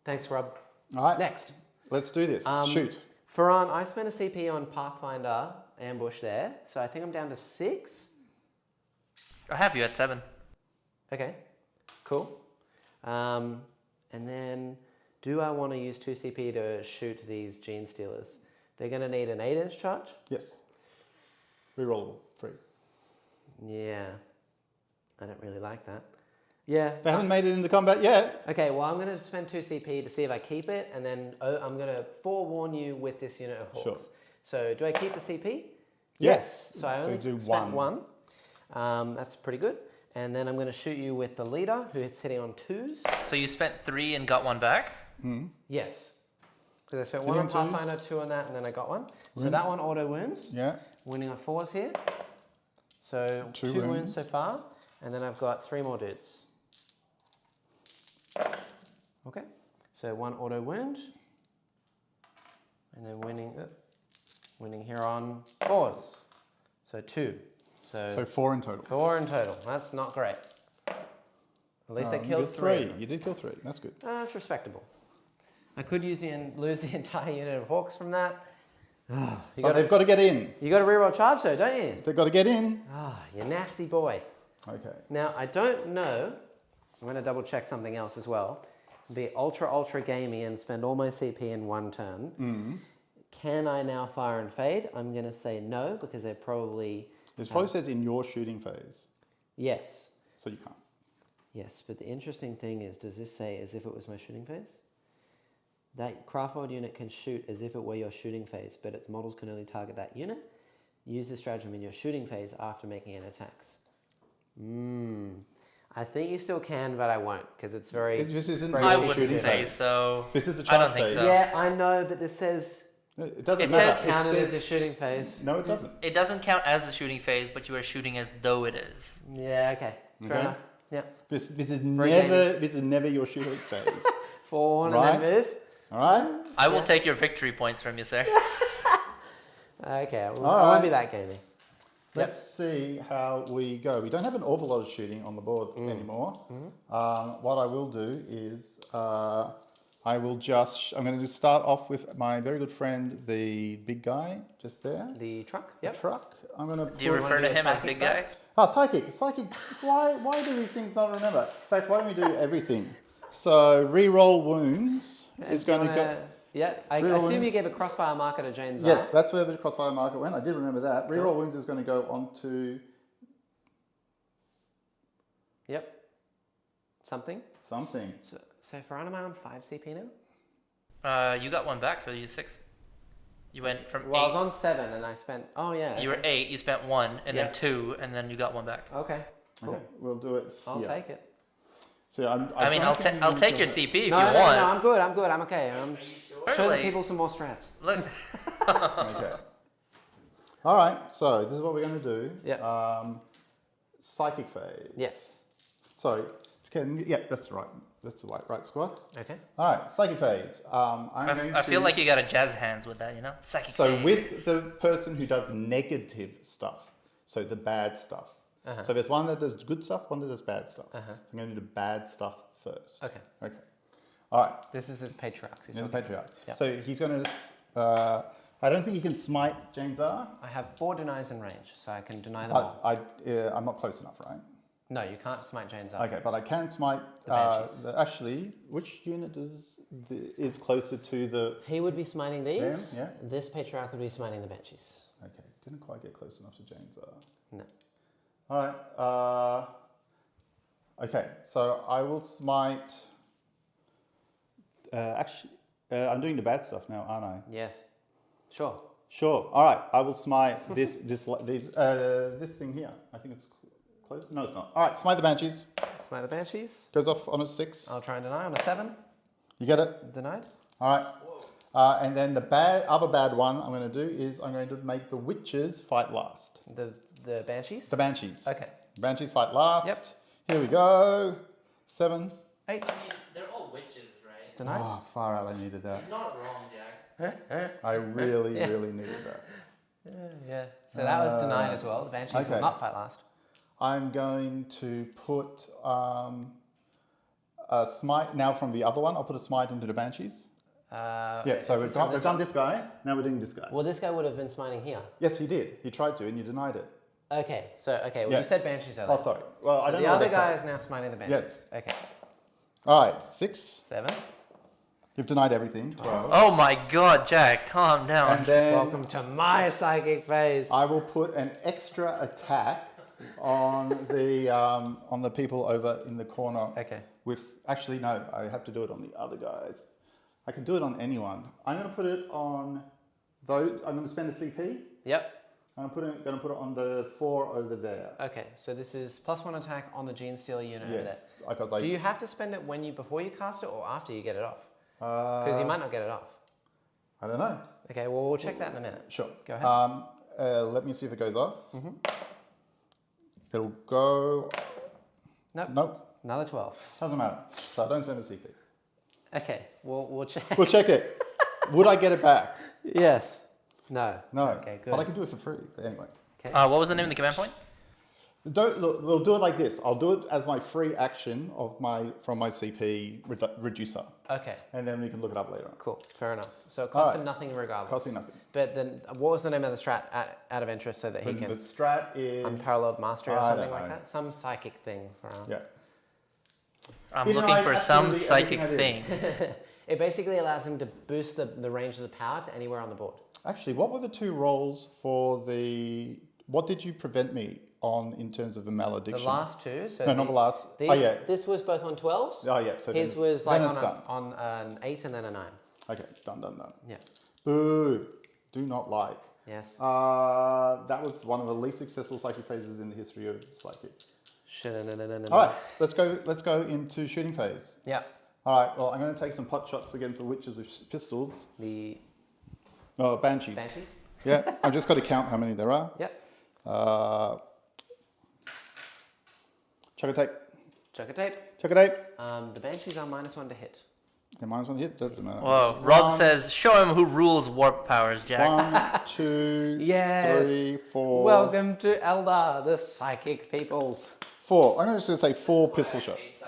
Thanks, Rob. All right. Next. Let's do this. Shoot. Ferran, I spent a CP on Pathfinder ambush there, so I think I'm down to 6. I have you at 7. Okay, cool. And then, do I want to use 2 CP to shoot these Genestealers? They're going to need an 8-inch charge? Yes. Rerollable. Free. Yeah, I don't really like that. Yeah. They haven't made it into combat yet. Okay, well, I'm going to spend 2 CP to see if I keep it, and then I'm going to forewarn you with this unit of Hawks. Sure. So, do I keep the CP? Yes. So I only do spent one. 1. That's pretty good. And then I'm going to shoot you with the leader, who hits hitting on 2s. So you spent 3 and got 1 back? Yes. Because I spent 3 1 on on 2s. Pathfinder, 2 on that, and then I got 1. So that one auto wounds. Yeah. Winning on 4s here. So 2 wounds so far. And then I've got 3 more dudes. Okay. So 1 auto wound. And then winning here on 4s. So 2. So 4 in total. 4 in total. That's not great. At least I You killed did 3. You did kill 3. That's good. That's respectable. I could lose the entire unit of Hawks from that. But they've got to get in. You got to reroll charge though, don't you? They've got to get in. You nasty boy. Okay. Now, I don't know. I'm going to double check something else as well. Be ultra gamey and spend all my CP in 1 turn. Can I now fire and fade? I'm going to say no because they probably... It probably says in your shooting phase. Yes. So you can't. Yes, but the interesting thing is, does this say as if it was my shooting phase? That Craftworld unit can shoot as if it were your shooting phase, but its models can only target that unit. Use this stratagem in your shooting phase after making an attacks. I think you still can, but I won't, because it's very... This isn't very I your wouldn't shooting say phase. so. This is the I charge don't think phase. so. Yeah, I know, but this says... It doesn't It matter. says counted as says, your shooting phase. no, it doesn't. It doesn't count as the shooting phase, but you are shooting as though it is. Yeah, okay. Fair Okay. enough. Yeah. This is Very never your shooting phase. 4 and Right. then move. All right. I will take your victory points from you, sir. Okay, well, All I won't right. be that gamey. Let's see how we go. We don't have an awful lot of shooting on the board anymore. What I will do is I'm going to start off with my very good friend, the big guy just there. The truck? The Yep. truck. I'm going to Do you wanna refer do to a him as psychic big guy? first? Oh, psychic. Psychic. Why do these things not remember? In fact, why don't we do everything? So reroll wounds is going to go. Yeah, I Reroll assume you wounds. gave a crossfire marker to Jane's Yes, eye. that's where the crossfire marker went. I did remember that. Reroll wounds is going to go on to Yep. Something. Something. So Farhan, am I on 5 CP now? You got one back, so you 6. You went from Well, I 8. was on 7 and I spent. Oh yeah. You were 8. You spent 1, and Yeah. then 2, and then you got 1 back. Okay. Cool. Okay, we'll do it. I'll here. take it. So I mean, I'll take your CP if No, you no, want. no, I'm good. I'm okay. Are you sure? Show the Like, people some more strats. Look. Okay. All right. So this is what we're going to do. Yeah. Psychic phase. Yes. Sorry. Yeah, that's right. That's the right squad. Okay. All right. Psychic phase. I feel like you got to jazz hands with that, you know? Psychic So phase. with the person who does negative stuff, so the bad stuff. So there's one that does good stuff, one that does bad stuff. So I'm going to do the bad stuff first. Okay. Okay. All right. This is his patriarch. He's the patriarch. Yep. So he's going to. I don't think you can smite Jain Zar. I have 4 denies in range, so I can deny them all. I'm not close enough, right? No, you can't smite Jain's up. Okay, but I can smite. The Banshees. Actually, which unit is closer to the? He would be smiting these. Them, yeah. This patriarch would be smiting the Banshees. Okay, didn't quite get close enough to Jain Zar. No. All right. Okay, so I will smite. Actually, I'm doing the bad stuff now, aren't I? Yes. Sure. Sure. All right. I will smite this thing here. I think it's close. No, it's not. All right. Smite the Banshees. Smite the Banshees. Goes off on a 6. I'll try and deny on a 7. You get it? Denied. All right. And then the other bad one I'm going to do is I'm going to make the witches fight last. The Banshees? The Banshees. Okay. Banshees fight last. Yep. Here we go. 7. 8. I mean, they're all witches, right? Denied. Oh, far out. I needed that. He's not wrong, Jack. I really, really needed that. Yeah. So that was denied as well. The Banshees will okay. not fight last. I'm going to put a smite now from the other one. I'll put a smite into the Banshees. Yeah, so we've done this guy. Now we're doing this guy. Well, this guy would have been smiting here. Yes, he did. He tried to, and you denied it. Okay. So, well, Yes. you said Banshees earlier. Oh, sorry. Well, I So don't the know. other what they're guy called. is now smiting the Banshees. Yes. Okay. All right, 6. 7. You've denied everything. 12. Oh my god, Jack, calm down. And then Welcome to my psychic phase. I will put an extra attack on the people over in the corner. Okay. With actually no, I have to do it on the other guys. I can do it on anyone. I'm going to put it on those. I'm going to spend a CP. Yep. I'm going to put it on the 4 over there. Okay, so this is +1 attack on the Genestealer unit over there. Yes, because I. Do you have to spend it before you cast it or after you get it off? Because you might not get it off. I don't know. Okay, well, we'll check that in a minute. Sure. Go ahead. Let me see if it goes off. It'll go. Nope. Nope. Another 12. Doesn't matter. So I don't spend a CP. Okay, we'll check. We'll check it. Would I get it back? Yes. No. No. Okay, good. But I can do it for free. But anyway. Okay. What was the name of the command point? We'll do it like this. I'll do it as my free action from my CP reducer. Okay, And then we can look it up later on. cool. Fair enough. So it costs Alright. him nothing regardless. Costing nothing. But then, what was the name of the strat out of interest so that he The can strat is... unparalleled mastery or I something don't like know. that? Some psychic thing for our... Yeah. I'm You know, looking I for some absolutely psychic everything thing. It basically allows him to boost the range of the power to anywhere on the board. Actually, what were the 2 rolls for the... What did you prevent me on in terms of the malediction? The last 2. So No, not the last. These, Oh, yeah. This was both on 12s. Oh, yeah. So then His it's- was then like it's done. on an 8 and then a 9. Okay, done. Yeah. Boo. Do not like. Yes. That was one of the least successful psychic phases in the history of psychic. All right, let's go into shooting phase. Yeah. All right, well, I'm going to take some pot shots against the witches with pistols. The Oh, banshees. Banshees. Yeah, I've just got to count how many there are. Yep. Chuck a tape. Chuck a tape. Chuck a tape. The Banshees are -1 to hit. Okay, minus 1 hit, doesn't matter. Whoa, Rob says, show him who rules warp powers, Jack. 1, 2, Yes. 3, 4. Welcome to Eldar, the psychic peoples. 4. I'm just going to say 4 pistol shots.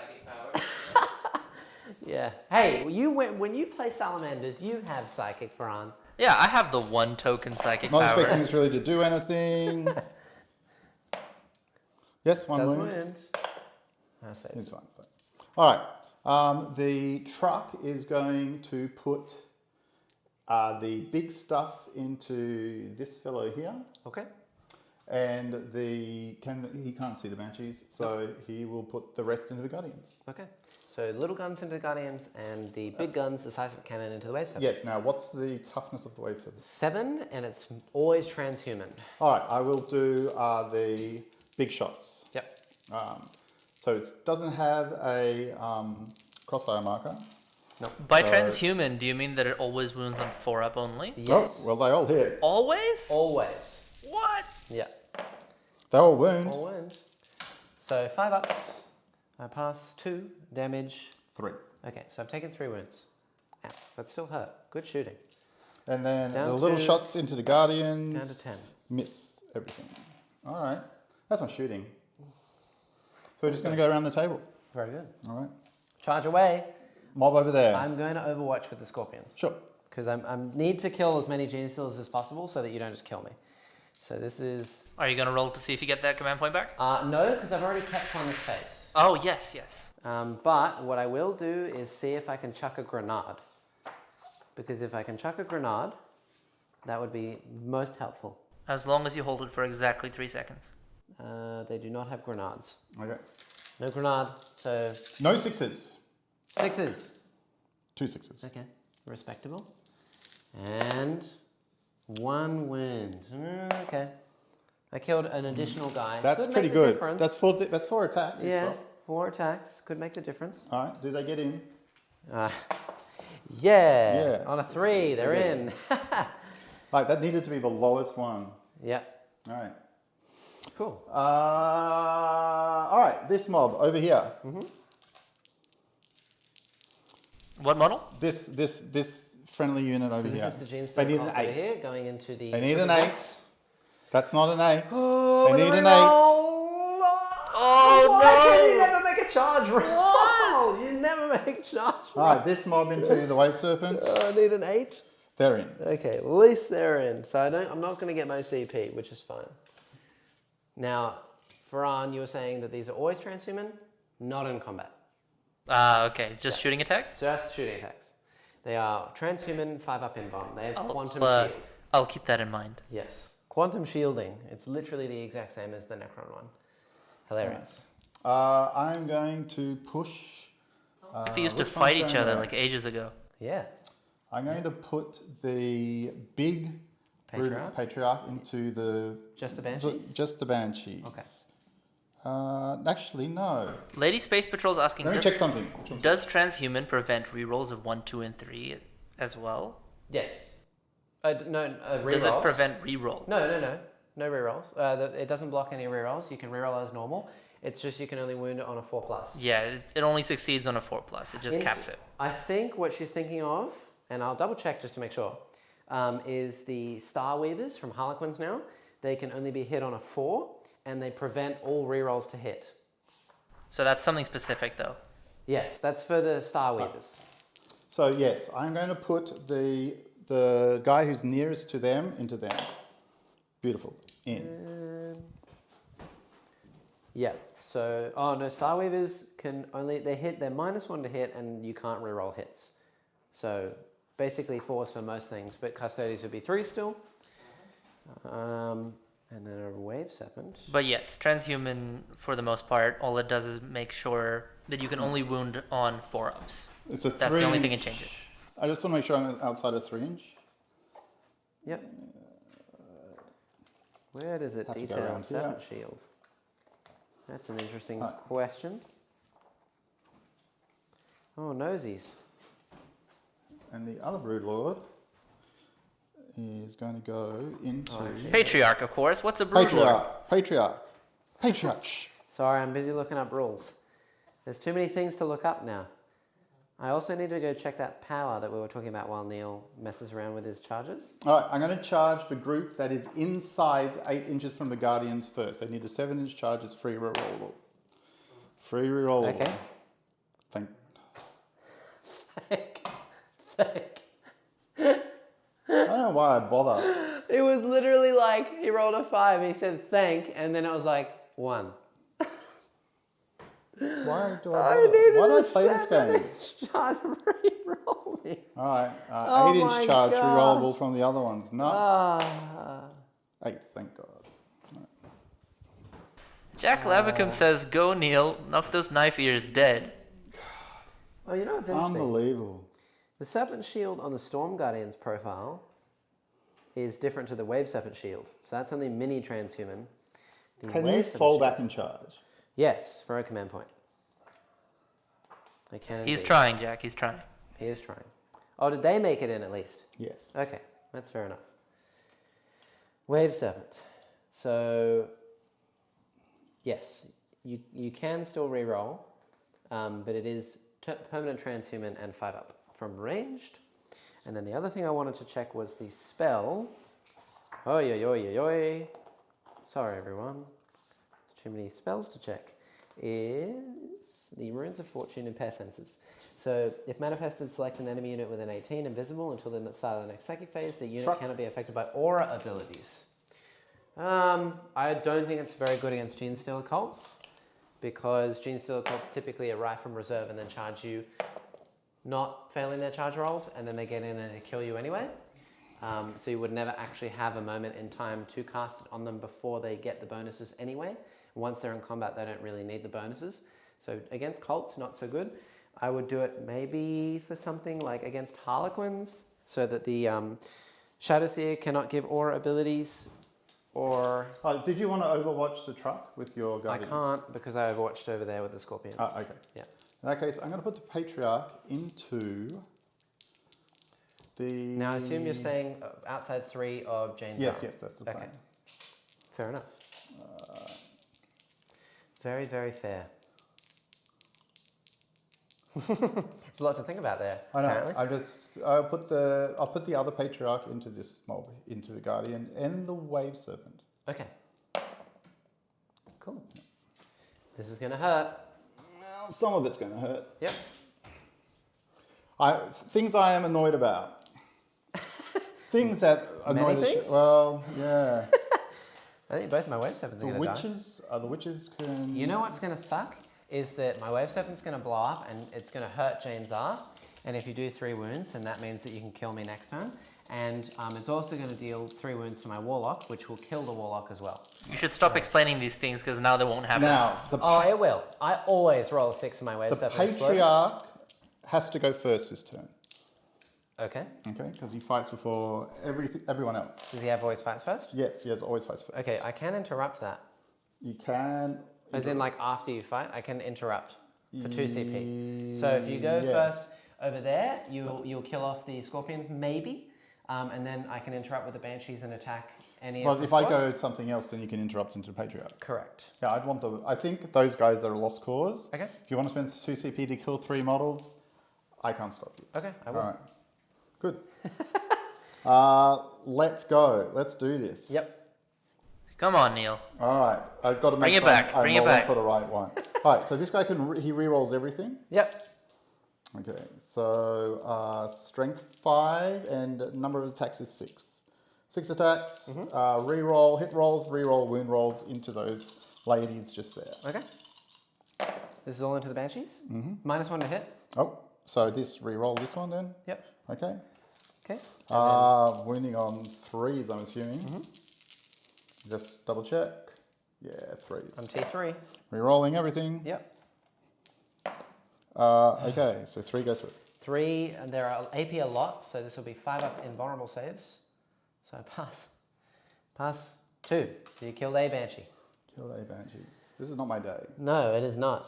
Yeah. Hey, when you play salamanders, you have psychic Farhan. Yeah, I have the 1 token psychic Not power. expecting this really to do anything. Yes, 1 Does wound. wound. Saves. It's fine. All right. The truck is going to put the big stuff into this fellow here. Okay. And he can't see the Banshees, so he will put the rest into the Guardians. Okay. So little guns into the Guardians and the big guns, the size of a cannon, into the Wave 7. Yes, now what's the toughness of the Wave 7? 7, and it's always transhuman. Alright, I will do the big shots. Yep. So it doesn't have a crossfire marker. By transhuman, do you mean that it always wounds on 4-up only? Yes. Oh, well, they all hit. Always? Always. What? Yeah. They all wound. All wound. So 5 ups. I pass 2 damage. 3. Okay, so I've taken 3 wounds. Ow, that still hurt. Good shooting. And then Down the little to- shots into the Guardians. Down to 10. Miss everything. Alright, that's my shooting. So we're just going to go around the table. Very good. Alright. Charge away. Mob over there. I'm going to overwatch with the Scorpions. Sure. Because I need to kill as many Genestealers as possible so that you don't just kill me. So this is... Are you going to roll to see if you get that command point back? no, because I've already kept one in face. Oh, yes, yes. But what I will do is see if I can chuck a grenade. Because if I can chuck a grenade, that would be most helpful. As long as you hold it for exactly 3 seconds. They do not have grenades. Okay. No grenade, so No 6s. 6s. 2 6s. Okay, respectable. And 1 wound. Okay. I killed an additional guy. That's Could pretty make the good. difference. That's 4 attacks. Yeah, 4 attacks. Could make the difference. Alright, do they get in? Yeah. Yeah. On a 3, they're Okay. in. Alright, that needed to be the lowest one. Yep. Alright. Cool. Alright, this mob over here. What model? This friendly unit over So here. this is the They Genestealer need an class over 8. here, going into the... They need an 8. That's not an 8. Oh, They need an 8. Oh, why can you never make a charge roll? You never make charge roll. Alright, this mob into the Wave Serpent. I need an 8. They're in. Okay, at least they're in. So I'm not going to get my CP, which is fine. Now, Farhan, you were saying that these are always transhuman, not in combat. Okay, just shooting attacks? Just shooting attacks. They are transhuman, 5-up in bomb. They have quantum I'll, shield. I'll keep that in mind. Yes. Quantum shielding. It's literally the exact same as the Necron one. Hilarious. I'm going to push. They used to which fight one's each going other there? like ages ago. Yeah. I'm going to put the big Patriarch into the... Just the Banshees? Just the Banshees. Okay. Actually, no. Lady Space Patrol's asking, Let me check something. does transhuman prevent rerolls of 1, 2, and 3 as well? Yes. No, rerolls. Does it prevent rerolls? No. No rerolls. It doesn't block any rerolls. You can reroll as normal. It's just you can only wound it on a 4+. Yeah, it only succeeds on a 4+. It just caps it. I think what she's thinking of, and I'll double check just to make sure, is the Star Weavers from Harlequins now. They can only be hit on a 4, and they prevent all rerolls to hit. So that's something specific, though. Yes, that's for the Star Weavers. So yes, I'm going to put the guy who's nearest to them into them. Beautiful. In. Yeah. So, no, Star Weavers can only, they're -1 to hit, and you can't reroll hits. So basically 4s for most things, but Custodies would be 3 still. And then a Wave Serpent. But yes, transhuman, for the most part, all it does is make sure that you can only wound on 4-ups. It's a 3 That's the only thing it inch. changes. I just want to make sure I'm outside of 3 inch. Yep. Where does it Have to go detail around here. Serpent Shield? That's an interesting question. Oh, nosies. And the other Broodlord is going to go into... Patriarch, of course. What's a Broodlord? Patriarch. Shh. Sorry, I'm busy looking up rules. There's too many things to look up now. I also need to go check that power that we were talking about while Neil messes around with his charges. All right, I'm going to charge the group that is inside 8 inches from the Guardians first. They need a 7-inch charge. It's free rerollable. Free rerollable. Okay. Thank. I don't know why I bother. It was literally like, he rolled a 5, he said thank, and then it was like 1. Why do I bother? Why do I play this game? Charge re-roll me. All right, Oh 8-inch my charge God. rerollable from the other ones. No. Ah. 8, thank God. Jack Lavicum says, "Go Neil, knock those knife ears dead." Oh, you know what's interesting? Unbelievable. The Serpent Shield on the Storm Guardian's profile is different to the Wave Serpent Shield. So that's only mini transhuman. The Can Wave you Serpent fall Shield- back and charge? Yes, for a command point. I can. He's indeed. trying, Jack. He's trying. He is trying. Oh, did they make it in at least? Yes. Okay, that's fair enough. Wave Serpent. So, yes, you can still reroll, but it is permanent transhuman and 5 up from ranged. And then the other thing I wanted to check was the spell. Oi, oi, oi, oi, oi. Sorry, everyone. Too many spells to check. Is the Runes of Fortune and Pair Senses. So, if manifested, select an enemy unit within 18, invisible until the start of the next psychic phase. The unit cannot be affected by aura abilities. I don't think it's very good against Genestealer cults, because Genestealer cults typically arrive from reserve and then charge you, not failing their charge rolls, and then they get in and they kill you anyway. So you would never actually have a moment in time to cast it on them before they get the bonuses anyway. Once they're in combat, they don't really need the bonuses. So against cults, not so good. I would do it maybe for something like against Harlequins, so that the Shadowseer cannot give aura abilities, or... Did you want to overwatch the truck with your Guardians? I can't, because I overwatched over there with the Scorpions. Okay. Yeah. In that case, I'm going to put the Patriarch into the... Now, I assume you're staying outside 3 of Jain's Yes, arm. yes, that's the plan. Okay. Fair enough. Very, very fair. There's a lot to think about there. I know. Apparently. I'll put the other Patriarch into this mob, into the Guardian and the Wave Serpent. Okay. Cool. This is going to hurt. Well, some of it's going to hurt. Yep. Things I am annoyed about. Things that annoy Many the things? Well, yeah. I think both my Wave Serpents are The going to die. witches can... You know what's going to suck? Is that my Wave Serpent's going to blow up and it's going to hurt Jain's R. And if you do 3 wounds, then that means that you can kill me next turn. And it's also going to deal 3 wounds to my Warlock, which will kill the Warlock as well. You should stop explaining these things because now they won't happen. Now, Oh, it will. I always roll a 6 in my Wave the Serpent. Patriarch has to go first this turn. Okay. Okay, because he fights before everyone else. Does he have always fights first? Yes, he has always fights first. Okay, I can interrupt that. You can... As in, like, after you fight, I can interrupt for 2 CP. So if you go Yes. first over there, you'll kill off the Scorpions, maybe. And then I can interrupt with the Banshees and attack any But of the if I squad. go something else, then you can interrupt into the Patriarch. Correct. Yeah, I think those guys are a lost cause. Okay. If you want to spend 2 CP to kill 3 models, I can't stop you. Okay, I will. All right. Good. Let's go. Let's do this. Yep. Come on, Neil. All right. I've got to make Bring it sure back, I'm bring it rolling back. for the right one. All right. So this guy he rerolls everything. Yep. Okay. So strength 5 and number of attacks is 6. 6 attacks. Reroll hit rolls, reroll wound rolls into those ladies just there. Okay. This is all into the Banshees? -1 to hit? Oh, so this reroll this one then. Yep. Okay. Okay. Wounding on 3s, I'm assuming. Just double check. Yeah, 3s. I'm T3. Rerolling everything. Yep. Okay, so 3 go through. 3, and there are AP a lot, so this will be 5 up in vulnerable saves. So pass. Pass 2. So you killed a Banshee. Kill a Banshee. This is not my day. No, it is not.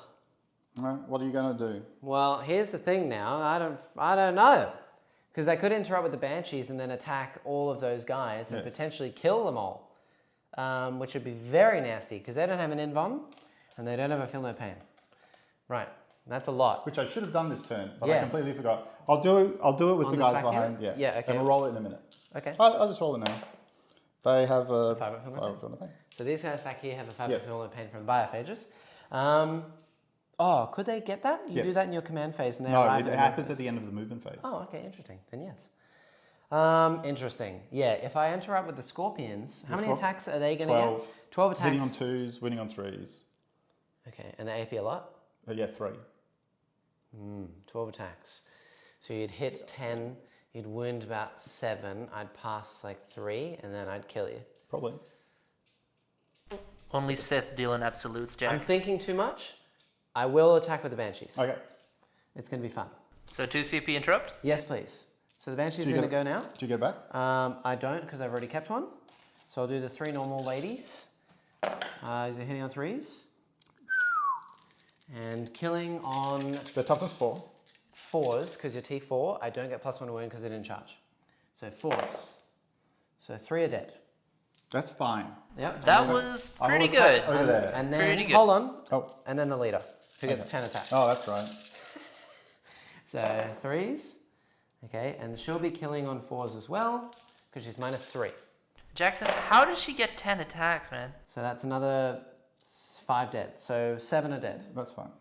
What are you going to do? Well, here's the thing now. I don't know. Because they could interrupt with the Banshees and then attack all of those guys and Yes. potentially kill them all. Which would be very nasty because they don't have an invuln and they don't have a feel no pain. Right. That's a lot. Which I should have done this turn, but I Yes. completely forgot. I'll do it with On the this guys back behind. here? Yeah. Yeah, okay. And we'll roll it in a minute. Okay. I'll just roll it now. They have a 5 up feel no 5 pain. up feel no pain. So these guys back here have a 5 Yes. feel no pain from biophages. Could they get that? You do Yes. that in your command phase and they No, arrive it at happens at the end of the movement phase. Oh, okay, interesting. Then yes. Interesting. Yeah, if I interrupt with the Scorpions, how many attacks are they going to 12. get? 12 attacks. Hitting on 2s, winning on 3s. Okay, and the AP a lot? Yeah, 3. 12 attacks. So you'd hit 10, you'd wound about 7, I'd pass like 3, and then I'd kill you. Probably. Only Sith deal in absolutes, Jack. I'm thinking too much. I will attack with the Banshees. Okay. It's going to be fun. So 2 CP interrupt? Yes, please. So the Banshee's going to go now. Do you get back? I don't because I've already kept one. So I'll do the 3 normal ladies. Is it hitting on 3s? And killing on The toughness 4. 4s because you're T4. I don't get +1 to wound because I didn't charge. So 4s. So 3 are dead. That's fine. Yep. That and then- was I will pretty attack good. over there. And then, Pretty good. hold on. Oh. And then the leader who gets Okay. 10 attacks. Oh, that's right. So 3s. Okay, and she'll be killing on 4s as well because she's -3. Jackson, how does she get 10 attacks, man? So that's another 5 dead. So 7 are dead. That's fine.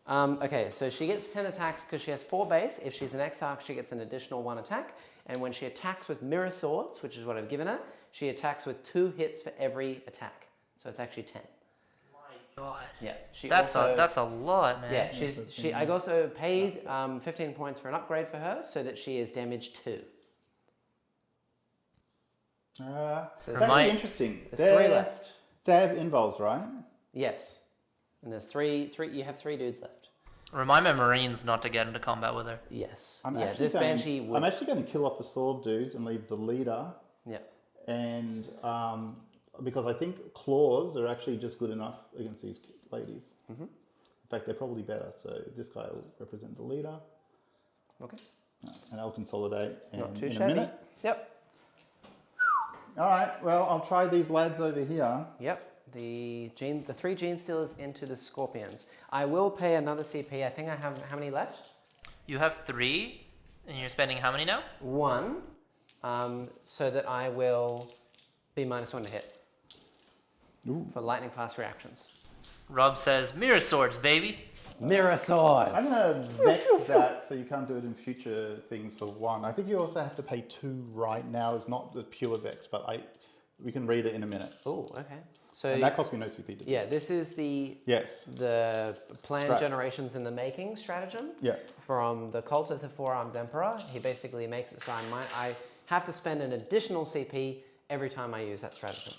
Okay, so she gets 10 attacks because she has 4 base. If she's an Exarch, she gets an additional 1 attack. And when she attacks with Mirror Swords, which is what I've given her, she attacks with 2 hits for every attack. So it's actually 10. My God. Yeah, she That's also, a lot, man. yeah, I also paid 15 points for an upgrade for her so that she is damage 2. It's Remind- actually interesting. There's 3 left. They have invols, right? Yes. And there's 3, you have 3 dudes left. Remind my Marines not to get into combat with her. Yes. I'm yeah, actually this going, Banshee would. I'm actually going to kill off the sword dudes and leave the leader. Yeah. And because I think claws are actually just good enough against these ladies. Mm-hmm. In fact, they're probably better. So this guy will represent the leader. Okay. And I'll consolidate Not too in shabby. a minute. Yep. All right, well, I'll try these lads over here. Yep. The 3 Genestealers into the Scorpions. I will pay another CP. I think I have how many left? You have 3, and you're spending how many now? 1. So that I will be -1 to hit. Ooh. For lightning fast reactions. Rob says, mirror swords, baby. Mirror Swords. I'm going to vex that so you can't do it in future things for 1. I think you also have to pay 2 right now. It's not the pure vex, but we can read it in a minute. Oh, okay. So And that cost me no CP to do. yeah, this is the plan Strat. generations in the making stratagem. Yeah. From the Cult of the Four-Armed Emperor. He basically makes it so I have to spend an additional CP every time I use that stratagem.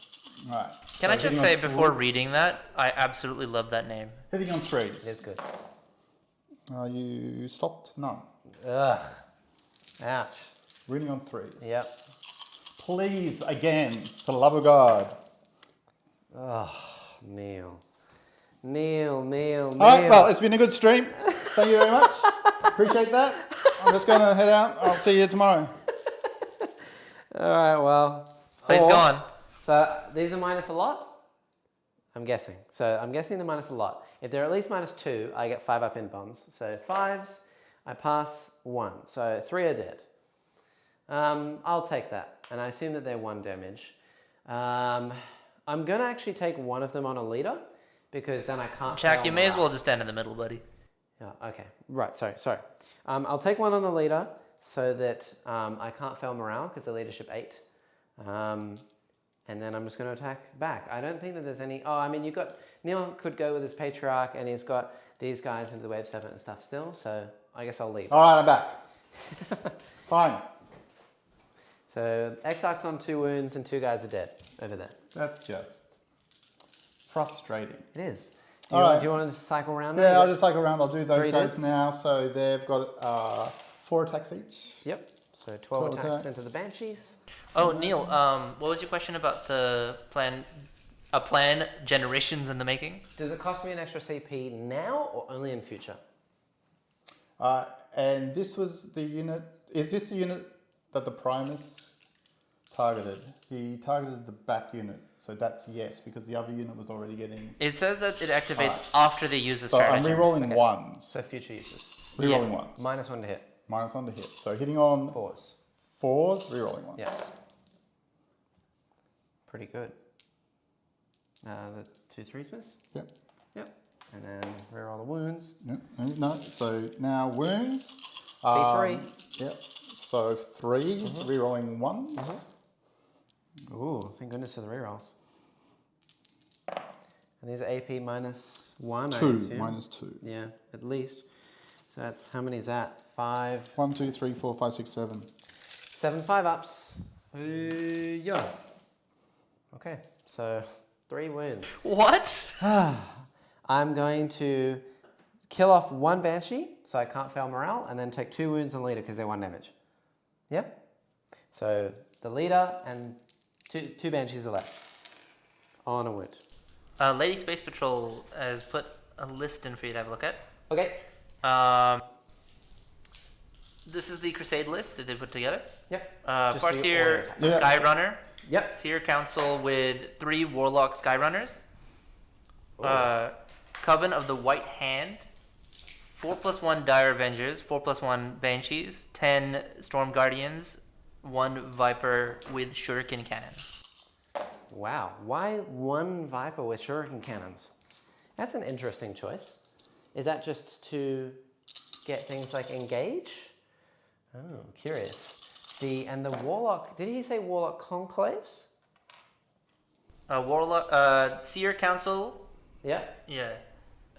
All right. Can So I just hitting say, on before 3. reading that, I absolutely love that name. Hitting on 3s. It is good. Are you stopped? No. Ugh. Ouch. Reading on 3s. Yep. Please, again, for the love of God. Oh, Neil. Neil. All right, well, it's been a good stream. Thank you very much. Appreciate that. I'm just going to head out. I'll see you tomorrow. All right, well. He's 4. gone. So these are minus a lot? I'm guessing. So I'm guessing they're minus a lot. If they're at least -2, I get 5 up in bonds. So 5s, I pass 1. So 3 are dead. I'll take that. And I assume that they're 1 damage. I'm going to actually take one of them on a leader because then I can't... Jack, fail you may as morale. well just stand in the middle, buddy. Yeah, okay. Right, sorry. I'll take one on the leader so that I can't fail morale because the leadership 8. And then I'm just going to attack back. I don't think that there's any... Oh, I mean, you've got... Neil could go with his Patriarch and he's got these guys into the Wave Serpent and stuff still, so I guess I'll leave. All right, I'm back. Fine. So Exarch's on 2 wounds and 2 guys are dead over there. That's just frustrating. It is. All right. Do you want to cycle around? Yeah, I'll just cycle around. I'll do those 3 guys dudes? now. So they've got 4 attacks each. Yep. So 12 attacks attacks. into the Banshees. Oh, Neil, what was your question about the plan generations in the making? Does it cost me an extra CP now or only in future? And this was the unit. Is this the unit that the Primus targeted? He targeted the back unit. So that's yes, because the other unit was already getting... It says that it activates after they use the So I'm stratagem. rerolling Okay. 1s. So future uses. Rerolling 1s. -1 to hit. -1 to hit. So hitting on 4s. 4s, rerolling 1s. Yeah. Pretty good. The 2 3s miss? Yep. Yep. And then reroll the wounds. Yep. No. So now wounds. B3. Yep. So 3s, rerolling 1s. Ooh, thank goodness for the rerolls. And these are AP -1, I 2, assume. -2. Yeah, at least. So that's, how many is that? 5. 1, 2, 3, 4, 5, 6, 7. 7 5-ups. Yeah. Okay, so 3 wounds. What? I'm going to kill off 1 Banshee, so I can't fail morale, and then take 2 wounds on leader because they're 1 damage. Yeah? So the leader and two Banshees are left. On a wound. Lady Space Patrol has put a list in for you to have a look at. Okay. This is the Crusade list that they put together. Yep. Just do Farseer, all your attacks. Skyrunner. Yep. Seer Council with 3 Warlock Skyrunners. Coven of the White Hand. 4+1 Dire Avengers. 4+1 Banshees. 10 Storm Guardians. 1 Viper with Shuriken Cannon. Wow. Why 1 Viper with Shuriken Cannons? That's an interesting choice. Is that just to get things like engage? Oh, curious. And the Warlock, did he say Warlock Conclaves? Warlock, Seer Council. Yeah. Yeah.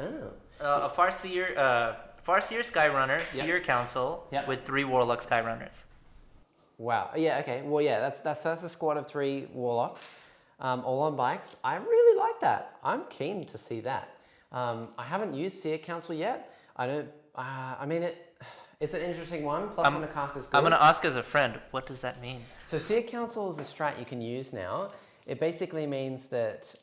Oh. A Farseer Skyrunner, Seer Council with 3 Warlock Skyrunners. Wow. Yeah, okay. Well, yeah, that's a squad of 3 Warlocks, all on bikes. I really like that. I'm keen to see that. I haven't used Seer Council yet. I don't, I mean, it's an interesting one. Plus when the cast is good. I'm going to ask as a friend, what does that mean? So Seer Council is a strat you can use now. It basically means that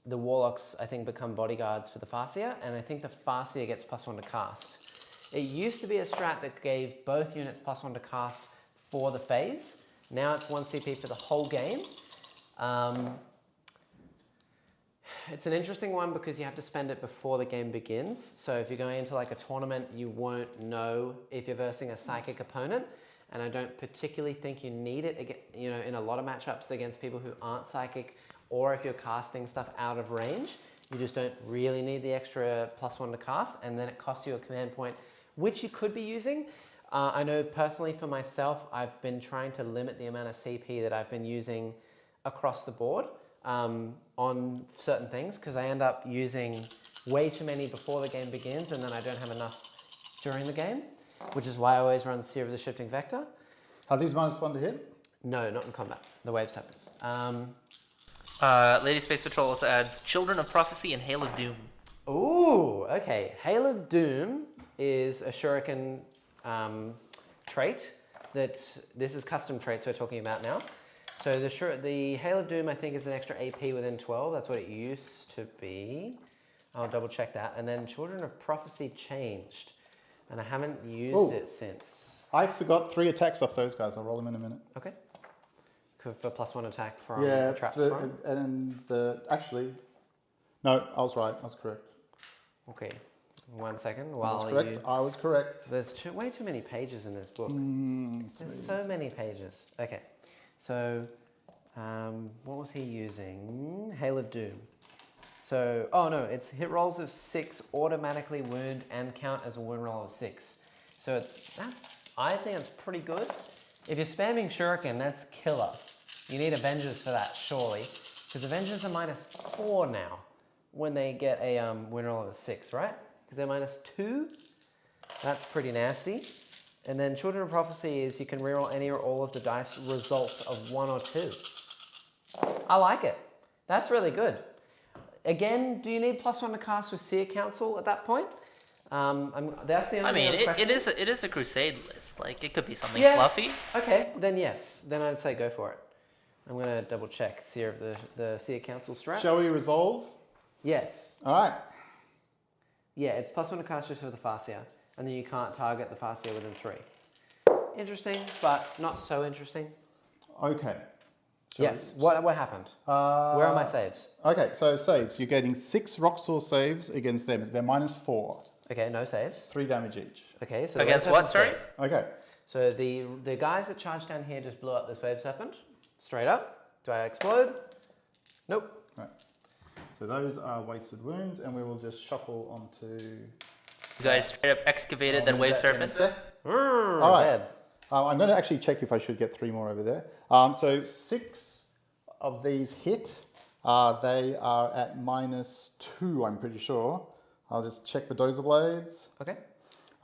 the Warlocks, I think, become bodyguards for the Farseer, and I think the Farseer gets +1 to cast. It used to be a strat that gave both units +1 to cast for the phase. Now it's 1 CP for the whole game. It's an interesting one because you have to spend it before the game begins. So if you're going into like a tournament, you won't know if you're versing a psychic opponent. And I don't particularly think you need it, you know, in a lot of matchups against people who aren't psychic, or if you're casting stuff out of range, you just don't really need the extra +1 to cast, and then it costs you a command point, which you could be using. I know personally for myself, I've been trying to limit the amount of CP that I've been using across the board on certain things, because I end up using way too many before the game begins, and then I don't have enough during the game. Which is why I always run Seer of the Shifting Vector. Are these -1 to hit? No, not in combat. The waves happens. Lady Space Patrol also adds Children of Prophecy and Hail of Doom. Ooh, okay. Hail of Doom is a Shuriken trait. This is custom traits we're talking about now. So the Hail of Doom, I think, is an extra AP within 12. That's what it used to be. I'll double check that. And then Children of Prophecy changed. And I haven't used it since. I forgot 3 attacks off those guys. I'll roll them in a minute. Okay. For +1 attack from traps from. And actually, no, I was right. I was correct. Okay. 1 second. I was correct. There's way too many pages in this book. There's so many pages. Okay. So, what was he using? Hail of Doom. So, oh no, it's hit rolls of 6 automatically wound and count as a wound roll of 6. So I think it's pretty good. If you're spamming Shuriken, that's killer. You need Avengers for that, surely. Because Avengers are -4 now when they get a wound roll of 6, right? Because they're -2. That's pretty nasty. And then Children of Prophecy is you can reroll any or all of the dice results of 1 or 2. I like it. That's really good. Again, do you need +1 to cast with Seer Council at that point? That's the only it is a Crusade list. Like, it could be something fluffy. Okay, then yes. Then I'd say go for it. I'm going to double check Seer of the Seer Council strat. Shall we resolve? Yes. All right. Yeah, it's +1 to cast just for the Farseer. And then you can't target the Farseer within 3. Interesting, but not so interesting. Okay. Yes. What happened? Where are my saves? Okay, so saves. You're getting 6 Roxor saves against them. They're -4. Okay, no saves. 3 damage each. Okay, so against what? Sorry. Okay. So the guys that charged down here just blew up this wave serpent. Straight up. Do I explode? Nope. Right. So those are wasted wounds, and we will just shuffle onto. You guys straight up excavated that wave serpent. All right. I'm going to actually check if I should get 3 more over there. So 6 of these hit. They are at -2, I'm pretty sure. I'll just check for Dozer Blades. Okay.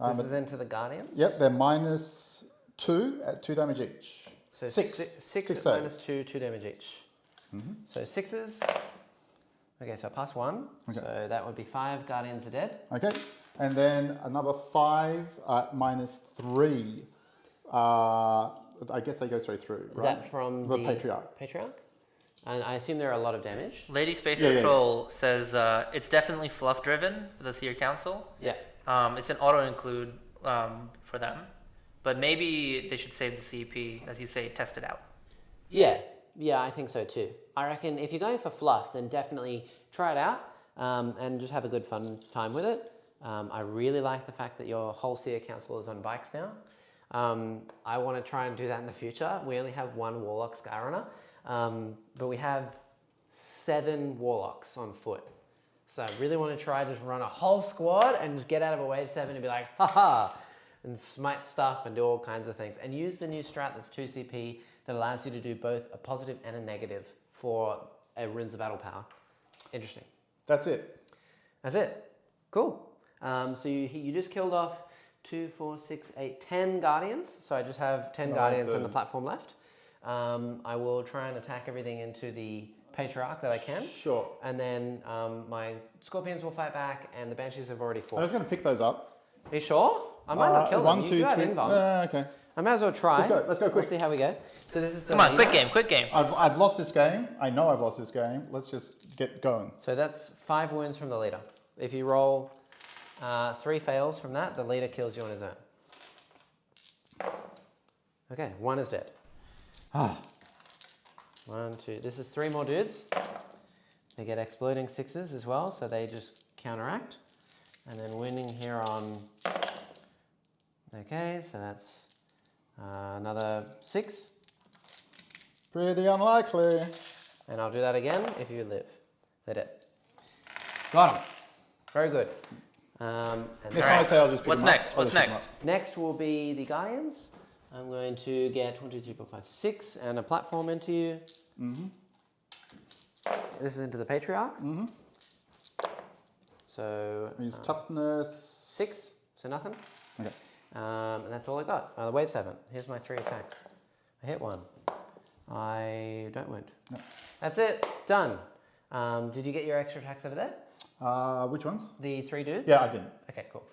This is into the Guardians? Yep, they're -2 at 2 damage each. So 6. 6 at saves. -2, 2 damage each. So 6s. Okay, so I pass 1. Okay. So that would be 5 Guardians are dead. Okay. And then another 5 minus 3. I guess they go straight through, Is right? that from the Patriarch? Patriarch? And I assume there are a lot of damage. Lady Space Yeah, Patrol says it's definitely fluff driven for the Seer Council. Yeah. It's an auto include for them, but maybe they should save the CP, as you say, test it out. Yeah, yeah, I think so too. I reckon if you're going for fluff, then definitely try it out and just have a good fun time with it. I really like the fact that your whole Seer Council is on bikes now. I want to try and do that in the future. We only have 1 Warlock Skyrunner, but we have 7 Warlocks on foot. So I really want to try just run a whole squad and just get out of a wave 7 and be like, haha, and smite stuff and do all kinds of things. And use the new strat that's 2 CP that allows you to do both a positive and a negative for a Runes of Battle power. Interesting. That's it. That's it. Cool. So you just killed off 2, 4, 6, 8, 10 Guardians. So I just have 10 Guardians on the platform left. I will try and attack everything into the Patriarch that I can. Sure. And then my Scorpions will fight back, and the Banshees have already I fought. was going to pick those up. Are you sure? I might not kill them. 1, You 2, do have 3. involves. Okay. I might as well try. Let's go. Let's go We'll quick. see how we go. So this is the Come on, leader. quick game. I've lost this game. I know I've lost this game. Let's just get going. So that's 5 wounds from the leader. If you roll 3 fails from that, the leader kills you on his own. Okay, 1 is dead. 1, 2. This is 3 more dudes. They get exploding 6s as well, so they just counteract. And then winning here on... Okay, so that's another 6. Pretty unlikely. And I'll do that again if you live. They're dead. Got him. Very good. And Next time I say I'll just pick What's them up, next? I'll What's just pick them next? up. next will be the Guardians. I'm going to get 1, 2, 3, 4, 5, 6 and a platform into you. This is into the Patriarch. So Use toughness. 6, so nothing. Okay. And that's all I got. The wave 7. Here's my 3 attacks. I hit 1. I don't wound. No. That's it. Done. Did you get your extra attacks over there? Which ones? The 3 dudes? Yeah, I didn't. Okay, cool.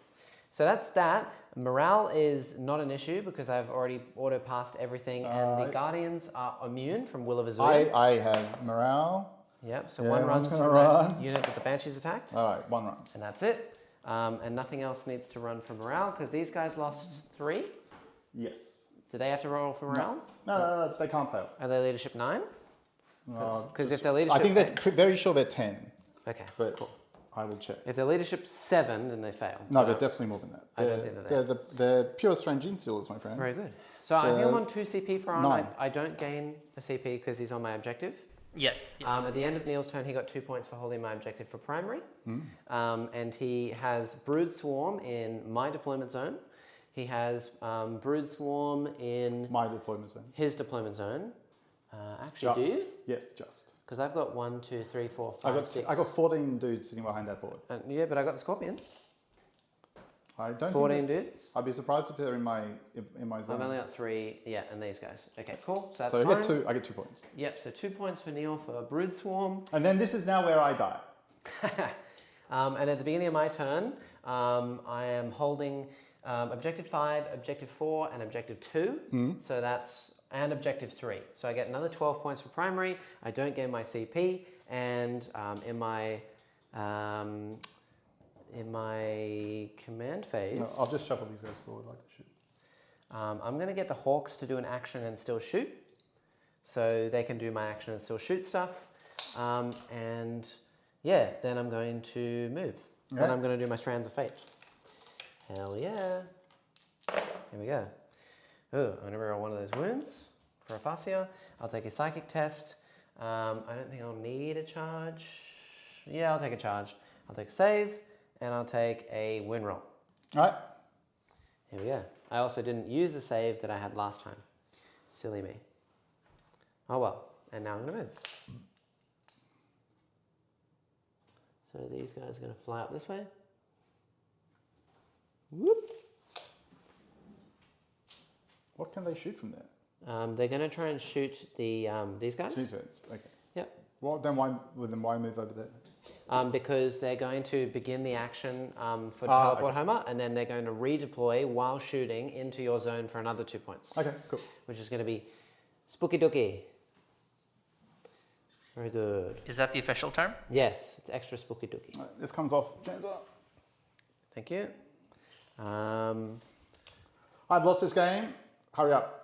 So that's that. Morale is not an issue because I've already auto-passed everything, and the Guardians are immune from Will of Asuryan. I have morale. Yep, so Yeah, 1 runs one's from gonna that run. unit that the Banshees attacked, All right, 1 runs. and that's it. And nothing else needs to run for morale because these guys lost 3. Yes. Do they have to roll for morale? No, they can't fail. Are they leadership 9? Because Just- if they're leadership... I think they're very sure they're 10, Okay, but cool. I will check. If they're leadership 7, then they fail. No, they're definitely more than that. I don't think that they're pure strange Genestealers, my friend. Very good. So I think I'm on 2 CP for Arn. 9. I don't gain a CP because he's on my objective. Yes. At the end of Neil's turn, he got 2 points for holding my objective for primary. And he has Brood Swarm in my deployment zone. He has Brood Swarm in My deployment zone. his deployment zone. Actually, do you? Yes, just. Because I've got 1, 2, 3, 4, 5, 6. I got 14 dudes sitting behind that board. Yeah, but I got the Scorpions. I don't. 14 dudes. I'd be surprised if they're in my zone. I've only got 3, yeah, and these guys. Okay, cool. So that's So fine. I get 2 points. Yep, so 2 points for Neil for Brood Swarm. And then this is now where I die. And at the beginning of my turn, I am holding Objective 5, Objective 4, and Objective 2. So that's, and Objective 3. So I get another 12 points for primary. I don't gain my CP, and in my command phase, No, I'll just shuffle these guys forward like a shoot. I'm going to get the Hawks to do an action and still shoot. So they can do my action and still shoot stuff. And yeah, then I'm going to move. Okay. Then I'm going to do my Strands of Fate. Hell yeah. Here we go. Oh, I'm going to reroll one of those wounds for a Farseer. I'll take a Psychic test. I don't think I'll need a charge. Yeah, I'll take a charge. I'll take a save, and I'll take a win roll. All right. Here we go. I also didn't use the save that I had last time. Silly me. Oh well, and now I'm going to move. So these guys are going to fly up this way. Whoop. What can they shoot from there? They're going to try and shoot the these guys. 2 turns. Okay. Yep. Well, then why move over there? Because they're going to begin the action for Ah, Teleport okay. Homer, and then they're going to redeploy while shooting into your zone for another 2 points. Okay, cool. Which is going to be spooky dooky. Very good. Is that the official term? Yes, it's extra spooky dooky. Right, this comes off. James up. Thank you. I've lost this game. Hurry up.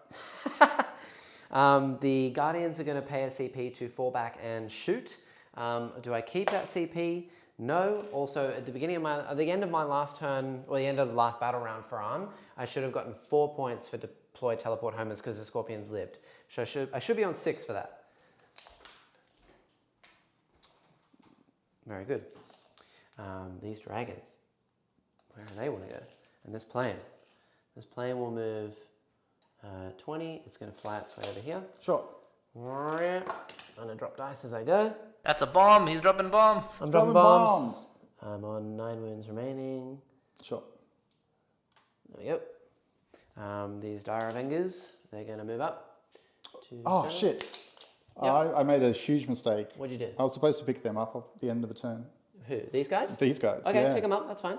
The Guardians are going to pay a CP to fall back and shoot. Do I keep that CP? No. Also, at the end of my last turn, or the end of the last battle round for Arn, I should have gotten 4 points for deploy teleport homers because the Scorpions lived. So I should be on 6 for that. Very good. These dragons, where do they want to go? And this plane will move 20. It's going to fly its way over here. Sure. I'm going to drop dice as I go. That's a bomb. He's dropping bombs. I'm dropping bombs. I'm on 9 wounds remaining. Sure. There we go. These Dire Avengers, they're going to move up to Oh, 7. shit. Yep. I made a huge mistake. What'd you do? I was supposed to pick them up at the end of the turn. Who? These guys? These guys. Okay, yeah. pick them up. That's fine.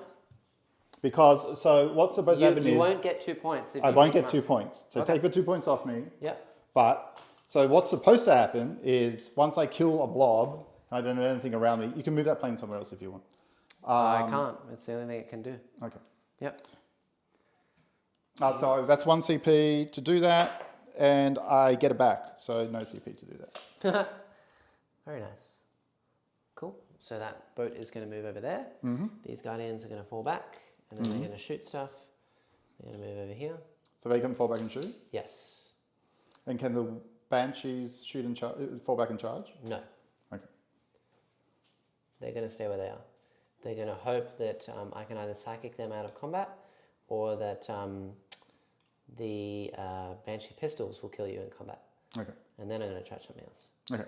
Because, so what's supposed to happen You is... won't get 2 points. If I you won't pick get them 2 points. So Okay. take the 2 points off me. Yep. But, so what's supposed to happen is once I kill a blob, I don't know anything around me, you can move that plane somewhere else if you want. I can't. It's the only thing it can do. Okay. Yep. So that's 1 CP to do that, and I get it back. So no CP to do that. Very nice. Cool. So that boat is going to move over there. Mm-hmm. These Guardians are going to fall back, and then they're going to shoot stuff. They're going to move over here. So they can fall back and shoot? Yes. And can the Banshees shoot and fall back and charge? No. Okay. They're going to stay where they are. They're going to hope that I can either psychic them out of combat, or that the Banshee pistols will kill you in combat. Okay. And then I'm going to charge something else. Okay.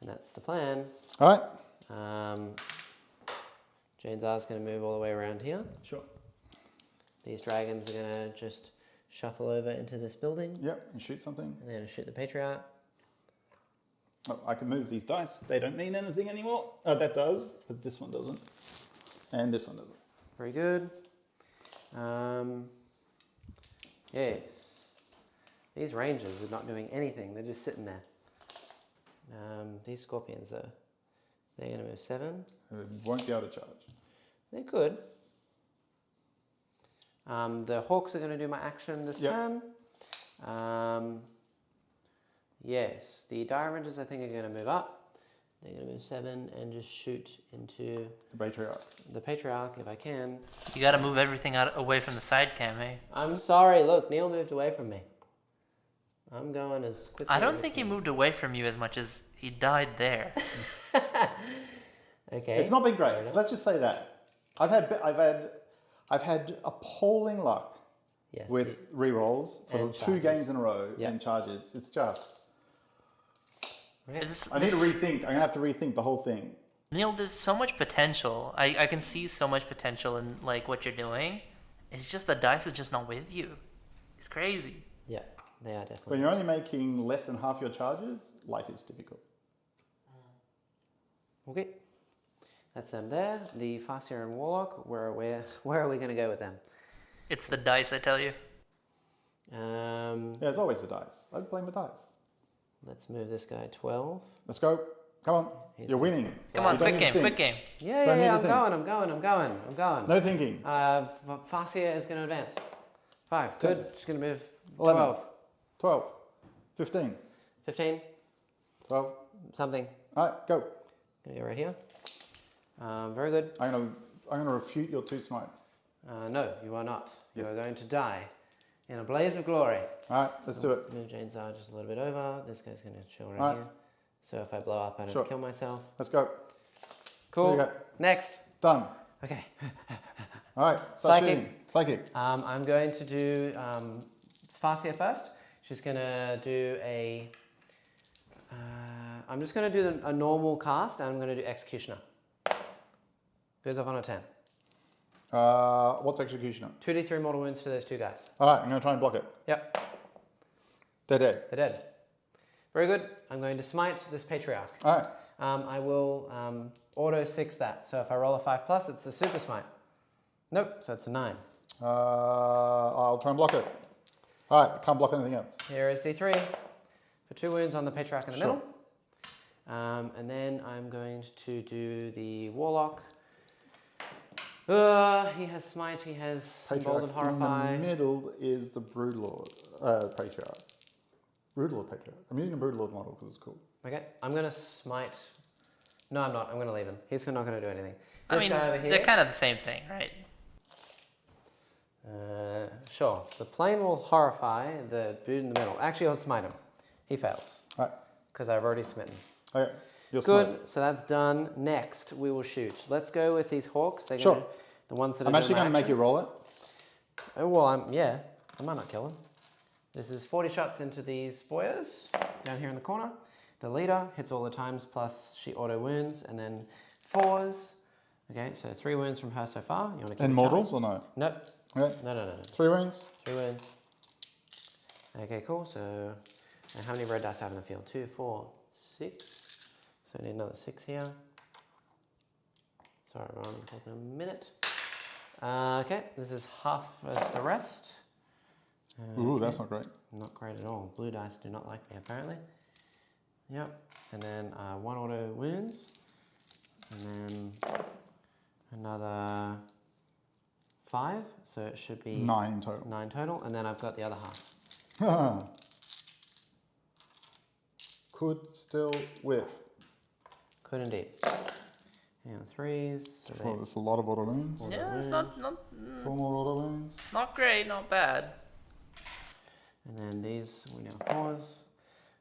And that's the plan. All right. Jane's R's going to move all the way around here. Sure. These dragons are going to just shuffle over into this building. Yep, and shoot something. And they're going to shoot the Patriarch. Oh, I can move these dice. They don't mean anything anymore. Oh, that does, but this one doesn't. And this one doesn't. Very good. Yes. These rangers are not doing anything. They're just sitting there. These Scorpions, though, they're going to move 7. It won't be able to charge. They could. The Hawks are going to do my action this turn. Yes, the Dire Rangers I think are going to move up. They're going to move 7 and just shoot into The Patriarch. the Patriarch if I can. You got to move everything away from the side cam, eh? I'm sorry, look, Neil moved away from me. I'm going as quickly I as don't think he can. moved away from you as much as he died there. Okay. It's not been great. Fair enough. Let's just say that. I've had appalling luck Yes, with rerolls for and 2 charges. games in a row Yep. and charges. It's just... Okay. I need to rethink. I'm going to have to rethink the whole thing. Neil, there's so much potential. I can see so much potential in like what you're doing. It's just the dice is just not with you. It's crazy. Yeah, they are definitely. When you're only making less than half your charges, life is difficult. Okay. That's them there. The Farseer and Warlock, where are we going to go with them? It's the dice, I tell you. Yeah, it's always the dice. I blame the dice. Let's move this guy 12. Let's go. Come on. He's You're gonna winning. Come on, You don't quick need to game, think. quick game. Yeah, Don't need to I'm think. going. No thinking. Farseer is going to advance. 5, good. Just going to move 11. 12. 12. 15. 15, 12. something. All right, go. Going to go right here. Very good. I'm gonna refute your 2 smites. No, you are not. You Yes. are going to die in a blaze of glory. All right, let's do it. Move Jane's R just a little bit over. This guy's going to chill right Alright. here. So if I blow up, I don't Sure. kill myself. Let's go. Cool. Here we go. Next. Done. Okay. All right, start Psychic. shooting. Psychic. I'm going to do Farseer first. She's going to do a... I'm just going to do a normal cast, and I'm going to do Executioner. Goes off on a 10. What's Executioner? 2d3 mortal wounds to those 2 guys. All right, I'm gonna try and block it. Yep, They're dead. they're dead. Very good. I'm going to smite this Patriarch. All right. I will auto 6 that. So if I roll a 5+, it's a super smite. Nope, so it's a 9. I'll try and block it. All right, can't block anything else. Here is D3 for 2 wounds on the Patriarch in the Sure. middle. And then I'm going to do the Warlock. He has Smite, he has Bold and Horrify. In the middle is the Broodlord Patriarch. Broodlord Patriarch. I'm using a Broodlord model because it's cool. Okay, I'm going to Smite. No, I'm not. I'm going to leave him. He's not going to do anything. I This mean, guy over here. they're kind of the same thing, right? Sure. The plane will horrify the dude in the middle. Actually, I'll smite him. He fails. All right. Because I've already smitten. Okay. You're Good. smart. So that's done. Next, we will shoot. Let's go with these hawks. They're Sure. gonna, the ones that I'm are actually going to make you roll it. Oh, well, I might not kill him. This is 40 shots into these boyos down here in the corner. The leader hits all the times, plus she auto wounds, and then 4s. Okay, so 3 wounds from her so far. You want to keep And it mortals or no? charged? Nope. Okay. No. 3 wounds. 3 wounds. Okay, cool. So, and how many red dice I have in the field? 2, 4, 6. So I need another 6 here. Sorry, Ron, I'm talking a minute. Okay, this is half of the rest. Ooh, that's not great. Not great at all. Blue dice do not like me, apparently. Yep. And then 1 auto wounds. And then another 5. So it should be 9 total. 9 total. And then I've got the other half. Could still whiff. Could indeed. Yeah, 3s. So Oh, there's a lot of auto wounds. Yeah, it's not 4 more auto wounds. not great, not bad. and then these, we now 4s.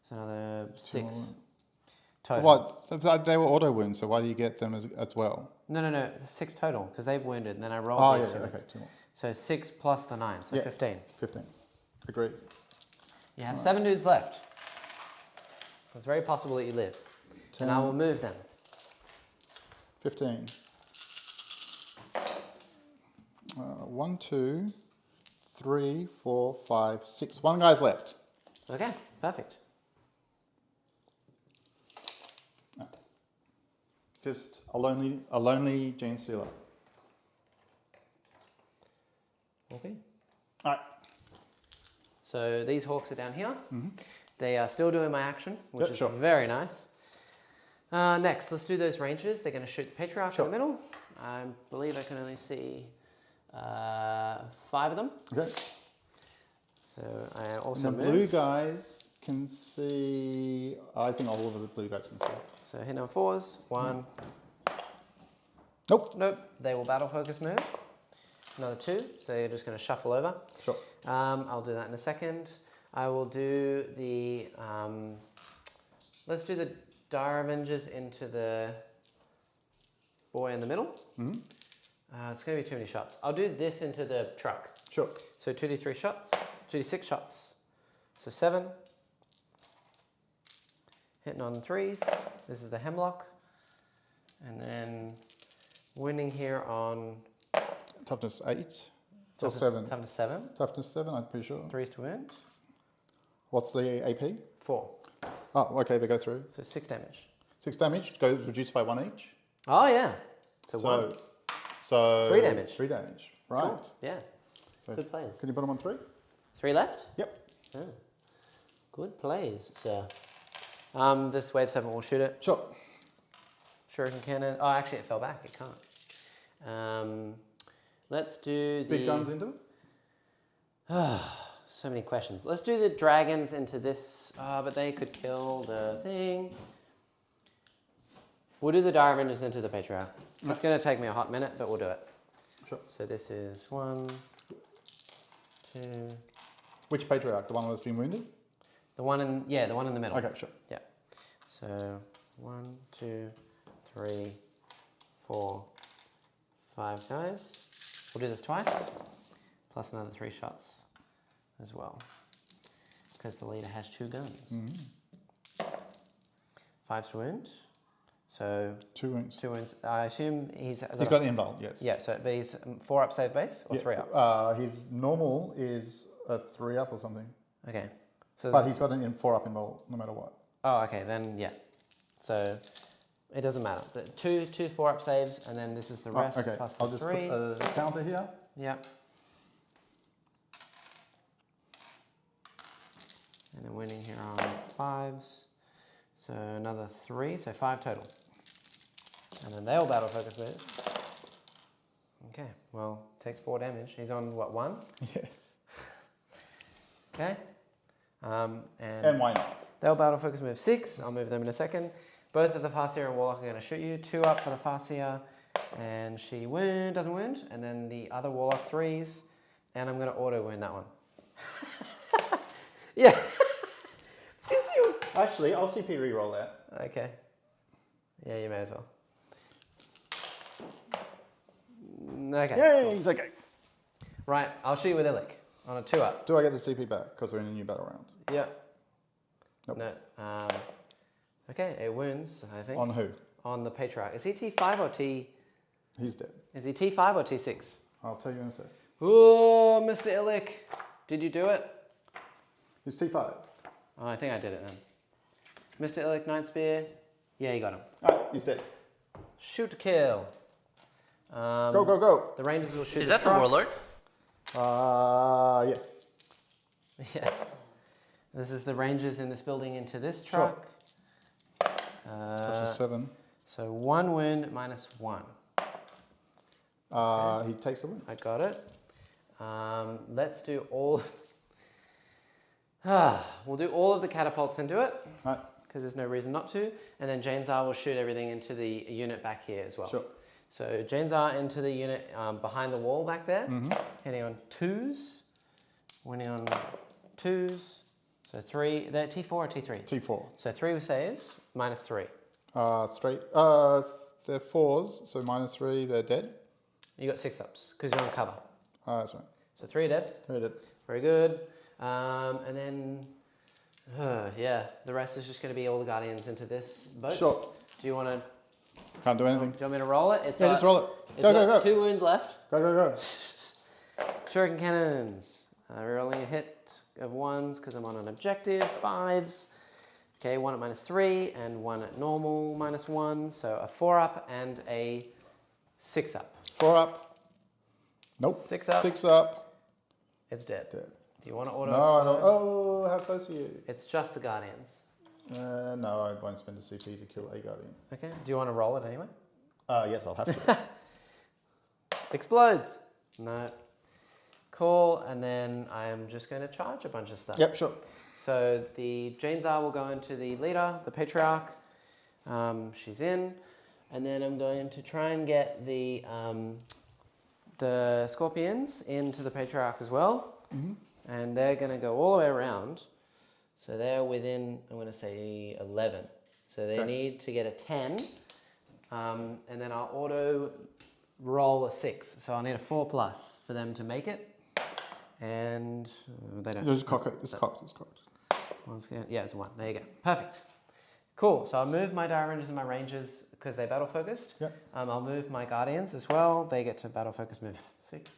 So another 6 Sure. total. What? They were auto wounds, so why do you get them as well? No, it's 6 total, because they've wounded, and then I roll Oh, these yeah, 2 okay, wounds. 2 more. So 6 plus the 9, so Yes. 15. 15. Agreed. You have 7 dudes left. It's very possible that you live. 10, And I will move them. 15. 1, 2, 3, 4, 5, 6. 1 guy's left. Okay, perfect. Just a lonely Genestealer. Okay. All right. So these hawks are down here. They are still doing my action, which Yep, is sure. very nice. Next, let's do those rangers. They're going to shoot the Patriarch Sure. in the middle. I believe I can only see 5 of them. Okay. So I And also the move. blue guys can see. I think all of the blue guys can see. So hitting on 4s. 1. Nope. Nope. They will battle focus move. Another 2. So you're just going to shuffle over. Sure. I'll do that in a second. I will do the. Let's do the Dire Avengers into the boy in the middle. It's going to be too many shots. I'll do this into the truck. Sure. So 2d3 shots, 2d6 shots. So 7. Hitting on 3s. This is the Hemlock. And then winning here on Toughness 8 or 7. Toughness 7. Toughness 7. I'm pretty sure. 3s to wound. What's the AP? 4. Oh, okay. They go through. So 6 damage. 6 damage. Goes reduced by 1 each. Oh yeah. So 1. So 3 damage. 3 damage. Right. Cool. Yeah. So Good plays. Can you put them on 3? 3 left? Yep. Oh. Good plays, sir. This Wave Serpent will shoot it. Sure. Shuriken Cannon. Oh, actually, it fell back. It can't. Let's do the... Big guns into it. So many questions. Let's do the dragons into this. But they could kill the thing. We'll do the Dire Avengers into the Patriarch. It's going to take me a hot minute, but we'll do it. Sure. So this is 1, 2... Which Patriarch? The one that's been wounded? The one in the middle. Okay, sure. Yeah. So 1, 2, 3, 4, 5 guys. We'll do this twice, plus another 3 shots as well, because the leader has 2 guns. 5s to wound. So 2 wounds. 2 wounds. I assume he's Got invul, yes. Yeah. So but he's 4 up save base or 3 up. His normal is a 3 up or something. Okay. So But he's got an 4 up invul no matter what. Oh, okay, then yeah. So it doesn't matter. The two 4-up saves, and then this is the rest okay. plus the I'll just 3. put a counter here. Yep. And then winning here on 5s. So another 3, so 5 total. And then they'll battle focus move. Okay, well, takes 4 damage. He's on what, 1? Yes. Okay. And why not? They'll battle focus move 6. I'll move them in a second. Both of the Farseer and Warlock are going to shoot you. 2 up for the Farseer, and she doesn't wound. And then the other Warlock 3s, and I'm going to auto wound that one. Yeah. Since you. Actually, I'll CP reroll that. Okay. Yeah, you may as well. Okay. Yay, he's okay. Right, I'll shoot you with Illic on a 2-up. Do I get the CP back because we're in a new battle round? Yep. Nope. No. Okay, it wounds, I think. On who? On the Patriarch. Is he T5 or T? He's dead. Is he T5 or T6? I'll tell you in a sec. Ooh, Mr. Illic. Did you do it? He's T5. Oh, I think I did it then. Mr. Illic, Nightspear. Yeah, you got him. Alright, he's dead. Shoot to kill. Go, go, go. The Rangers will shoot. Is that the Warlord? Yes. Yes. This is the Rangers in this building into this truck. Touch a 7. So 1 wound minus 1. He takes a win. I got it. Let's do all. We'll do all of the catapults into it. Right. Because there's no reason not to. And then Jain will shoot everything into the unit back here as well. Sure. So Jain into the unit behind the wall back there. Hitting on 2s. Winning on 2s. So 3. They're T4 or T3? T4. So 3 saves, minus 3. Straight. They're 4s, so minus 3, they're dead. You got 6-ups because you're on cover. That's right. So 3 are dead. 3 dead. Very good. And then, yeah, the rest is just going to be all the Guardians into this boat. Sure. Do you want to? Can't do anything. Do you want me to roll it? It's Yeah, just roll it. It's Go, go, go. 2 wounds left. Go, go, go. Shuriken cannons. We're rolling a hit of 1s because I'm on an objective. 5s. Okay, 1 at minus 3 and 1 at normal minus 1. So a 4-up and a 6-up. 4 up. Nope. 6 up. 6 up. It's dead. Dead. Do you want to auto? No, I don't. Oh, how close are you? It's just the Guardians. No, I won't spend a CP to kill a Guardian. Okay. Do you want to roll it anyway? Yes, I'll have to. Explodes. No. Cool. And then I'm just going to charge a bunch of stuff. Yep, sure. So the Jain will go into the leader, the Patriarch. She's in. And then I'm going to try and get the Scorpions into the Patriarch as well. And they're going to go all the way around. So they're within, I'm going to say 11. So they need to get a 10. And then I'll auto roll a 6. So I'll need a 4+ for them to make it. And they don't. Just cock it. It's cocked. It's cocked. Yeah, it's a 1. There you go. Perfect. Cool. So I'll move my Dire Rangers and my Rangers because they battle focused. Yep. I'll move my Guardians as well. They get to battle focus move 6.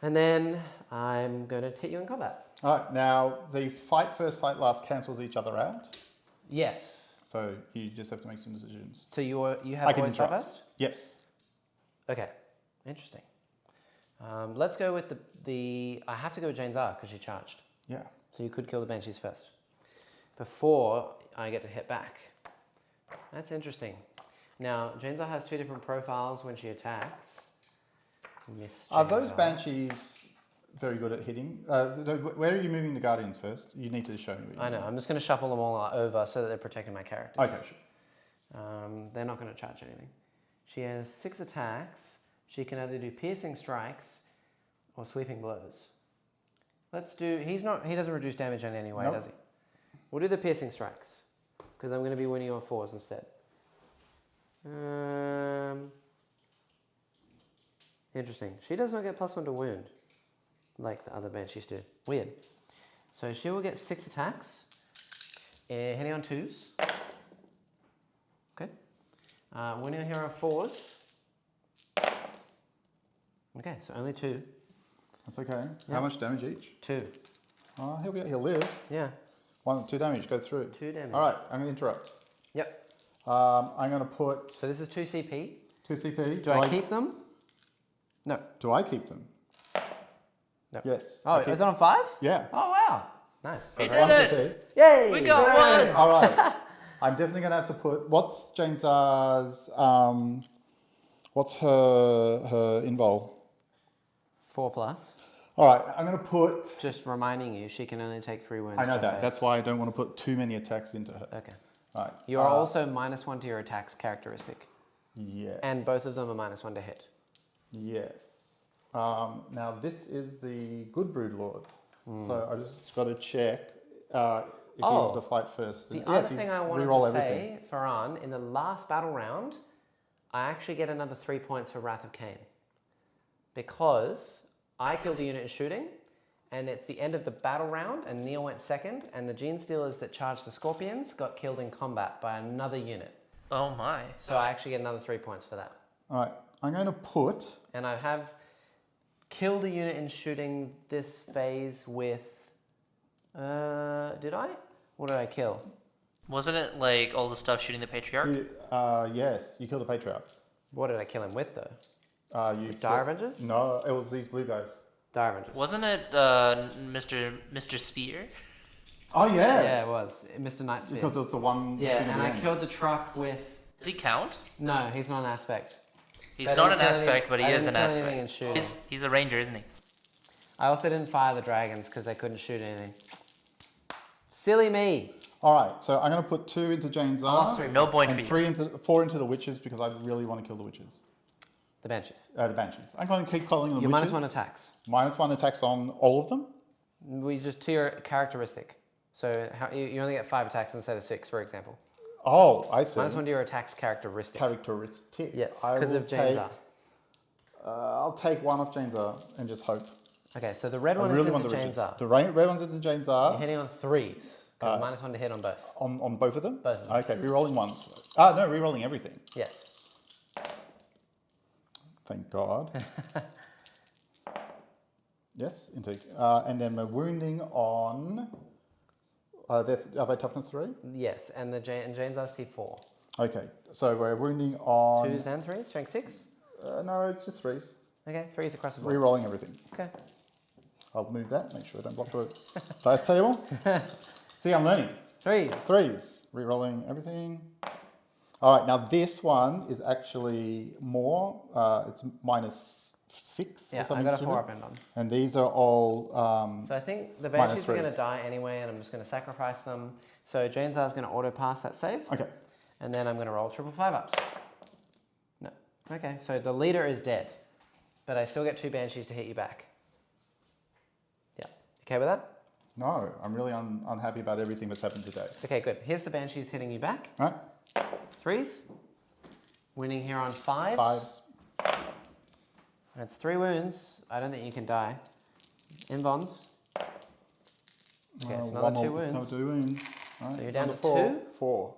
And then I'm going to hit you in combat. All right. Now, the fight first, fight last cancels each other out. Yes. So you just have to make some decisions. So you have I can always fight interrupt. first? Yes. Okay. Interesting. Let's go with the I have to go with Jain's because she charged. Yeah. So you could kill the Banshees first. Before I get to hit back. That's interesting. Now, Jain's has 2 different profiles when she attacks. Are those Banshees very good at hitting? Where are you moving the Guardians first? You need to show me. I know. I'm just going to shuffle them all over so that they're protecting my characters. Okay, sure. They're not going to charge anything. She has 6 attacks. She can either do piercing strikes or sweeping blows. Let's do. He doesn't reduce damage in any way, Nope. does he? We'll do the piercing strikes because I'm going to be winning on 4s instead. Interesting. She does not get +1 to wound like the other Banshees do. Weird. So she will get 6 attacks, hitting on 2s. Okay. Winning here on 4s. Okay, so only 2. That's okay. Yeah. How much damage each? 2. He'll live. Yeah. 2 damage, go through. 2 damage. All right, I'm going to interrupt. Yep. I'm going to put So this is 2 CP. 2 CP. Do I keep them? No. Do I keep them? No. Yes. Oh, is it on 5s? Yeah. Oh, wow. Nice. We One did it! CP. Yay! We got one! All right. I'm definitely going to have to put. What's Jane's? What's her invol? 4+. All right. I'm going to put. Just reminding you, she can only take 3 wounds. I know per that. phase. That's why I don't want to put too many attacks into her. Okay. All right. You are also -1 to your attacks characteristic. Yes. And both of them are -1 to hit. Yes. Now this is the good brood lord. So I just got to check if he's the fight first. The other thing I wanted to say, Farhan, in the last battle round, I actually get another 3 points for Wrath of Cain. Because I killed a unit in shooting, and it's the end of the battle round, and Neil went second, and the Genestealers that charged the Scorpions got killed in combat by another unit. Oh my. So I actually get another 3 points for that. All right. I'm going to put. And I have killed a unit in shooting this phase with... did I? What did I kill? Wasn't it like all the stuff shooting the Patriarch? Yes, you killed the patriarch. What did I kill him with, though? You Dire Avengers? No, it was these blue guys. Dire Avengers. Wasn't it Mr. Spear? Oh yeah. Yeah, it was. Mr. Nightspear. Because it was the one. Yeah, thing at and the I end. killed the truck with... Does he count? No, he's not an aspect. He's So I not didn't an kill any- aspect, but he I is didn't an kill anything aspect. in shooting. He's a ranger, isn't he? I also didn't fire the dragons because they couldn't shoot anything. Silly me. All right, so I'm going to put 2 into Jane's lost arm. 3 No point And for you. 4 into the witches because I really want to kill the witches. The Banshees. The banshees. I'm going to keep calling them Your witches. -1 attacks. -1 attacks on all of them. We just to your characteristic. So you only get 5 attacks instead of 6, for example. Oh, I see. -1 to your attacks characteristic. Characteristic. Yes, I because will of Jane's take- I'll take 1 off Jane's R and just hope. Okay, so the red I one really is want into the Jane's riches. R. The red one's into Jane's You're R. hitting on 3s. Because -1 to hit on both. On both of them? Both of them. Okay, re-rolling ones. No, re-rolling everything. Yes. Thank God. Yes, intake. And then we're wounding on... are they toughness 3? Yes, and the Jane's R T4. Okay, so we're wounding on... 2s and 3s, strength 6. No, it's just 3s. Okay, 3s across the board. Re-rolling everything. Okay. I'll move that, make sure I don't block the dice table. See, I'm learning. 3s. 3s, re-rolling everything. All right, now this one is actually more. It's -6 Yeah, or something. I got a stupid. 4 up and on. And these are all. So I think the minus Banshees are going to 3s. die anyway, and I'm just going to sacrifice them. So Jane's R is going to auto pass that save. Okay. And then I'm going to roll 5 ups. No. Okay, so the leader is dead. But I still get 2 Banshees to hit you back. Yeah. Okay with that? No, I'm really unhappy about everything that's happened today. Okay, good. Here's the Banshees hitting you back. All right. 3s. Winning here on 5s. 5s. That's 3 wounds. I don't think you can die. Invons. Okay, it's another 2 wounds. Another 2 wounds. All right. So you're down Number to 2? 4.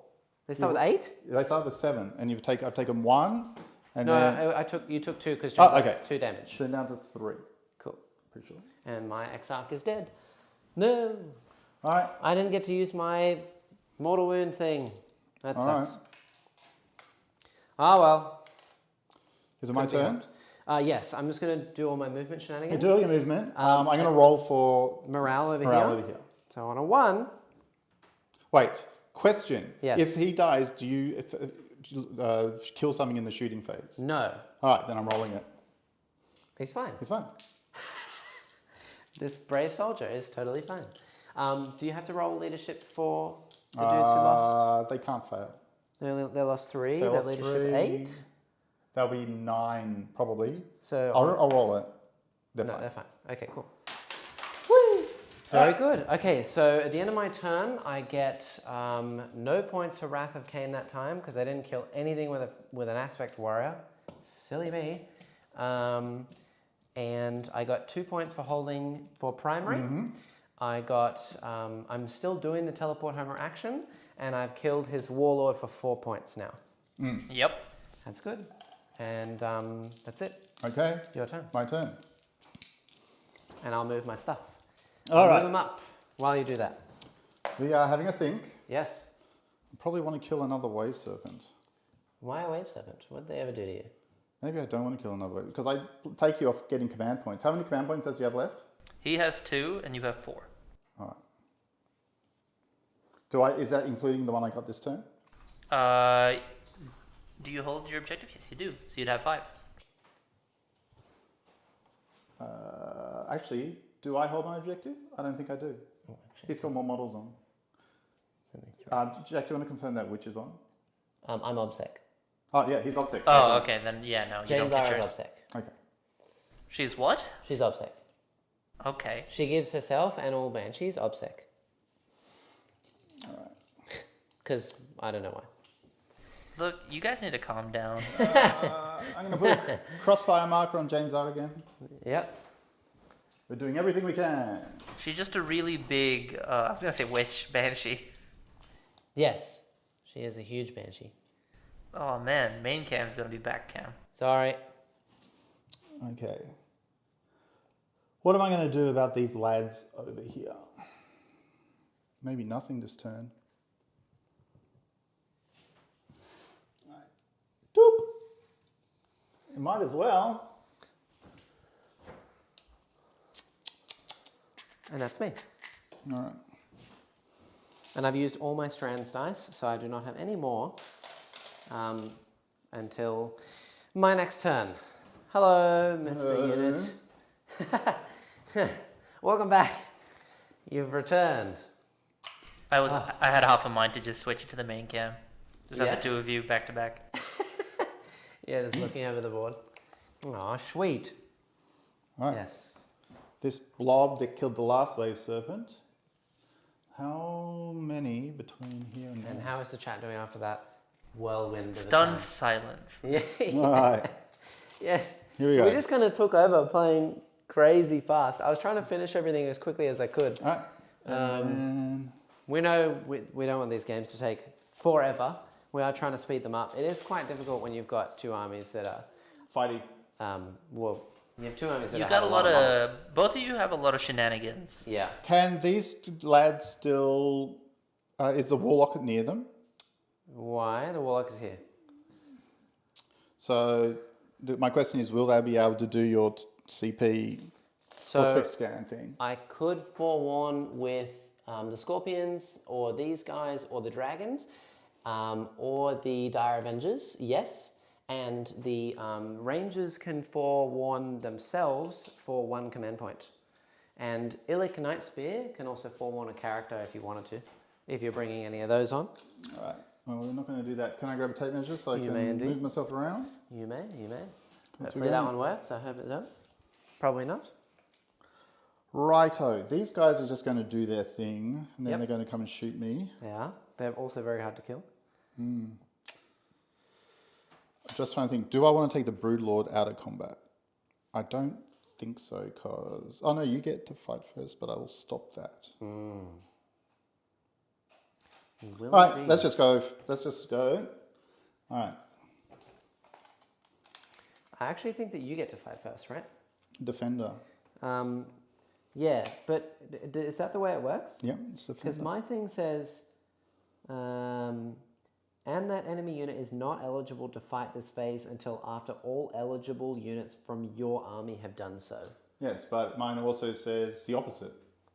They start with 8? They start with 7, and I've taken 1, and No, then you took 2 because Oh, okay. 2 damage. then down to 3. Cool. Pretty sure. And my Exarch is dead. No. All right. I didn't get to use my mortal wound thing. That All right. sucks. Ah, well. Is it my Couldn't be turn? helped. Yes, I'm just going to do all my movement You shenanigans. do your movement. I'm going to roll for Morale over morale here. over here. So on a 1, Wait, question. Yes. If he dies, do you kill something in the shooting phase? no. All right, then I'm rolling it. He's fine. It's fine. This brave soldier is totally fine. Do you have to roll leadership for the dudes who lost? They can't fail. They lost 3. Fail Their leadership 3. 8. That'll be 9, probably. So I'll roll it. They're no, fine. they're fine. Okay, cool. Woo! Very good. Okay, so at the end of my turn, I get no points for Wrath of Cain that time because I didn't kill anything with an aspect warrior. Silly me. And I got 2 points for holding for primary. Mm-hmm. I got. I'm still doing the teleport homer action, and I've killed his warlord for 4 points now. Yep. That's good. And that's it. Okay, Your turn. my turn. And I'll move my stuff. All I'll right. move them up while you do that. We are having a think. Yes. Probably want to kill another wave serpent. Why a wave serpent? What did they ever do to you? Maybe I don't want to kill another wave because I take you off getting command points. How many command points does he have left? He has 2 and you have 4. All right. Is that including the one I got this turn? Do you hold your objective? Yes, you do. So you'd have 5. Actually, do I hold my objective? I don't think I do. Oh, He's got more models on. Jack, do you want to confirm that Witch is on? I'm Obsec. Oh, yeah, he's Obsec. Oh, okay. Then, yeah, no. You Jane don't get Zara's yours. Obsec. Okay. She's what? She's Obsec. Okay. She gives herself and all banshees Obsec. All right. Because I don't know why. Look, you guys need to calm down. I'm going to put a crossfire marker on Jane Zara again. Yep. We're doing everything we can. She's just a really big, I was going to say witch, banshee. Yes. She is a huge banshee. Oh man, main cam's going to be back cam. Sorry. Okay. What am I going to do about these lads over here? Maybe nothing this turn. Right. Doop. You might as well. And that's me. All right. And I've used all my strands dice, so I do not have any more until my next turn. Hello, Mr. Unit. Welcome back. You've returned. I had half of mine to just switch it to the main cam. Just have Yes. the 2 of you back to back. Yeah, just looking over the board. Aw, sweet. All right. Yes. This blob that killed the last wave serpent. How many between here and there? And how is the chat doing after that whirlwind of a Stunned turn? silence. Yeah. All right. Yes. Here we go. We just kind of took over playing crazy fast. I was trying to finish everything as quickly as I could. All right. And We know we don't want these games to take forever. We are trying to speed them up. It is quite difficult when you've got 2 armies that are, fighting. well, you have 2 armies that You've have got a lot models. of, both of you have a lot of shenanigans. Yeah. Can these lads still... is the Warlock near them? Why? The Warlock is here. So my question is, will they be able to do your CP So prospect scan thing? I could forewarn with the Scorpions or these guys or the Dragons or the Dire Avengers, yes. And the Rangers can forewarn themselves for 1 command point. And Illic Nightspear can also forewarn a character if you wanted to, if you're bringing any of those on. All right. Well, we're not going to do that. Can I grab a tape measure so I You can may indeed. move myself around? You may. What's Hopefully we that got? one works. I hope it does. Probably not. Righto. These guys are just going to do their thing, and then Yep. they're going to come and shoot me. Yeah. They're also very hard to kill. Just trying to think, do I want to take the Broodlord out of combat? I don't think so, because... Oh, no, you get to fight first, but I will stop that. Will All right, indeed. let's just go. All right. I actually think that you get to fight first, right? Defender. Yeah, but is that the way it works? Yeah, it's Because defender. my thing says, and that enemy unit is not eligible to fight this phase until after all eligible units from your army have done so. Yes, but mine also says the opposite.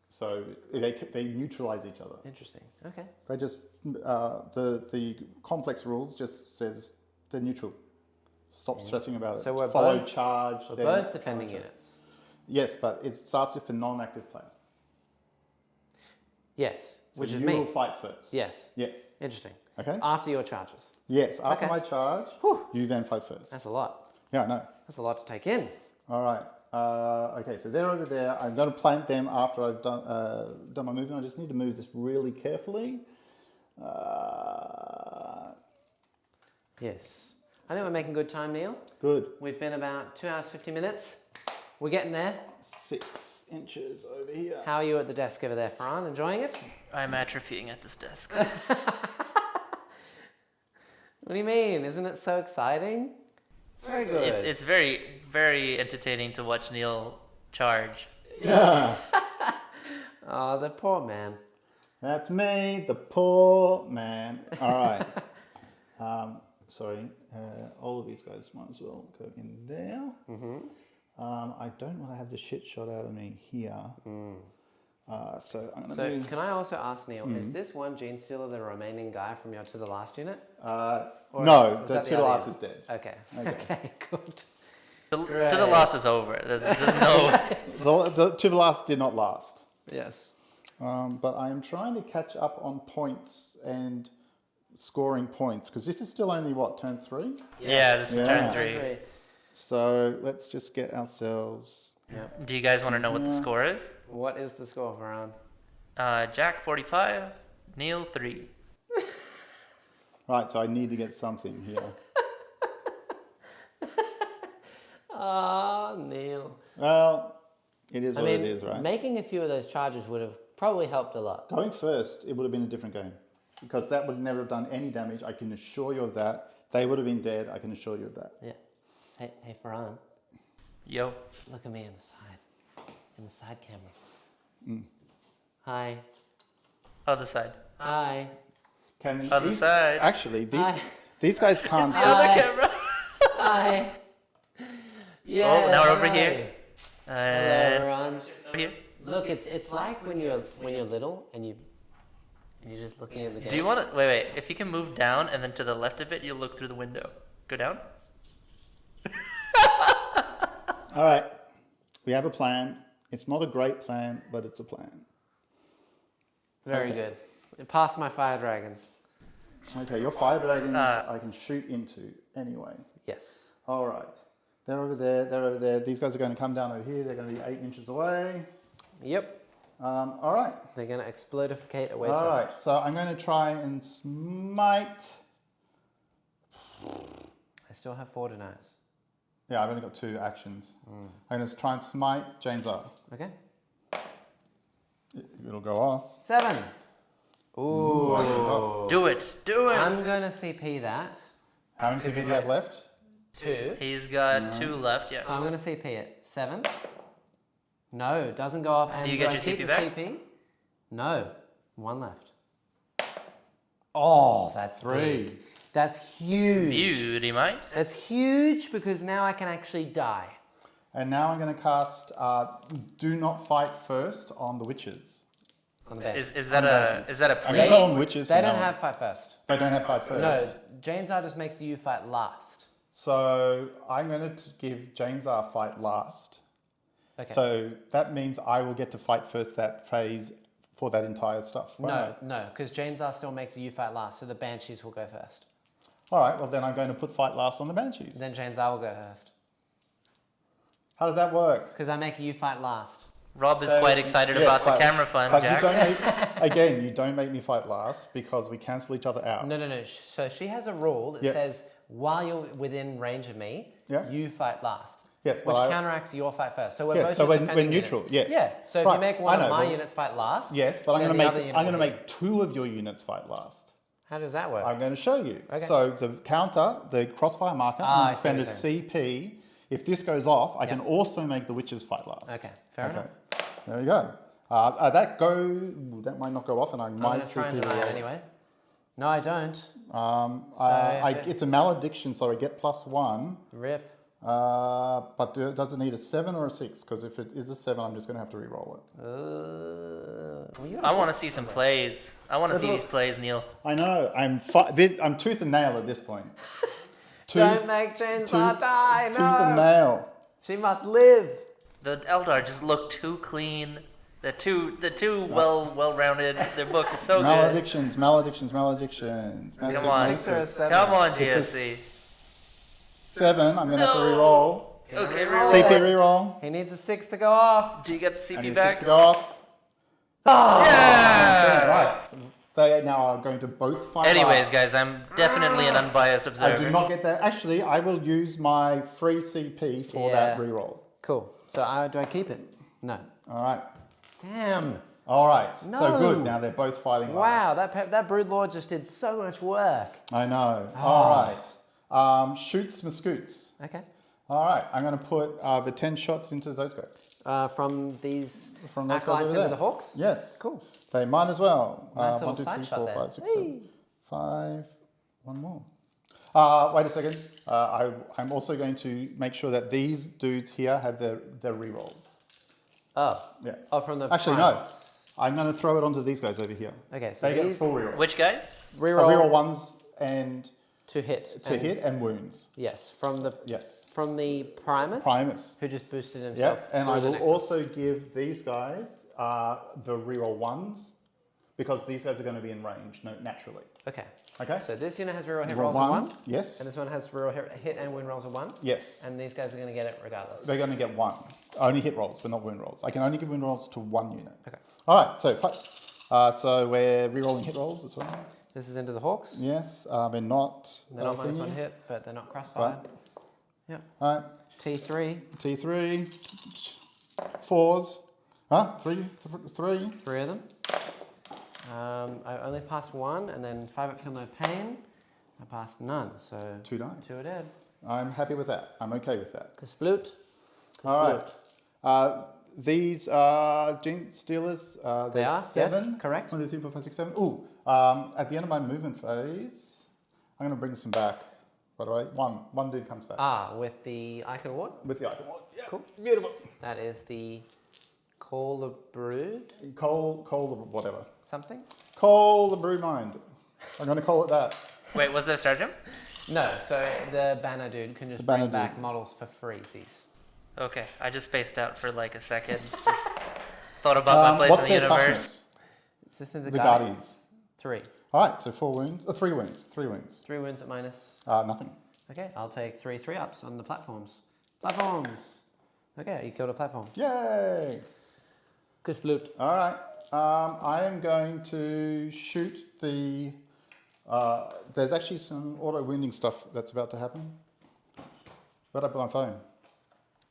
So they neutralize each other. Interesting. Okay. They just the complex rules just says they're neutral. Stop stressing about it. So we're follow both- charge. We're then both defending counter. units. Yes, but it starts with a non-active player. Yes, So which is you me. will fight first. Yes. Yes. Interesting. Okay. After your charges. Yes. After Okay. my charge, Whew. you then fight first. That's a lot. Yeah, I know. That's a lot to take in. All right. Okay, so they're over there. I'm going to plant them after I've done my movement. I just need to move this really carefully. Yes. I think we're making good time, Neil. Good. We've been about 2 hours, 50 minutes. We're getting there. 6 inches over here. How are you at the desk over there, Farhan? Enjoying it? I'm atrophying at this desk. What do you mean? Isn't it so exciting? Very good. It's very, very entertaining to watch Neil charge. Yeah. Oh, the poor man. That's me, the poor man. All right. Sorry, all of these guys might as well go in there. I don't want to have the shit shot out of me here. So I'm going to move. Can I also ask Neil, is this one Genestealer the remaining guy from your To the Last unit? No, the To the Last is dead. Okay. Okay, good. To the last is over. There's no. The To the Last did not last. Yes. But I am trying to catch up on points and scoring points because this is still only what, turn 3? Yeah, this is turn 3. So let's just get ourselves. Yeah. Do you guys want to know what the score is? What is the score for round? Jack 45, Neil 3. Right, so I need to get something here. Neil. Well, it is what it is, right? Making a few of those charges would have probably helped a lot. Going first, it would have been a different game because that would never have done any damage. I can assure you of that. They would have been dead. I can assure you of that. Yeah. Hey, Farhan. Yo. Look at me in the side camera. Hi. Other side. Hi. Other side. Actually, Hi. these guys can't. The other camera. Hi. Yeah. Oh, now we're over here. Hello, And Farhan. over here. Look, it's like when you're little and you're just looking at the game. Do you want to wait? If you can move down and then to the left a bit, you'll look through the window. Go down. All right, we have a plan. It's not a great plan, but it's a plan. Very good. It passed my fire dragons. Okay, your fire dragons I can shoot into anyway. Yes. All right, they're over there. They're over there. These guys are going to come down over here. They're going to be 8 inches away. Yep. All right. They're going to explodificate away. All right, so I'm going to try and smite. I still have 4 deniers. Yeah, I've only got 2 actions. I'm going to try and smite Jane's Eye. Okay. It'll go off. 7. Ooh. Ooh. Do it. Do it. I'm going to CP that. How many CP do you have left? 2. He's got 2 left. Yes. I'm going to CP it. 7. No, doesn't go off. And Do you get I your keep CP the back? CP? No. 1 left. Oh, that's 3. big. That's huge. Beauty, mate. That's huge because now I can actually die. And now I'm going to cast Do Not Fight First on the witches. On the bench. Is that a I'm play? going to call them witches. They from don't now on. have fight first. They don't have fight first. No, Jane's Eye just makes you fight last. So I'm going to give Jane's Eye fight last. Okay. So that means I will get to fight first that phase for that entire stuff. won't No, because Jane's Eye still makes you fight last, so the Banshees will go first. All right, well then I'm going to put fight last on the Banshees. Then Jane's Eye will go first. How does that work? Because I make you fight last. Rob is So, quite excited yes, about the but- camera fun, But Jack. you don't make, again, you don't make me fight last because we cancel each other out. No. So she has a rule that Yes. says while you're within range of me, Yeah. you fight last. Yes, Which well, counteracts your fight first. So we're Yes, both so just we're defending neutral, units. yes. Yeah. So if Right, you make I one of know, my but- units fight last. Yes, but I'm then going the to other make units I'm going to will make 2 of your units fight last. How does that work? I'm going to show you. Okay. So the counter, the crossfire marker, I I'm see going to what spend you're a CP. If this goes off, I can Yep. also make the witches fight last. Okay, fair enough. There you go. That might not go off, and I I'm might going to try and CP deny it roll. anyway. No, I don't. It's a malediction, so I get +1. Rip. But does it need a 7 or a 6? Because if it is a 7, I'm just going to have to re-roll it. I want to see some plays. I want to see these plays, Neil. I know. I'm tooth and nail at this point. Don't make Jane's Eye die. Tooth and nail. She must live. The Eldar just look too clean. They're too well-rounded. Their book is so good. Maledictions. Come on. Six or a 7. Come on, It's a GSC. 7. I'm going to have to re-roll. Okay, CP re-roll. He needs a 6 to go off. Do you get the I CP need 6 back? to go off. Yeah! Right. They now are going to both fight. Anyways, last. guys, I'm definitely an unbiased I observer. do not get that. Actually, I will use my free CP for that Yeah. re-roll. Cool. So do I keep it? No. All right. Damn. All right. So No. good. Now they're both fighting Wow, last. that Broodlord just did so much work. I know. All right. Shoots my scoots. Okay. All right, I'm going to put the 10 shots into those guys. From these From those guys acolytes over into there. the hawks? Yes. Cool. They mine as well. Nice 1, little 2, 3, side shot 4, there. 5, 6, Hey. 7, 5. One more. Wait a second. I'm also going to make sure that these dudes here have their rerolls. Oh. Yeah. Oh, from the Actually, primes. no. I'm going to throw it onto these guys over here. Okay, so They get these full reroll. Which guys? reroll Reroll ones and to hit. to hit and wounds. Yes, from the Yes. Primus. Primus. Who just boosted himself. Yep. And through I the will next also give these guys the reroll ones because these guys are going to be in range naturally. one. Okay. Okay. So this unit has reroll hit Reroll rolls of 1. ones. Yes. And this one has reroll hit and wound rolls of 1. Yes. And these guys are going to get it regardless. They're going to get 1. Only hit rolls, but not wound rolls. I can only give wound rolls to 1 unit. Okay. All right. So we're rerolling hit rolls as well. This is into the hawks. Yes. They're not. They're not minus thingy. 1 hit, but they're not crossfired. Right. Yep. All right. T3. T3. 4s. Huh? 3. 3 of them. I only passed 1, and then 5 at Feel No Pain. I passed none, so 2 died. 2 are dead. I'm happy with that. I'm okay with that. Kasploot. All right. These are Genestealers. They are, 7. yes, correct. 1, 2, 3, 4, 5, 6, 7. Ooh, at the end of my movement phase, I'm going to bring some back. By the way, one dude comes back. With the Icon Ward. With the icon. Yeah, Cool. beautiful. That is the Call the Brood. Call the whatever. Something? Call the Brew Mind. I'm going to call it that. Wait, was there a stratagem? No, so the banner dude can just banner bring back dude. models for freezies. Okay, I just spaced out for like a second. Just thought about my place What's in the their universe. toughness? Is this in the The Guardians? Guardians. 3. All right, so 4 wounds. 3 wounds. 3 wounds. 3 wounds at minus. Nothing. Okay, I'll take 3 3-ups on the platforms. Platforms! Okay, you killed a platform. Yay! Kasploot. All right. I am going to shoot the... there's actually some auto-wounding stuff that's about to happen. Where'd I put my phone?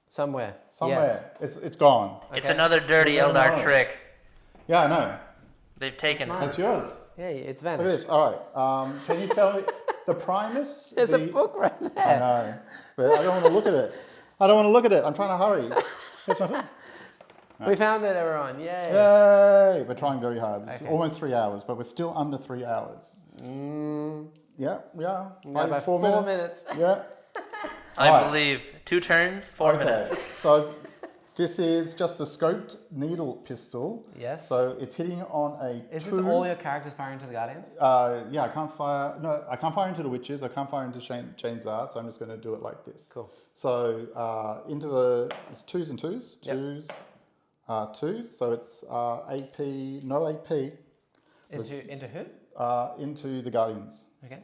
Somewhere. Somewhere. It's gone. It's Okay. another dirty Well, Eldar no. trick. Yeah, I know. They've taken Mine. it. That's yours. Yeah, it's Look at vanished. this. All right. Can you tell me the Primus? There's a book right I there. know, but I don't want to look at it. I don't want to look at it. I'm trying to hurry. Here's my phone. We found it, everyone. Yay. Yay! We're trying very hard. It's Okay. almost 3 hours, but we're still under 3 hours. Yeah, yeah. No, by 4 minutes. Yeah. I Alright. believe 2 turns, 4 minutes. So this is just the scoped needle pistol. Yes. So it's hitting on a Is 2. this all your characters firing into the Guardians? Yeah, I can't fire. No, I can't fire into the witches. I can't fire into Jain's so I'm just going to do it like this. Cool. So into the it's 2s and 2s, Yep. 2s, 2s. So it's AP, no AP, Into who? into the Guardians. Okay.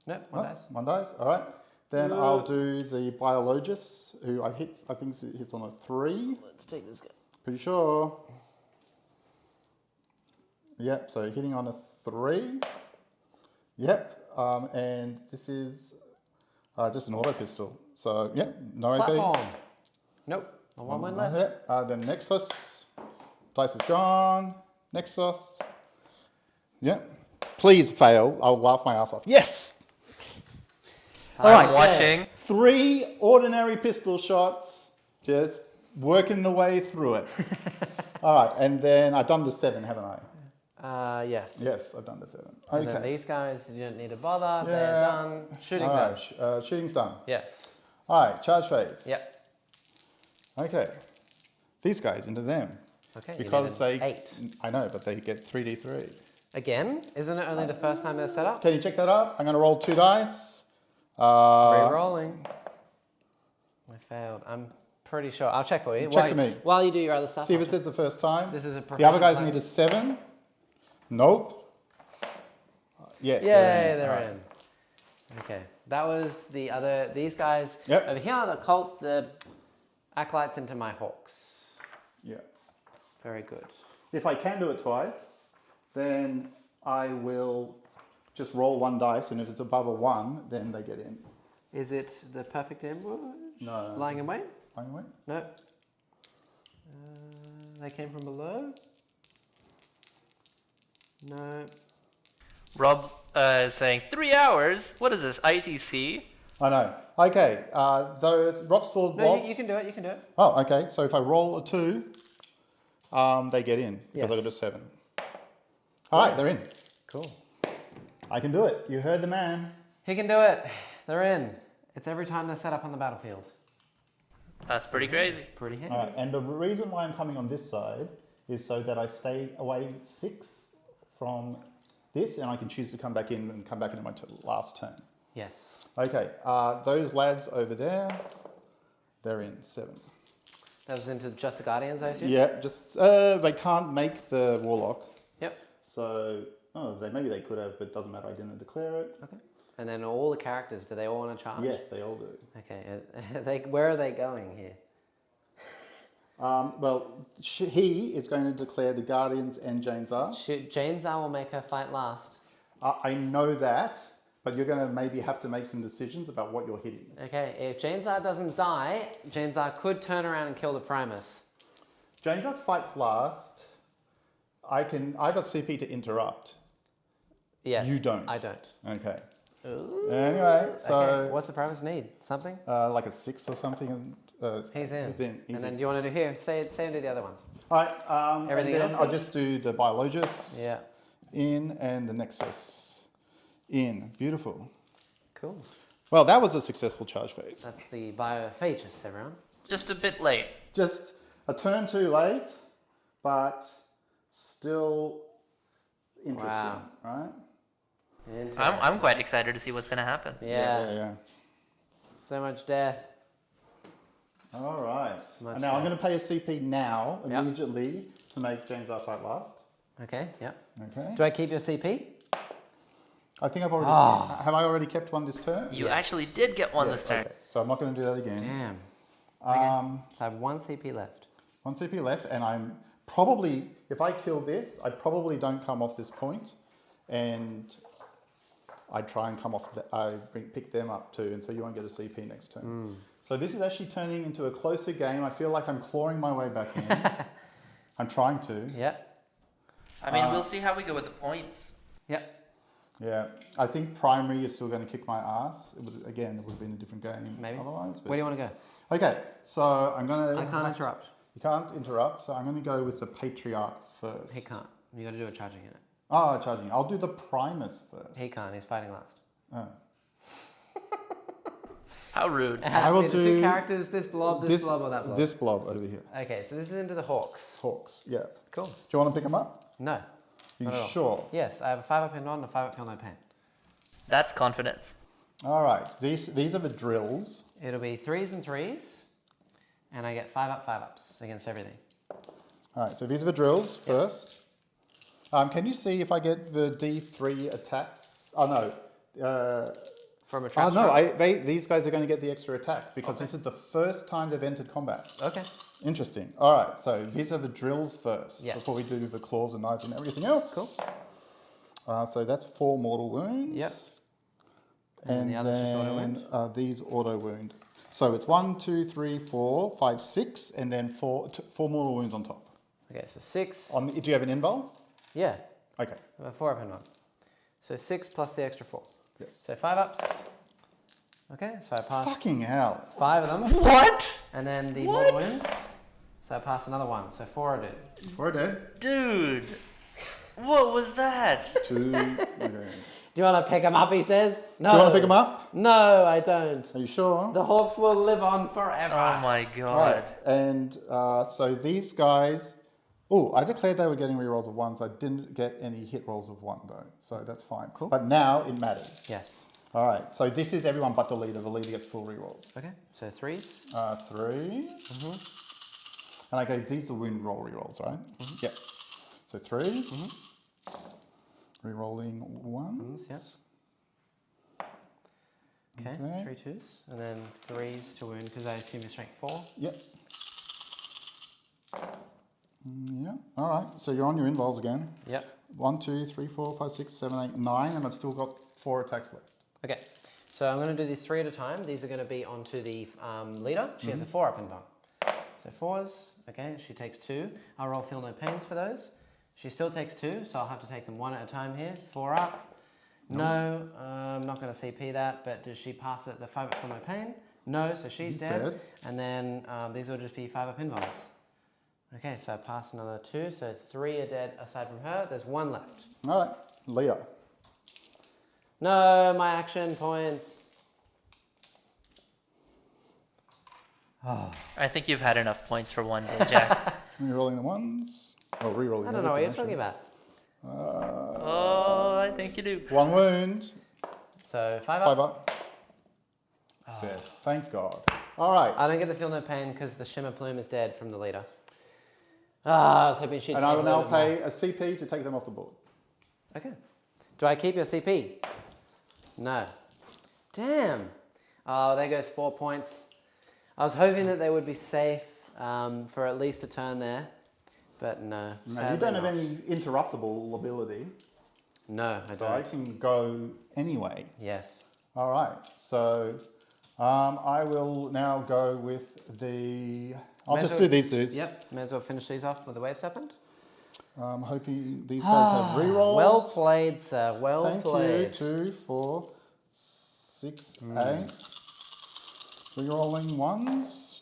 Nope, one dice. 1 dice. All right. Then I'll do the Biologist, who I think it hits on a 3. Let's take this guy. Pretty sure. Yep. So hitting on a 3. Yep. And this is just an auto pistol. So yep. No AP. Platform. Nope. A 1 left. Yep. Then Nexus. Dice is gone. Nexus. Yep. Please fail. I'll laugh my ass off. Yes. All I'm right. watching. 3 ordinary pistol shots. Just working the way through it. All right. And then I've done the 7, haven't I? Yes. Yes, I've done the 7. And then Okay. these guys, you don't need to bother. Yeah. They're done. Shooting All done. right. Shooting's done. Yes. All right. Charge phase. Yep. Okay. These guys into them. Okay. you Because needed they... 8. I know, but they get 3d3. Again? Isn't it only the first time they're set up? Can you check that up? I'm going to roll 2 dice. Re-rolling. I failed. I'm pretty sure. I'll check for you. Check for me. While you do your other stuff. See if I'll it says the first time. This is a The other guys proficient need a 7. Nope. Yes. Yay, they're All right. in. Okay. That was the other, these guys. Yep. Over here, the acolytes into my hawks. Yeah. Very good. If I can do it twice, then I will just roll 1 dice, and if it's above a 1, then they get in. Is it the perfect ambush? No. Lying in wait? Lying in wait? No. They came from below? No. Rob is saying 3 hours. What is this? ITC? I know. Okay, those rock sword No, blobs. you can do it. You can do it. Oh, okay. So if I roll a 2, they get in because I Yes. got a 7. All right, they're in. Cool. I can do it. You heard the man. He can do it. They're in. It's every time they're set up on the battlefield. That's pretty crazy. Pretty handy. All right, and the reason why I'm coming on this side is so that I stay away 6 from this, and I can choose to come back in and come back into my last turn. Yes. Okay, those lads over there, they're in 7. That was into just the Guardians, I assume? Yeah, just they can't make the Warlock. Yep. So, maybe they could have, but it doesn't matter. I didn't declare it. Okay. And then all the characters, do they all want to charge? Yes, they all do. Okay. Where are they going here? He is going to declare the Guardians and Jain's are. Jain's will make her fight last. I know that, but you're going to maybe have to make some decisions about what you're hitting. Okay, if Jain's doesn't die, Jain's could turn around and kill the Primus. Jain's fights last. I got CP to interrupt. Yes. You don't. I don't. Okay. Ooh. Anyway, so Okay, what's the Primus need? Something? like a 6 or something. And, He's in. He's in. And then do you want to do here? Say and do the other ones. All right. Everything and then else I'll in? just do the Biologus Yeah. in and the Nexus in. Beautiful. Cool. Well, that was a successful charge phase. That's the Biophagus, everyone. Just a bit late. Just a turn too late, but still interesting, Wow. right? I'm quite excited to see what's going to happen. Yeah. So much death. All right. Much And now I'm better. going to pay a CP now, Yep. immediately, to make Jain's fight last. Okay, yep. Okay. Do I keep your CP? I think I've already... Have I already kept one this turn? You actually did get one Yes, this turn. okay. So I'm not going to do that again. Damn. So I have 1 CP left. 1 CP left, and I'm probably... If I kill this, I probably don't come off this point, and I try and come off... pick them up too, and so you won't get a CP next turn. So this is actually turning into a closer game. I feel like I'm clawing my way back in. I'm trying to. Yep. I mean, we'll see how we go with the points. Yep. Yeah. I think primary is still going to kick my ass. It would have been a different game Maybe. otherwise. But... Where do you want to go? Okay, so I'm going to... I can't interrupt. You can't interrupt, so I'm going to go with the Patriarch first. He can't. You got to do a charging unit. Oh, charging. I'll do the Primus first. He can't. He's fighting last. Oh. How rude. It has I to will be the 2 do characters, this blob, this blob, or that blob. This blob over here. Okay, so this is into the Hawks. Hawks, yeah. Cool. Do you want to pick them up? No. Are you Not at all. sure? Yes, I have a 5 up in on and a 5 up feel no pain. That's confidence. All right. These are the drills. It'll be 3s and 3s, and I get 5 ups against everything. All right, so these are the drills first. Can you see if I get the D3 attacks? Oh, no. From a Oh, trap. no, these guys are going to get the extra attack because this is the first time they've entered combat. Okay. Interesting. All right, so these are the drills first Yes. before we do the claws and knives and everything else. Cool. So that's 4 mortal wounds. Yep. And the others just auto then wound? these auto wound. So it's 1, 2, 3, 4, 5, 6, and then 4 mortal wounds on top. Okay, so 6. Do you have an invul? Yeah. Okay. I have a 4 up in 1. So 6 plus the extra 4. Yes. So 5 ups. Okay, so I pass Fucking hell. 5 of them. What? And then the mortal wounds. So I pass another 1. So 4 are dead. 4 dead. Dude. What was that? 2. Okay. Do you want to pick them up, he says? No. Do you want to pick them up? No, I don't. Are you sure? The Hawks will live on forever. Oh my Right. god. And so these guys... Oh, I declared they were getting rerolls of 1, so I didn't get any hit rolls of 1 though. So that's fine. Cool. But now it matters. Yes. All right, so this is everyone but the leader. The leader gets full rerolls. Okay, so 3s. 3. And I gave these the wound roll rerolls, right? Yep. So 3. Rerolling 1s. Yep. Okay, 3 2s. And then 3s to wound because I assume you're strength 4. Yep. Yeah. All right. So you're on your invols again. Yep. 1, 2, 3, 4, 5, 6, 7, 8, 9, and I've still got 4 attacks left. Okay, so I'm going to do these 3 at a time. These are going to be onto the leader. She has a 4 up in bone. So 4s, okay, she takes 2. I'll roll feel no pains for those. She still takes 2, so I'll have to take them 1 at a time here. 4 up, No, I'm not going to CP that, but does she pass it the 5 up from my pain? No, so she's dead. And then these will just be 5 up invulns. Okay, so I pass another 2, so 3 are dead aside from her. There's 1 left. All right, Leo. No, my action points. Oh. I think you've had enough points for one day, Jack. Rerolling the ones. Oh, rerolling. I don't know what you're talking about. Oh, I think you do. 1 wound. So 5 up. 5 up. Dead. Thank God. All right. I don't get to feel no pain because the Shimmer Plume is dead from the leader. I was hoping she'd And take I will a now little bit pay a CP to take them off the board. more. Okay. Do I keep your CP? No. Damn. Oh, there goes 4 points. I was hoping that they would be safe for at least a turn there, but no. No, you don't have any interruptible ability. No, I So don't. I can go anyway. Yes. All right. So I will now go with the... I'll May as just well- do these dudes. Yep, may as well finish these off with the Wave Serpent. I'm hoping these guys have rerolls. Well played, sir. Well Thank played. you. 2, 4, 6, 8. Rerolling ones.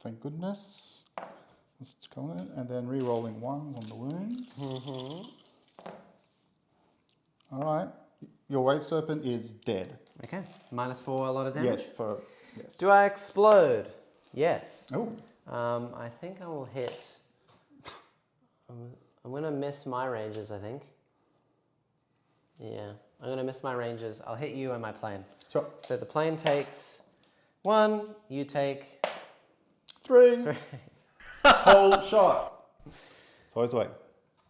Thank goodness. Let's call it. And then rerolling ones on the wounds. All right. Your Wave Serpent is dead. Okay. -4, a lot of damage. Yes. Do I explode? Yes. Oh. I think I will hit. I'm going to miss my ranges, I think. Yeah, I'm going to miss my ranges. I'll hit you and my plane. Sure. So the plane takes 1, you take 3. Hold shot. Toys away.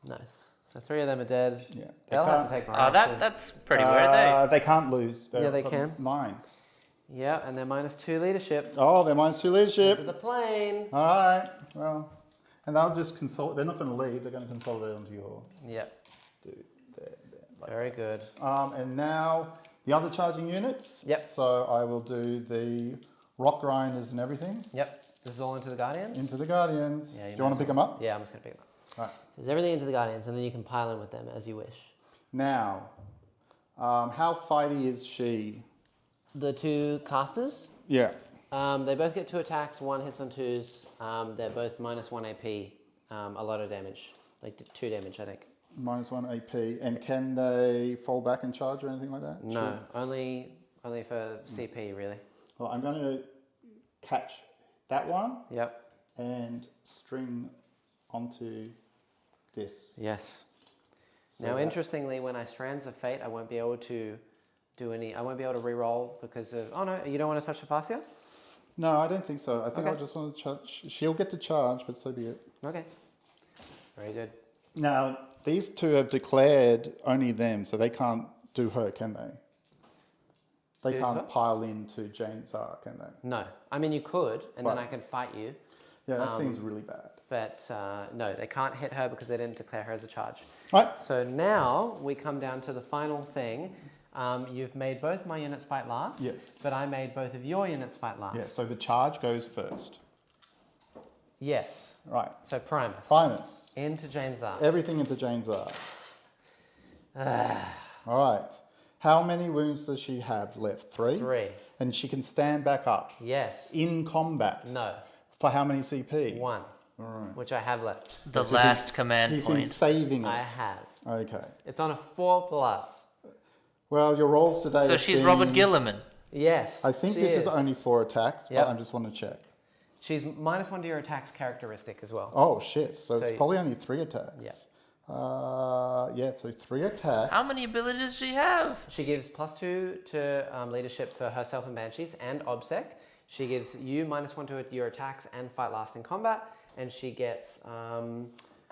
Nice. So 3 of them are dead. Yeah. They'll have to take my Oh, range. that's pretty worth They can't lose. Yeah, they can. 9. Yeah, and they're -2 leadership. Oh, they're -2 leadership. This is the plane. All right. Well, and they'll just consult. They're not going to leave. They're going to consolidate onto your Yep. dude. There. Very good. And now the other charging units. Yep. So I will do the rock grinders and everything Yep. This is all into the Guardians? into the guardians. Yeah, Do you want to pick them up? Yeah, I'm just going to pick them up. All right. There's everything into the Guardians, and then you can pile in with them as you wish. Now, how fighty is she? The 2 casters, Yeah. they both get 2 attacks, 1 hits on 2s. They're both -1 AP, a lot of damage, like 2 damage, I think. -1 AP. And can they fall back and charge or anything like that? No, only for CP, really. Well, I'm going to catch that one Yep. and string onto this. Yes. So Now, that- interestingly, when I Strands of Fate, I won't be able to do any. I won't be able to re-roll because of. Oh no, you don't want to touch the Farseer? No, I don't think so. I think Okay. I'll just want to charge. She'll get to charge, but so be it. Okay. Very good. Now, these 2 have declared only them, so they can't do her, can they? They Do can't her? pile into Jane's arc, can they? No, I mean you could, and then Right. I could fight you. Yeah, that seems really bad. But no, they can't hit her because they didn't declare her as a charge. Right. So now we come down to the final thing. You've made both my units fight last. Yes. But I made both of your units fight last. Yeah, so the charge goes first. Yes. Right. So Primus. Primus. Into Jane's arc. Everything into Jane's arc. All right. How many wounds does she have left? 3? 3. And she can stand back up. Yes. In combat. No. For how many CP? 1. All right. Which I have left. The last command He's been point. saving it. I have. Okay. It's on a 4+. Well, your rolls today. So have she's been- Robert Gilliman. Yes. I think she this is only 4 attacks, Yep. but I just want to check. She's -1 to your attacks characteristic as well. Oh shit! So So- it's probably only 3 attacks. Yeah. Yeah. So 3 attacks. How many abilities does she have? She gives +2 to leadership for herself and Banshees and Obsec. She gives you -1 to your attacks and fight last in combat. And she gets All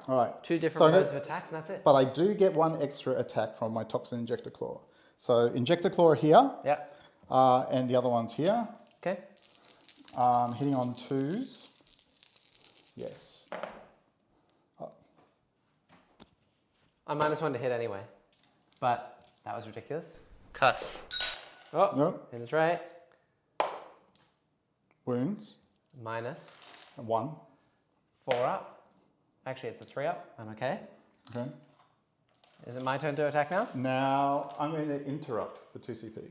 right. 2 different So modes of let's- attacks, and that's it. But I do get 1 extra attack from my Toxin Injector Claw. So Injector Claw here, Yep. and the other one's here. Okay. Hitting on 2s. Yes. I'm -1 to hit anyway. But that was ridiculous. Cuss. Oh, Nope. and it's right. Wounds. -4 1. up. Actually, it's a 3 up. I'm okay. Okay. Is it my turn to attack now? Now I'm going to interrupt for 2 CP.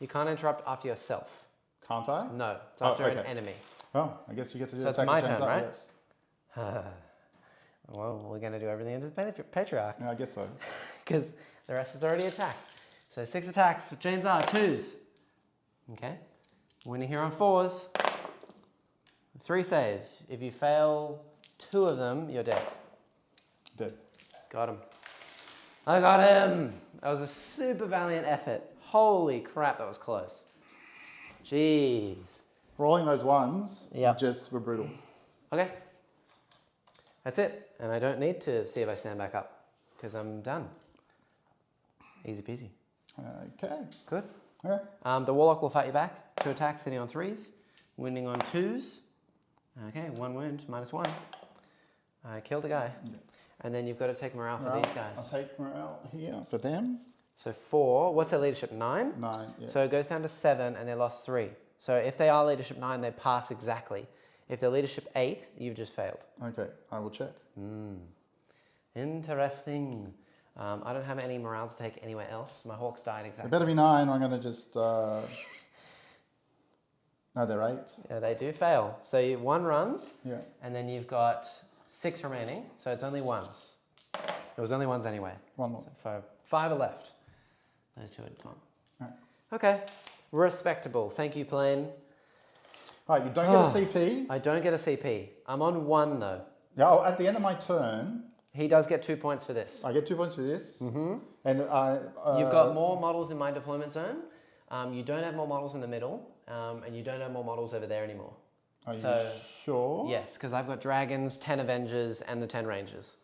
You can't interrupt after yourself. Can't I? No, it's after an okay. enemy. Oh, I guess you get to do So it's attack my with James turn, up, right? Yes. Well, we're going to do everything into the patriarch. Yeah, I guess so. Because the rest is already attacked. So 6 attacks with Jane's are 2s. Okay. Winning here on 4s. 3 saves. If you fail 2 of them, you're dead. Dead. Got him. I got him. That was a super valiant effort. Holy crap, that was close. Jeez. Rolling those ones Yep. just were brutal. Okay. That's it. And I don't need to see if I stand back up because I'm done. Easy peasy. Okay. Good. Yeah. The Warlock will fight you back. 2 attacks, hitting on 3s. Wounding on 2s. Okay, 1 wound, -1. I killed a guy. Yeah. And then you've got to take morale for these guys. I'll take morale here for them. So 4. What's their leadership? 9? 9, yeah. So it goes down to 7 and they lost 3. So if they are leadership 9, they pass exactly. If they're leadership 8, you've just failed. Okay, I will check. Interesting. I don't have any morale to take anywhere else. My hawks died It exactly. better be 9. I'm going to just... No, they're 8. Yeah, they do fail. So 1 runs, Yeah. and then you've got 6 remaining. So it's only 1s. It was only 1s anyway. 1 more. So 5 are left. Those 2 had gone. Right. Okay. Respectable. Thank you, Plane. Right, you don't get a CP. I don't get a CP. I'm on 1 though. Yeah, oh, at the end of my turn, He does get 2 points for this. I get 2 points for this. Mm-hmm. And You've got more models in my deployment zone. You don't have more models in the middle. And you don't have more models over there anymore. Are So- you sure? Yes, because I've got dragons, 10 Avengers, and the 10 Rangers.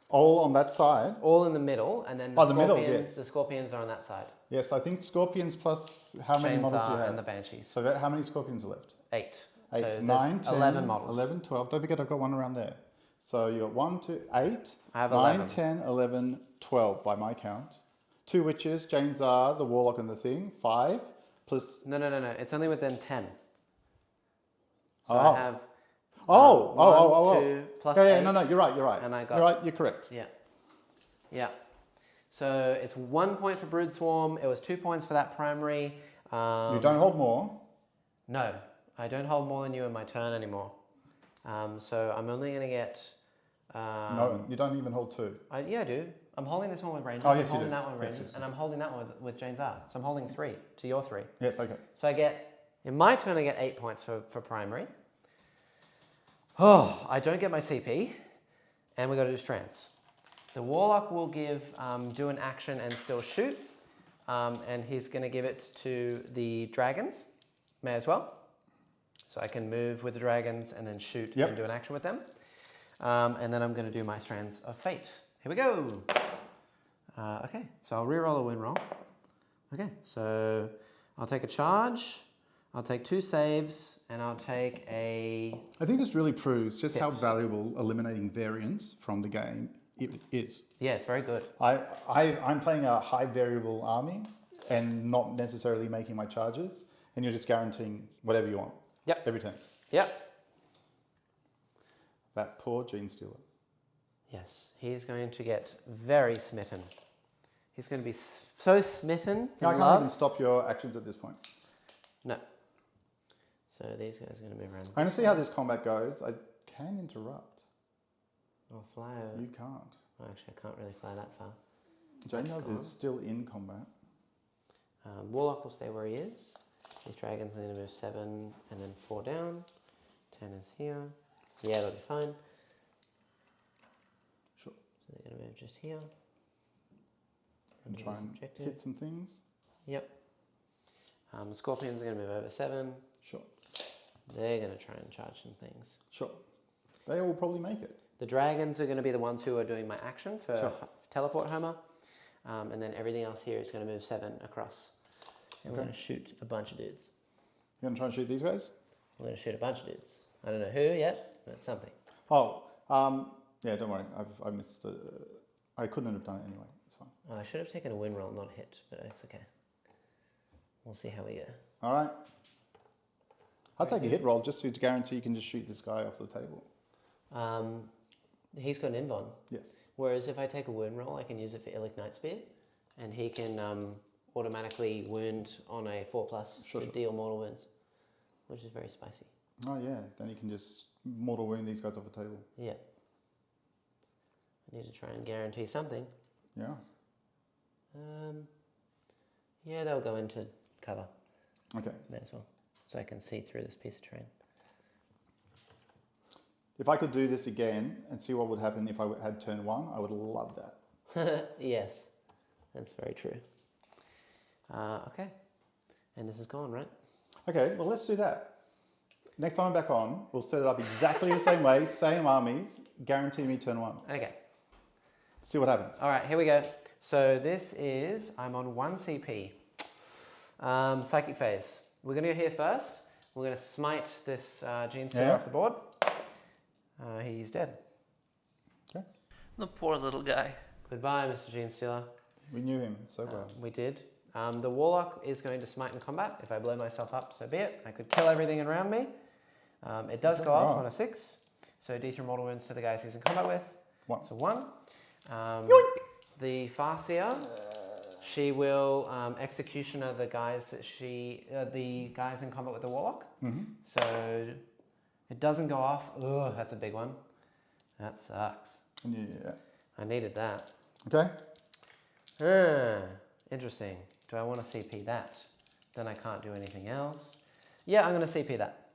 All on that side? All in the middle, and then Oh, the middle, yes. the Scorpions are on that side. Yes, I think Scorpions plus how many models do you Chainsaw have? and the Banshees. So how many Scorpions are left? 8. 8, So 9, there's 10, 11 models. 11, 12. Don't forget I've got one around there. So you got 1, 2, 8, I have 9, 11. 10, 11, 12 by my count. 2 witches, Jane's are, the warlock and the thing, 5 plus... No. It's only within 10. So Oh. I have Oh. 2 plus Yeah, 8. no, you're right. And I got- You're right, you're correct. Yeah. So it's 1 point for Brood Swarm. It was 2 points for that primary. You don't hold more. No, I don't hold more than you in my turn anymore. So I'm only going to get... No, you don't even hold 2. Yeah, I do. I'm holding this one with Rangers. Oh, yes, I'm you holding do. that one with Yes, Rangers. yes, And I'm holding that one with Jane's R. So I'm holding 3 to your 3. Yes, okay. So I get... In my turn, I get 8 points for primary. Oh, I don't get my CP. And we got to do strands. The Warlock will do an action and still shoot. And he's going to give it to the dragons. May as well. So I can move with the dragons and then shoot and do an action with them. And then I'm going to do my Strands of Fate. Here we go. Okay, so I'll reroll a win roll. Okay, so I'll take a charge. I'll take 2 saves, and I'll take a... I think this really proves just how Hits. valuable eliminating variance from the game it is. Yeah, it's very good. I'm playing a high variable army and not necessarily making my charges, and you're just guaranteeing whatever you want. Yep. Every turn. Yep. That poor Genestealer. Yes, he's going to get very smitten. He's going to be so smitten in I can't love. even stop your actions at this point. No. So these guys are going to move around. I'm going to see how this combat goes. I can interrupt. I'll fly over. You can't. Oh, actually, I can't really fly that far. Jain's gone. is still in combat. Warlock will stay where he is. These dragons are going to move 7 and then 4 down. 10 is here. Yeah, that'll be fine. Sure. So they're going to move just here. And try and objective. hit some things. Yep. The scorpions are going to move over 7. Sure. They're going to try and charge some things. Sure. They will probably make it. The dragons are going to be the ones who are doing my action for Sure. teleport Homer. And then everything else here is going to move 7 across. And we're going to shoot a bunch of dudes. You going to try and shoot these guys? We're going to shoot a bunch of dudes. I don't know who yet, but something. Oh, yeah, don't worry. I missed. I couldn't have done it anyway. It's fine. Oh, I should have taken a win roll, not hit, but it's okay. We'll see how we go. All right. I'll take a hit roll just to guarantee you can just shoot this guy off the table. He's got an Invon. Yes. Whereas if I take a wound roll, I can use it for Illic Nightspear, and he can automatically wound on a 4+ to deal mortal wounds, which is very spicy. Oh yeah, then you can just mortal wound these guys off the table. Yeah. I need to try and guarantee something. Yeah. Yeah, they'll go into cover. Okay. May as well, so I can see through this piece of terrain. If I could do this again and see what would happen if I had turn 1, I would love that. Yes, that's very true. Okay, and this is gone, right? Okay, well let's do that. Next time I'm back on, we'll set it up exactly the same way, same armies, guarantee me turn 1. Okay. See what happens. All right, here we go. So this is, I'm on 1 CP. Psychic phase. We're going to go here first. We're going to smite this Genestealer off the board. He's dead. Okay. The poor little guy. Goodbye, Mr. Genestealer. We knew him so well. We did. The Warlock is going to smite in combat. If I blow myself up, so be it. I could kill everything around me. It does go off on a 6. So D3 mortal wounds to the guys he's in combat with. 1. So 1. The Farseer, she will executioner the guys that the guys in combat with the Warlock. So it doesn't go off. Ugh, that's a big one. That sucks. Yeah. I needed that. Okay. Interesting. Do I want to CP that? Then I can't do anything else. Yeah, I'm going to CP that.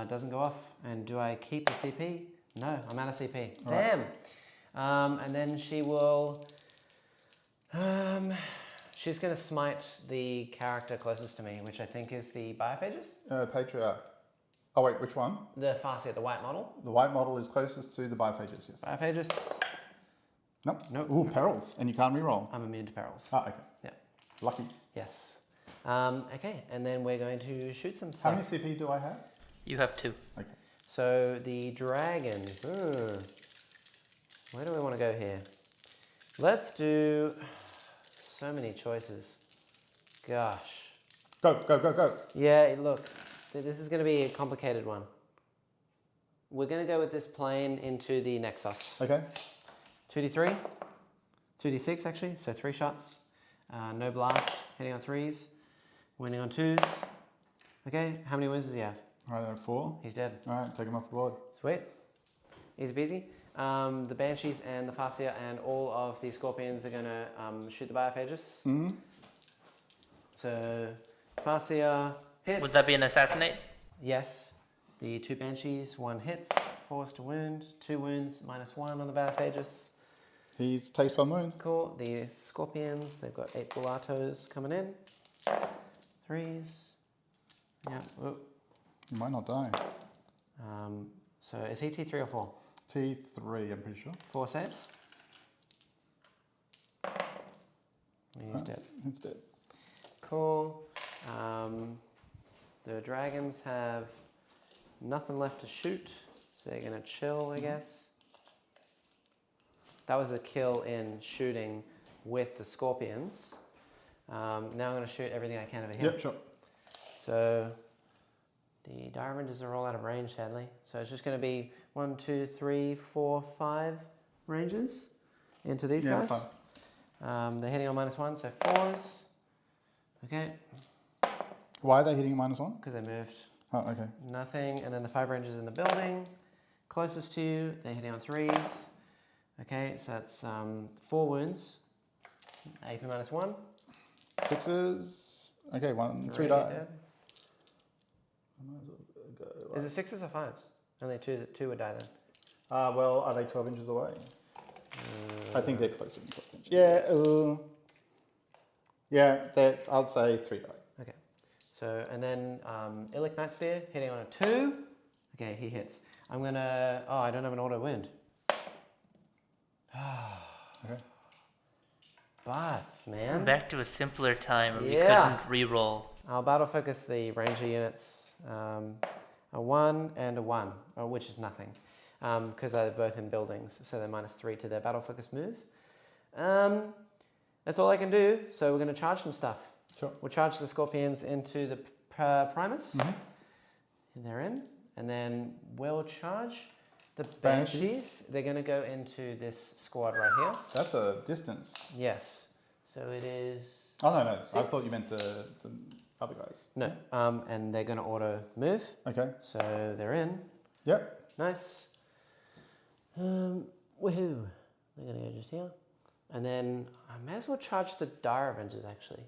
Doesn't go off. And do I keep the CP? No, I'm out of CP. All Damn. And then she will... she's going to smite the character closest to me, which I think is the Biophagus? Patriarch. Oh wait, which one? The Farseer, the white model. The white model is closest to the Biophagus, yes. Biophagus. Nope. Nope. Ooh, perils. And you can't reroll. I'm immune to perils. Ah, okay. Yeah. Lucky. Yes. Okay, and then we're going to shoot some stuff. How many CP do I have? You have 2. Okay. So the dragons. Where do we want to go here? Let's do so many choices. Gosh. Go. Yeah, look, this is going to be a complicated one. We're going to go with this plane into the Nexus. Okay. 2d3, 2d6 actually, so 3 shots. No blast, hitting on 3s, winning on 2s. Okay, how many wounds does he have? All right, 4. He's dead. All right, take him off the board. Sweet. Easy peasy. The Banshees and the Farseer and all of the Scorpions are going to shoot the Biophagus. So, Farseer hits. Would that be an assassinate? Yes. The 2 Banshees, 1 hits, forced to wound, 2 wounds, -1 on the Biophagus. He's takes 1 wound. Cool. The Scorpions, they've got 8 Bullatos coming in. 3s. Yeah. Oh. He might not die. So is he T3 or 4? T3, I'm pretty sure. 4 saves. He's dead. He's dead. Cool. The dragons have nothing left to shoot, so they're gonna chill, I guess. That was a kill in shooting with the Scorpions. Now I'm gonna shoot everything I can over here. Yep, sure. So the Dire Rangers are all out of range, sadly. So it's just gonna be 1, 2, 3, 4, 5 ranges into these guys. They're hitting on -1, so 4s. Okay. Why are they hitting -1? Because they moved. Oh, okay. Nothing. And then the 5 rangers in the building. Closest to you, they're hitting on 3s. Okay, so that's 4 wounds. AP -1. 6s. Okay, 1, 3 Three die. dead. Is it 6s or 5s? Only two would die then. Well, are they 12 inches away? I think they're closer than 12 inches. Yeah, yeah, I'd say 3 die. Okay. So, and then Illic Nightspear hitting on a 2. Okay, he hits. I'm gonna, oh, I don't have an auto wound. Okay. Butts, man. Back to a simpler time where we Yeah. couldn't re-roll. I'll battle focus the ranger units. A 1 and a 1, which is nothing, because they're both in buildings, so they're -3 to their battle focus move. That's all I can do, so we're going to charge some stuff. Sure. We'll charge the Scorpions into the Primus. They're in, and then we'll charge The Banshees, they're going to go into this squad right here. That's a distance. Yes. So it is... Oh, no. I 6. thought you meant the other guys. No. And they're going to auto move. Okay. So they're in. Yep. Nice. Woohoo. They're going to go just here. And then I may as well charge the Dire Avengers, actually.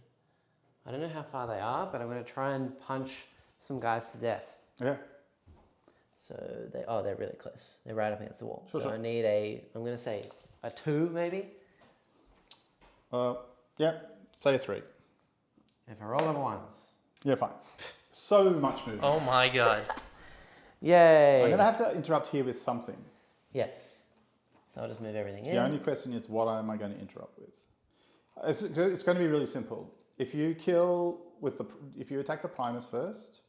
I don't know how far they are, but I'm going to try and punch some guys to death. Okay. So they're really close. They're right up against the wall. Sure, so I need I'm going to say a 2 maybe. Yeah, say a 3. If I roll over 1s. Yeah, fine. So much movement. Oh my god. Yay! I'm going to have to interrupt here with something. Yes. So I'll just move everything in. The only question is, what am I going to interrupt with? It's going to be really simple. If you if you attack the Primus first,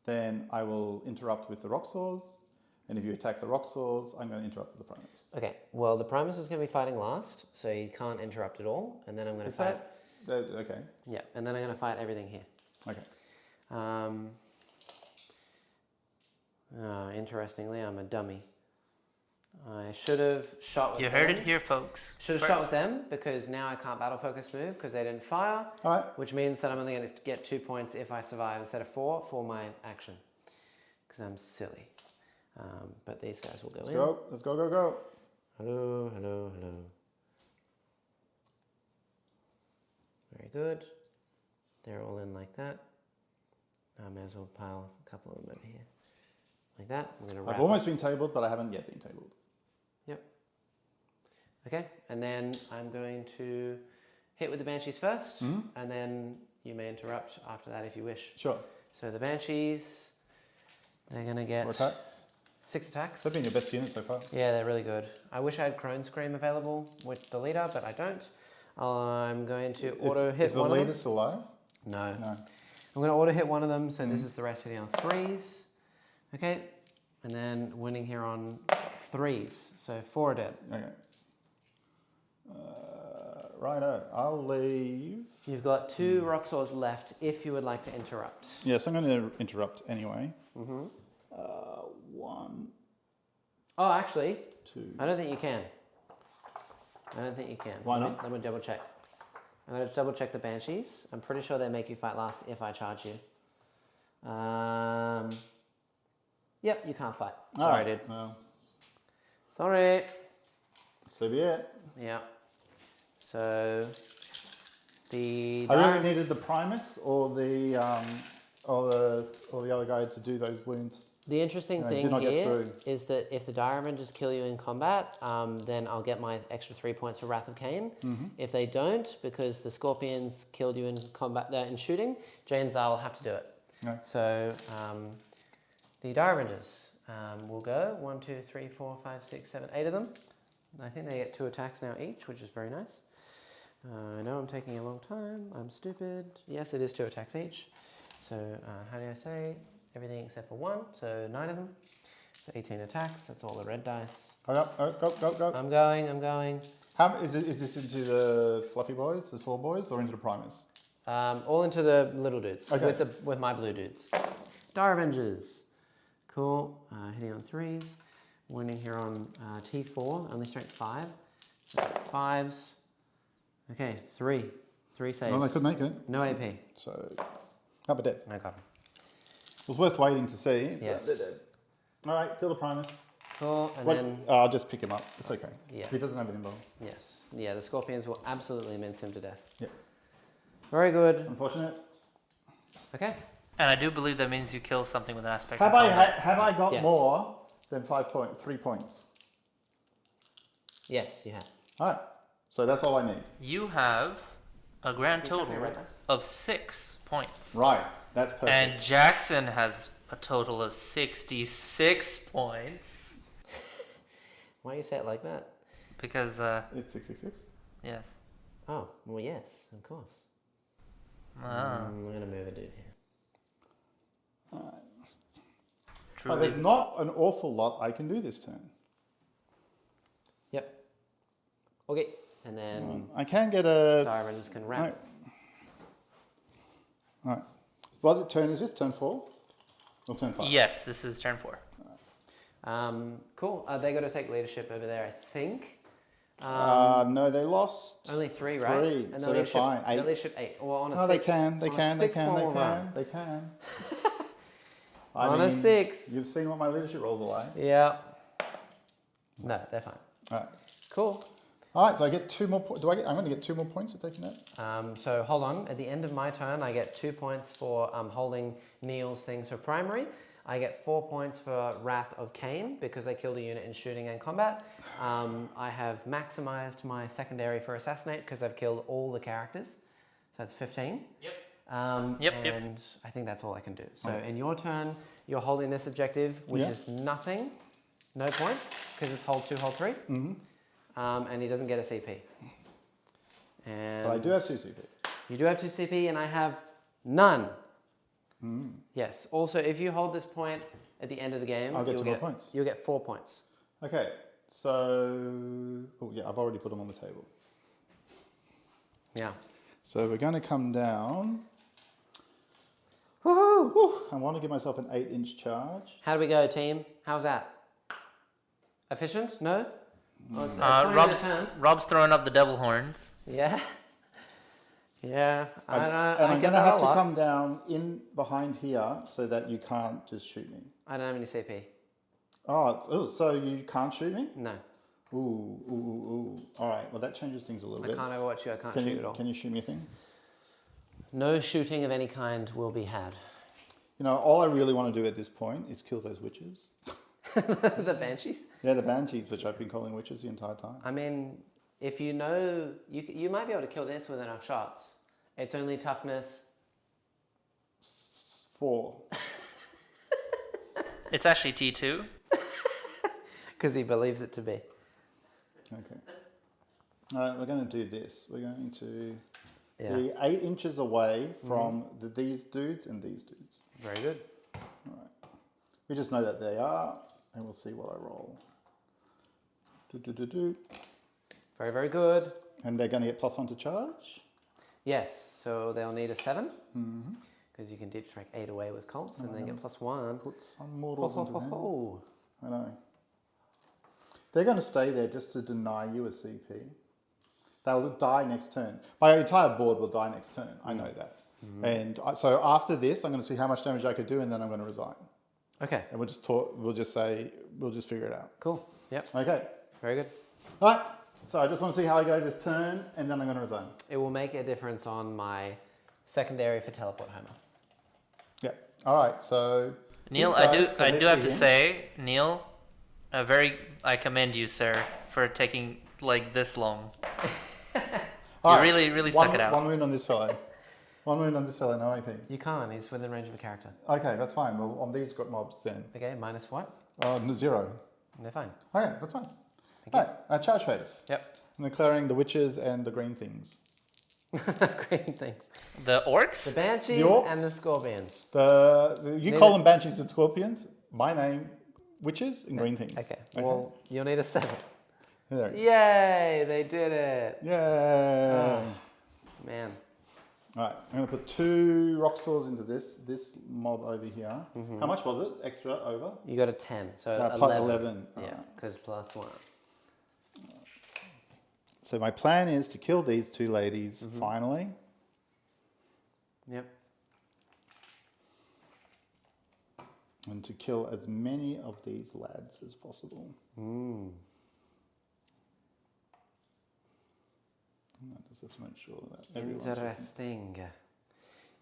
then I will interrupt with the Roxors. And if you attack the Roxors, I'm going to interrupt with the Primus. Okay, well, the Primus is going to be fighting last, so you can't interrupt at all. And then I'm going to fight... Okay. Yeah, and then I'm going to fight everything here. Okay. Interestingly, I'm a dummy. I should have shot with You them. heard it here, folks. Should have shot with them, because now I can't battle focus move, because they didn't fire. All right. Which means that I'm only going to get 2 points if I survive instead of 4 for my action. Because I'm silly. But these guys will go in. Let's go. Hello. Very good. They're all in like that. I may as well pile a couple of them over here. Like that. I'm going to wrap I've almost been tabled, but I haven't yet been tabled. Yep. Okay, and then I'm going to hit with the Banshees first, and then you may interrupt after that if you wish. Sure. So the Banshees, they're going to get 4 attacks. 6 attacks. They've been your best unit so far. Yeah, they're really good. I wish I had Crone Scream available with the leader, but I don't. I'm going to auto hit is the one of them. leader still alive? No. No. I'm going to auto hit one of them, so this is the rest hitting on 3s. Okay, and then winning here on 3s, so 4 are dead. Okay. Righto, I'll leave. You've got 2 Roxors left if you would like to interrupt. Yes, I'm going to interrupt anyway. 1, Oh, actually, 2. I don't think you can. Why not? Let me double check. I'm going to double check the Banshees. I'm pretty sure they make you fight last if I charge you. Yep, you can't fight. Sorry, dude. Well, Sorry. so be it. Yeah. So the I really needed the Primus or the other guy to do those wounds. The interesting did thing not get here through. is that if the Dire Avengers kill you in combat, then I'll get my extra 3 points for Wrath of Cain. If they don't, because the Scorpions killed you in combat, in shooting, Jain's I'll have to do it. Yeah. So the Dire Avengers will go 1, 2, 3, 4, 5, 6, 7, 8 of them. I think they get 2 attacks now each, which is very nice. I know I'm taking a long time. I'm stupid. Yes, it is 2 attacks each. So how do I say? Everything except for 1, so 9 of them. So 18 attacks, that's all the red dice. Go. I'm going. How is this into the fluffy boys, the small boys, or into the Primus? All into the little dudes, Okay. with my blue dudes. Dire Avengers. Cool, hitting on 3s. Winning here on T4, only strength 5. So 5s. Okay, 3 saves. Well, they could make it. No AP. So, up a dead. No cover. It was worth waiting to see. Yes. They're dead. All right, kill the Primus. Cool, and Wait, then... I'll just pick him up. It's okay. Yeah. He doesn't have an involved. Yes. Yeah, the Scorpions will absolutely mince him to death. Yep. Very good. Unfortunate. Okay. And I do believe that means you kill something with an aspect. Have of I combat. have I got Yes. more than 3 points? Yes, you have. All right. So that's all I need. You have a grand Can you check total my red dice? of 6 points. Right. That's perfect. And Jackson has a total of 66 points. Why do you say it like that? Because, It's 666. yes. Oh, well, yes, of course. Ah, I'm going to move a dude here. All right. truly. But there's not an awful lot I can do this turn. Yep. Okay, and then I can get a... Dire Avengers can wrap. All right. What turn is this? Turn 4? Or turn 5? Yes, this is turn 4. Cool. They got to take leadership over there, I think. No, they lost. Only 3, right? 3, And so they're fine. 8. They leadership 8. Or on a No, 6. they can. They on a can. They 6 can. They more run. can. They can. On a 6. You've seen what my leadership rolls are like. Yeah. No, they're fine. All right. Cool. All right. So I get 2 more points. I'm going to get 2 more points for taking that. So hold on. At the end of my turn, I get 2 points for holding Neil's things for primary. I get 4 points for Wrath of Cain because I killed a unit in shooting and combat. I have maximized my secondary for Assassinate because I've killed all the characters. So that's 15. Yep. And I think that's all I can do. So in your turn, you're holding this objective, which is nothing. No points because it's hold 2, hold 3. And he doesn't get a CP. And But I do have 2 CP. You do have 2 CP and I have none. Yes. Also, if you hold this point at the end of the game, I'll get 2 more points. You'll get 4 points. Okay. So, oh yeah, I've already put them on the table. Yeah. So we're going to come down. Woohoo! Whew, I want to give myself an 8-inch charge. How do we go, team? How's that? Efficient? No? Oh, it's 20 Rob's, at a time. Rob's throwing up the devil horns. Yeah. Yeah. And I'm going to have to come down in behind here so that you can't just shoot me. I don't have any CP. Oh, so you can't shoot me? No. Ooh. All right. Well, that changes things a little I bit. can't overwatch you. I can't Can shoot you, at all. Can you shoot me a thing? No shooting of any kind will be had. You know, all I really want to do at this point is kill those witches. The Banshees? Yeah, the banshees, which I've been calling witches the entire time. I mean, if you know, you might be able to kill this with enough shots. It's only toughness 4. It's actually T2. because he believes it to be. Okay. All right, we're going to do this. We're going to Yeah. be 8 inches away from these dudes and these dudes. Very good. All right. We just know that they are, and we'll see what I roll. Very, very good. And they're going to get +1 to charge. Yes, so they'll need a 7 because you can deep strike 8 away with cults and then get +1. Put some mortals into them. Oh. I know. They're going to stay there just to deny you a CP. They'll die next turn. My entire board will die next turn. I know that. And so after this, I'm going to see how much damage I could do, and then I'm going to resign. Okay, And we'll just talk. We'll just say. We'll just figure it out. cool. Yep, Okay. very good. All right. So I just want to see how I go this turn, and then I'm going to resign. It will make a difference on my secondary for teleport homer. Yeah. All right. So Neil, these I guys, do have to in. say, Neil, I commend you, sir, for taking like this long. All You right, really stuck it out. 1 wound on this fellow. 1 wound on this fellow. No AP. You can't, he's within range of a character. Okay, that's fine. Well, on these got mobs then. Okay, minus what? 0. They're fine. Okay, that's fine. Thank All right. Charge phase. Yep. I'm declaring the witches and the green things. Great, thanks. The orcs? The Banshees The orcs? and the Scorpions. You call them banshees and scorpions. My name, witches and green things. Okay, well, you'll need a 7. There. Yay, they did it. Yay. Man. All right, I'm going to put 2 rock swords into this mob over here. How much was it extra over? You got a 10, so Plus 11. 11. Yeah, because +1. So my plan is to kill these 2 ladies finally. Yep. And to kill as many of these lads as possible. I just have to make sure that everyone's looking. Interesting.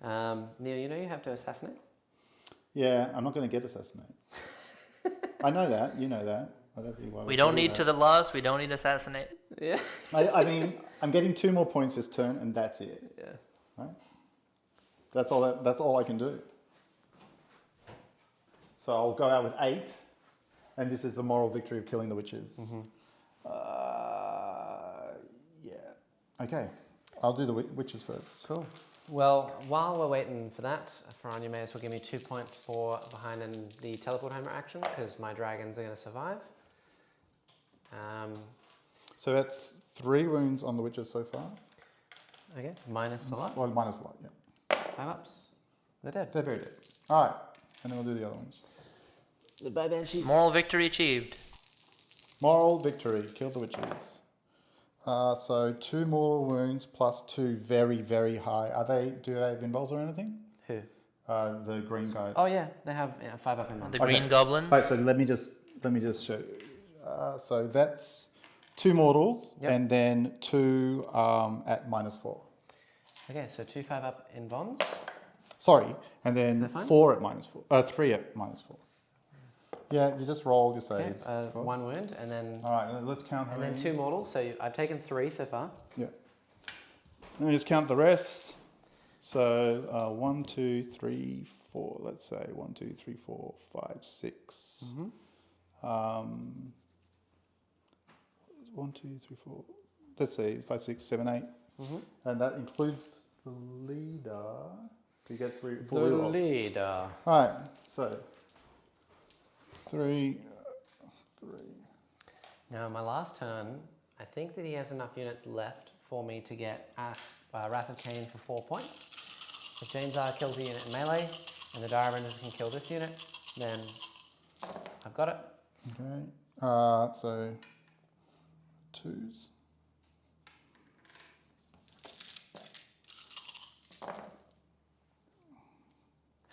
Neil, you know you have to assassinate? Yeah, I'm not going to get assassinate. I know that. You know that. I don't think why We don't need to the loss. We don't need assassinate. Yeah. I mean, I'm getting 2 more points this turn, and that's it. Yeah. Right? That's all I can do. So I'll go out with 8, and this is the moral victory of killing the witches. Yeah. Okay. I'll do the witches first. Cool. Well, while we're waiting for that, Faran, you may as well give me 2 points for behind in the teleport homer action, because my dragons are going to survive. So that's 3 wounds on the witches so far. Okay, minus a lot. Well, minus a lot, yeah. 5 ups. They're dead. They're very dead. All right. And then we'll do the other ones. Goodbye, Banshees. Moral victory achieved. Moral victory. Kill the witches. So 2 mortal wounds plus 2 very, very high. Do they have invols or anything? Who? The green guys. Oh yeah, they have 5 up in The month. green goblins. Right, so let me just show you. So that's 2 mortals and then 2 at -4. Okay, so 2 5 up in bonds. Sorry, and then They're fine? 4 at -4. 3 at -4. Yeah, you just roll your Okay, saves. 1 wound, and then All right, let's count. How and then many. 2 mortals. So I've taken 3 so far. Yeah. Let me just count the rest. So 1, 2, 3, 4. Let's say 1, 2, 3, 4, 5, 6. 1, 2, 3, 4. Let's say 5, 6, 7, 8. And that includes the leader. He gets full The rerolls. leader. All right, so 3. Now, my last turn, I think that he has enough units left for me to get Wrath of Cain for 4 points. If Jainzar kills a unit in melee, and the Dire Renders can kill this unit, then I've got it. Okay, so 2s.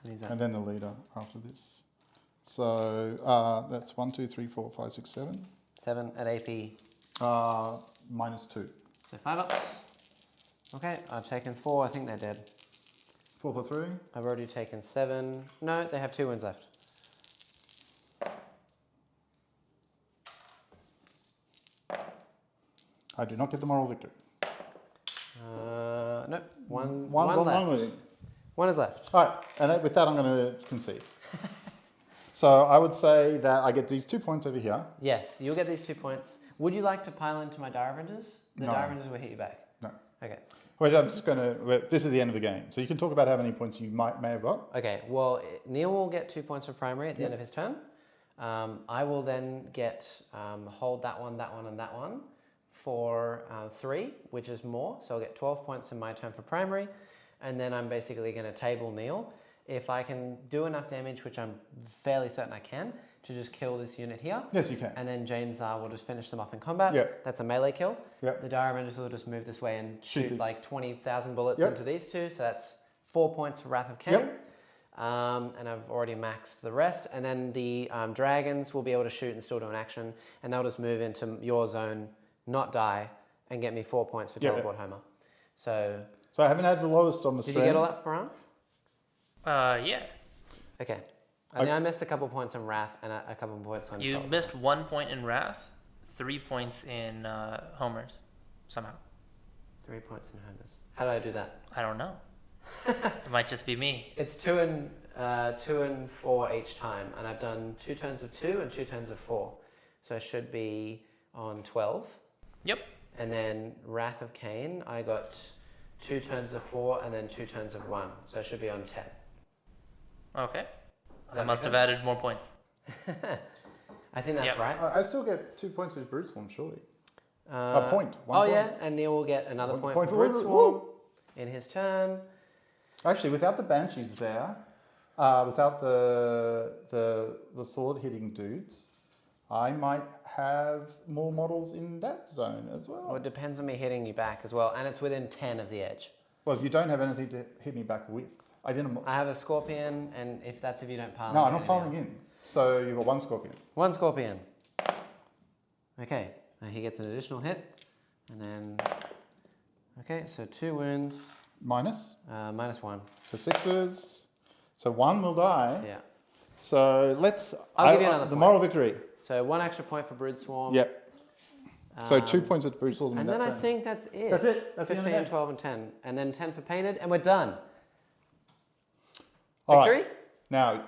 And then the leader after this. So that's 1, 2, 3, 4, 5, 6, 7. 7 at AP. -2. So 5 up. Okay, I've taken 4. I think they're dead. 4 plus 3. I've already taken 7. No, they have 2 wounds left. I do not get the moral victory. No, one One left. wound. 1 is left. All right, and with that, I'm going to concede. So I would say that I get these 2 points over here. Yes, you'll get these 2 points. Would you like to pile into my Dire Renders? The No. Dire Renders will hit you back. No. Okay. Well, I'm just going to. This is the end of the game, so you can talk about how many points you may have got. Okay, well, Neil will get 2 points for primary at the end of his turn. I will then get hold that one, and that one for 3, which is more. So I'll get 12 points in my turn for primary. And then I'm basically going to table Neil. If I can do enough damage, which I'm fairly certain I can, to just kill this unit here. Yes, you can. And then Jainzar will just finish them off in combat. Yep. That's a melee kill. Yep. The Dire Renders will just move this way and shoot these. like 20,000 bullets Yep. into these 2. So that's 4 points for Wrath of Cain. Yep. And I've already maxed the rest. And then the dragons will be able to shoot and still do an action. And they'll just move into your zone, not die, and get me 4 points for Teleport Homer. So I haven't had the lowest on the did stream. you get all that for round? Yeah. Okay. I think I missed a couple points on Wrath and a couple points on You Teleport. missed 1 point in Wrath, 3 points in Homers, somehow. 3 points in Homers. How did I do that? I don't know. It might just be me. It's 2 and 4 each time, and I've done 2 turns of 2 and 2 turns of 4. So I should be on 12. Yep. And then Wrath of Cain, I got 2 turns of 4 and then 2 turns of 1. So I should be on 10. Okay. that I must make have added more points. I think that's Yep. right. I still get 2 points with Brute Swarm, surely. A point. Oh 1 point. yeah, and Neil will get another One point, point for for Brute Brute- Swarm in his turn. Actually, without the Banshees there, without the sword hitting dudes, I might have more models in that zone as well. Well, it depends on me hitting you back as well, and it's within 10 of the edge. Well, you don't have anything to hit me back with. I didn't. I have a Scorpion, and if that's if you don't pile. No, I'm in not piling in. So you've got 1 Scorpion. 1 Scorpion. Okay, now he gets an additional hit, and then. Okay, so 2 wounds. Minus. -1. So 6s. So 1 will die. Yeah. So let's. I'll give you another the point. moral victory. So 1 extra point for Brood Swarm. Yep. So 2 Um, points with Brute Swarm. And then I think that's it. That's it. That's the end of 15, the game. 12, and 10. And then 10 for Painted, and we're done. All right. Victory? Now,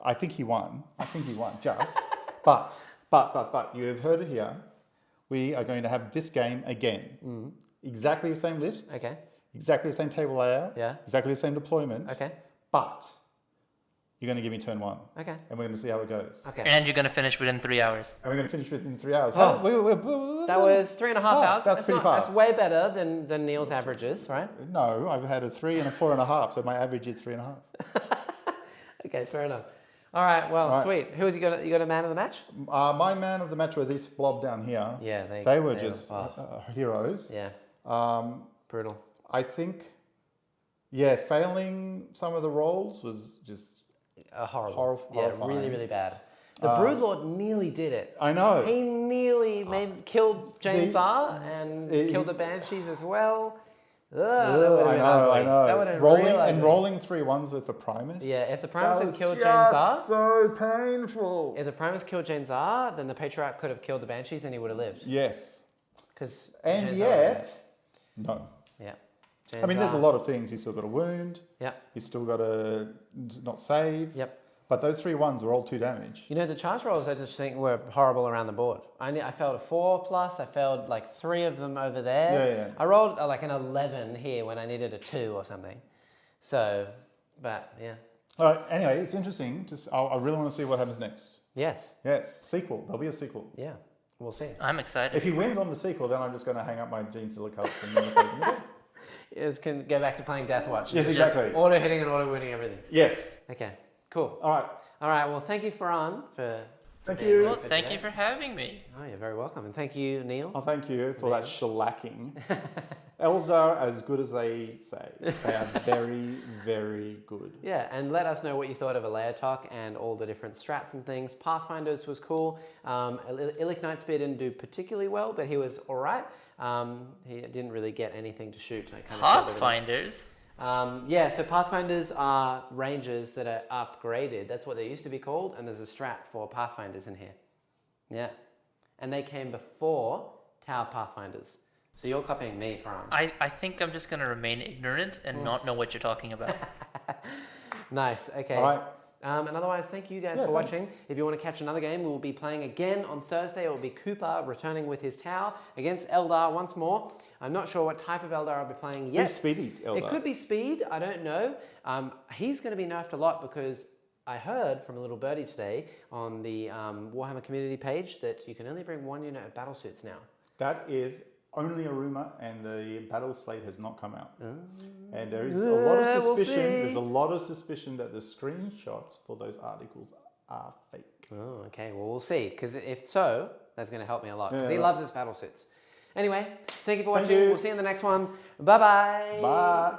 I think he won. Just. but you have heard it here. We are going to have this game again. Exactly the same lists. Okay. Exactly the same table layout. Yeah. Exactly the same deployment. Okay. But you're going to give me turn 1. Okay. And we're going to see how it goes. Okay. And you're going to finish within 3 hours. And we're going to finish within 3 hours. Oh. That was 3.5 Oh, hours. that's pretty fast. That's way better than Neil's averages, right? No, I've had a 3 and a 4.5, so my average is 3.5. Okay, fair enough. All right, well, All right. sweet. Who has you got? You got a man of the match? My man of the match were this blob down here. Yeah, They were just heroes. Yeah, brutal. I think, yeah, failing some of the rolls was just Horrible. Yeah, horrifying. really, really bad. The Broodlord nearly did it. I know. He nearly killed Jain Tsar and killed the Banshees as well. Ugh, that would have been ugly. I know. That would have been rolling real ugly. and rolling 3-1s with the Primus. Yeah, if the Primus That had was killed Jain just Tsar, so painful. if the Primus killed Jain Tsar, then the Patriarch could have killed the Banshees and he would have lived. Yes. Because And yet, no. yeah. I mean, there's a lot of things. He's still got a wound. Yep. He's still got a not save. Yep. But those 3-1s were all 2 damage. You know, the charge rolls I just think were horrible around the board. I failed a 4+. I failed like 3 of them over there. Yeah. I rolled like an 11 here when I needed a 2 or something. So, but yeah. All right. Anyway, it's interesting. I really want to see what happens next. Yes. Yes. Sequel. There'll be a sequel. Yeah. We'll see. I'm excited. If he wins on the sequel, then I'm just going to hang up my Genestealer CULTS and never play them again. Can go back to playing Deathwatch. Yes, Just exactly. Auto hitting and auto winning everything. Yes. Okay. Cool. All right. All right. Well, thank you, Faran, for. Thank being you. here Well, thank today. you for having me. Oh, you're very welcome, and thank you, Neil. Oh, thank you for that shellacking. Elves are as good as they say. They are very, very good. Yeah, and let us know what you thought of Alaitoc and all the different strats and things. Pathfinders was cool. Illic Nightspear didn't do particularly well, but he was all right. He didn't really get anything to shoot. I kind of Pathfinders. yeah, so Pathfinders are rangers that are upgraded. That's what they used to be called, and there's a strat for Pathfinders in here. Yeah, and they came before Tower Pathfinders. So you're copying me, Faran. I think I'm just going to remain ignorant and not know what you're talking about. Nice, okay. All right. And otherwise, thank you guys for thanks. watching. If you want to catch another game, we will be playing again on Thursday. It will be Cooper returning with his Tau against Eldar once more. I'm not sure what type of Eldar I'll be playing yet. Who's Speedy Eldar? It could be Speed, I don't know. He's going to be nerfed a lot because I heard from a little birdie today on the Warhammer community page that you can only bring 1 unit of battle suits now. That is only a rumor, and the battle slate has not come out. And there is a lot of we'll suspicion. see. There's a lot of suspicion that the screenshots for those articles are fake. Oh, okay. Well, we'll see. Because if so, that's going to help me a lot. Because Yeah. he loves his battle suits. Anyway, thank you for Thank watching. you. We'll see you in the next one. Bye-bye. Bye.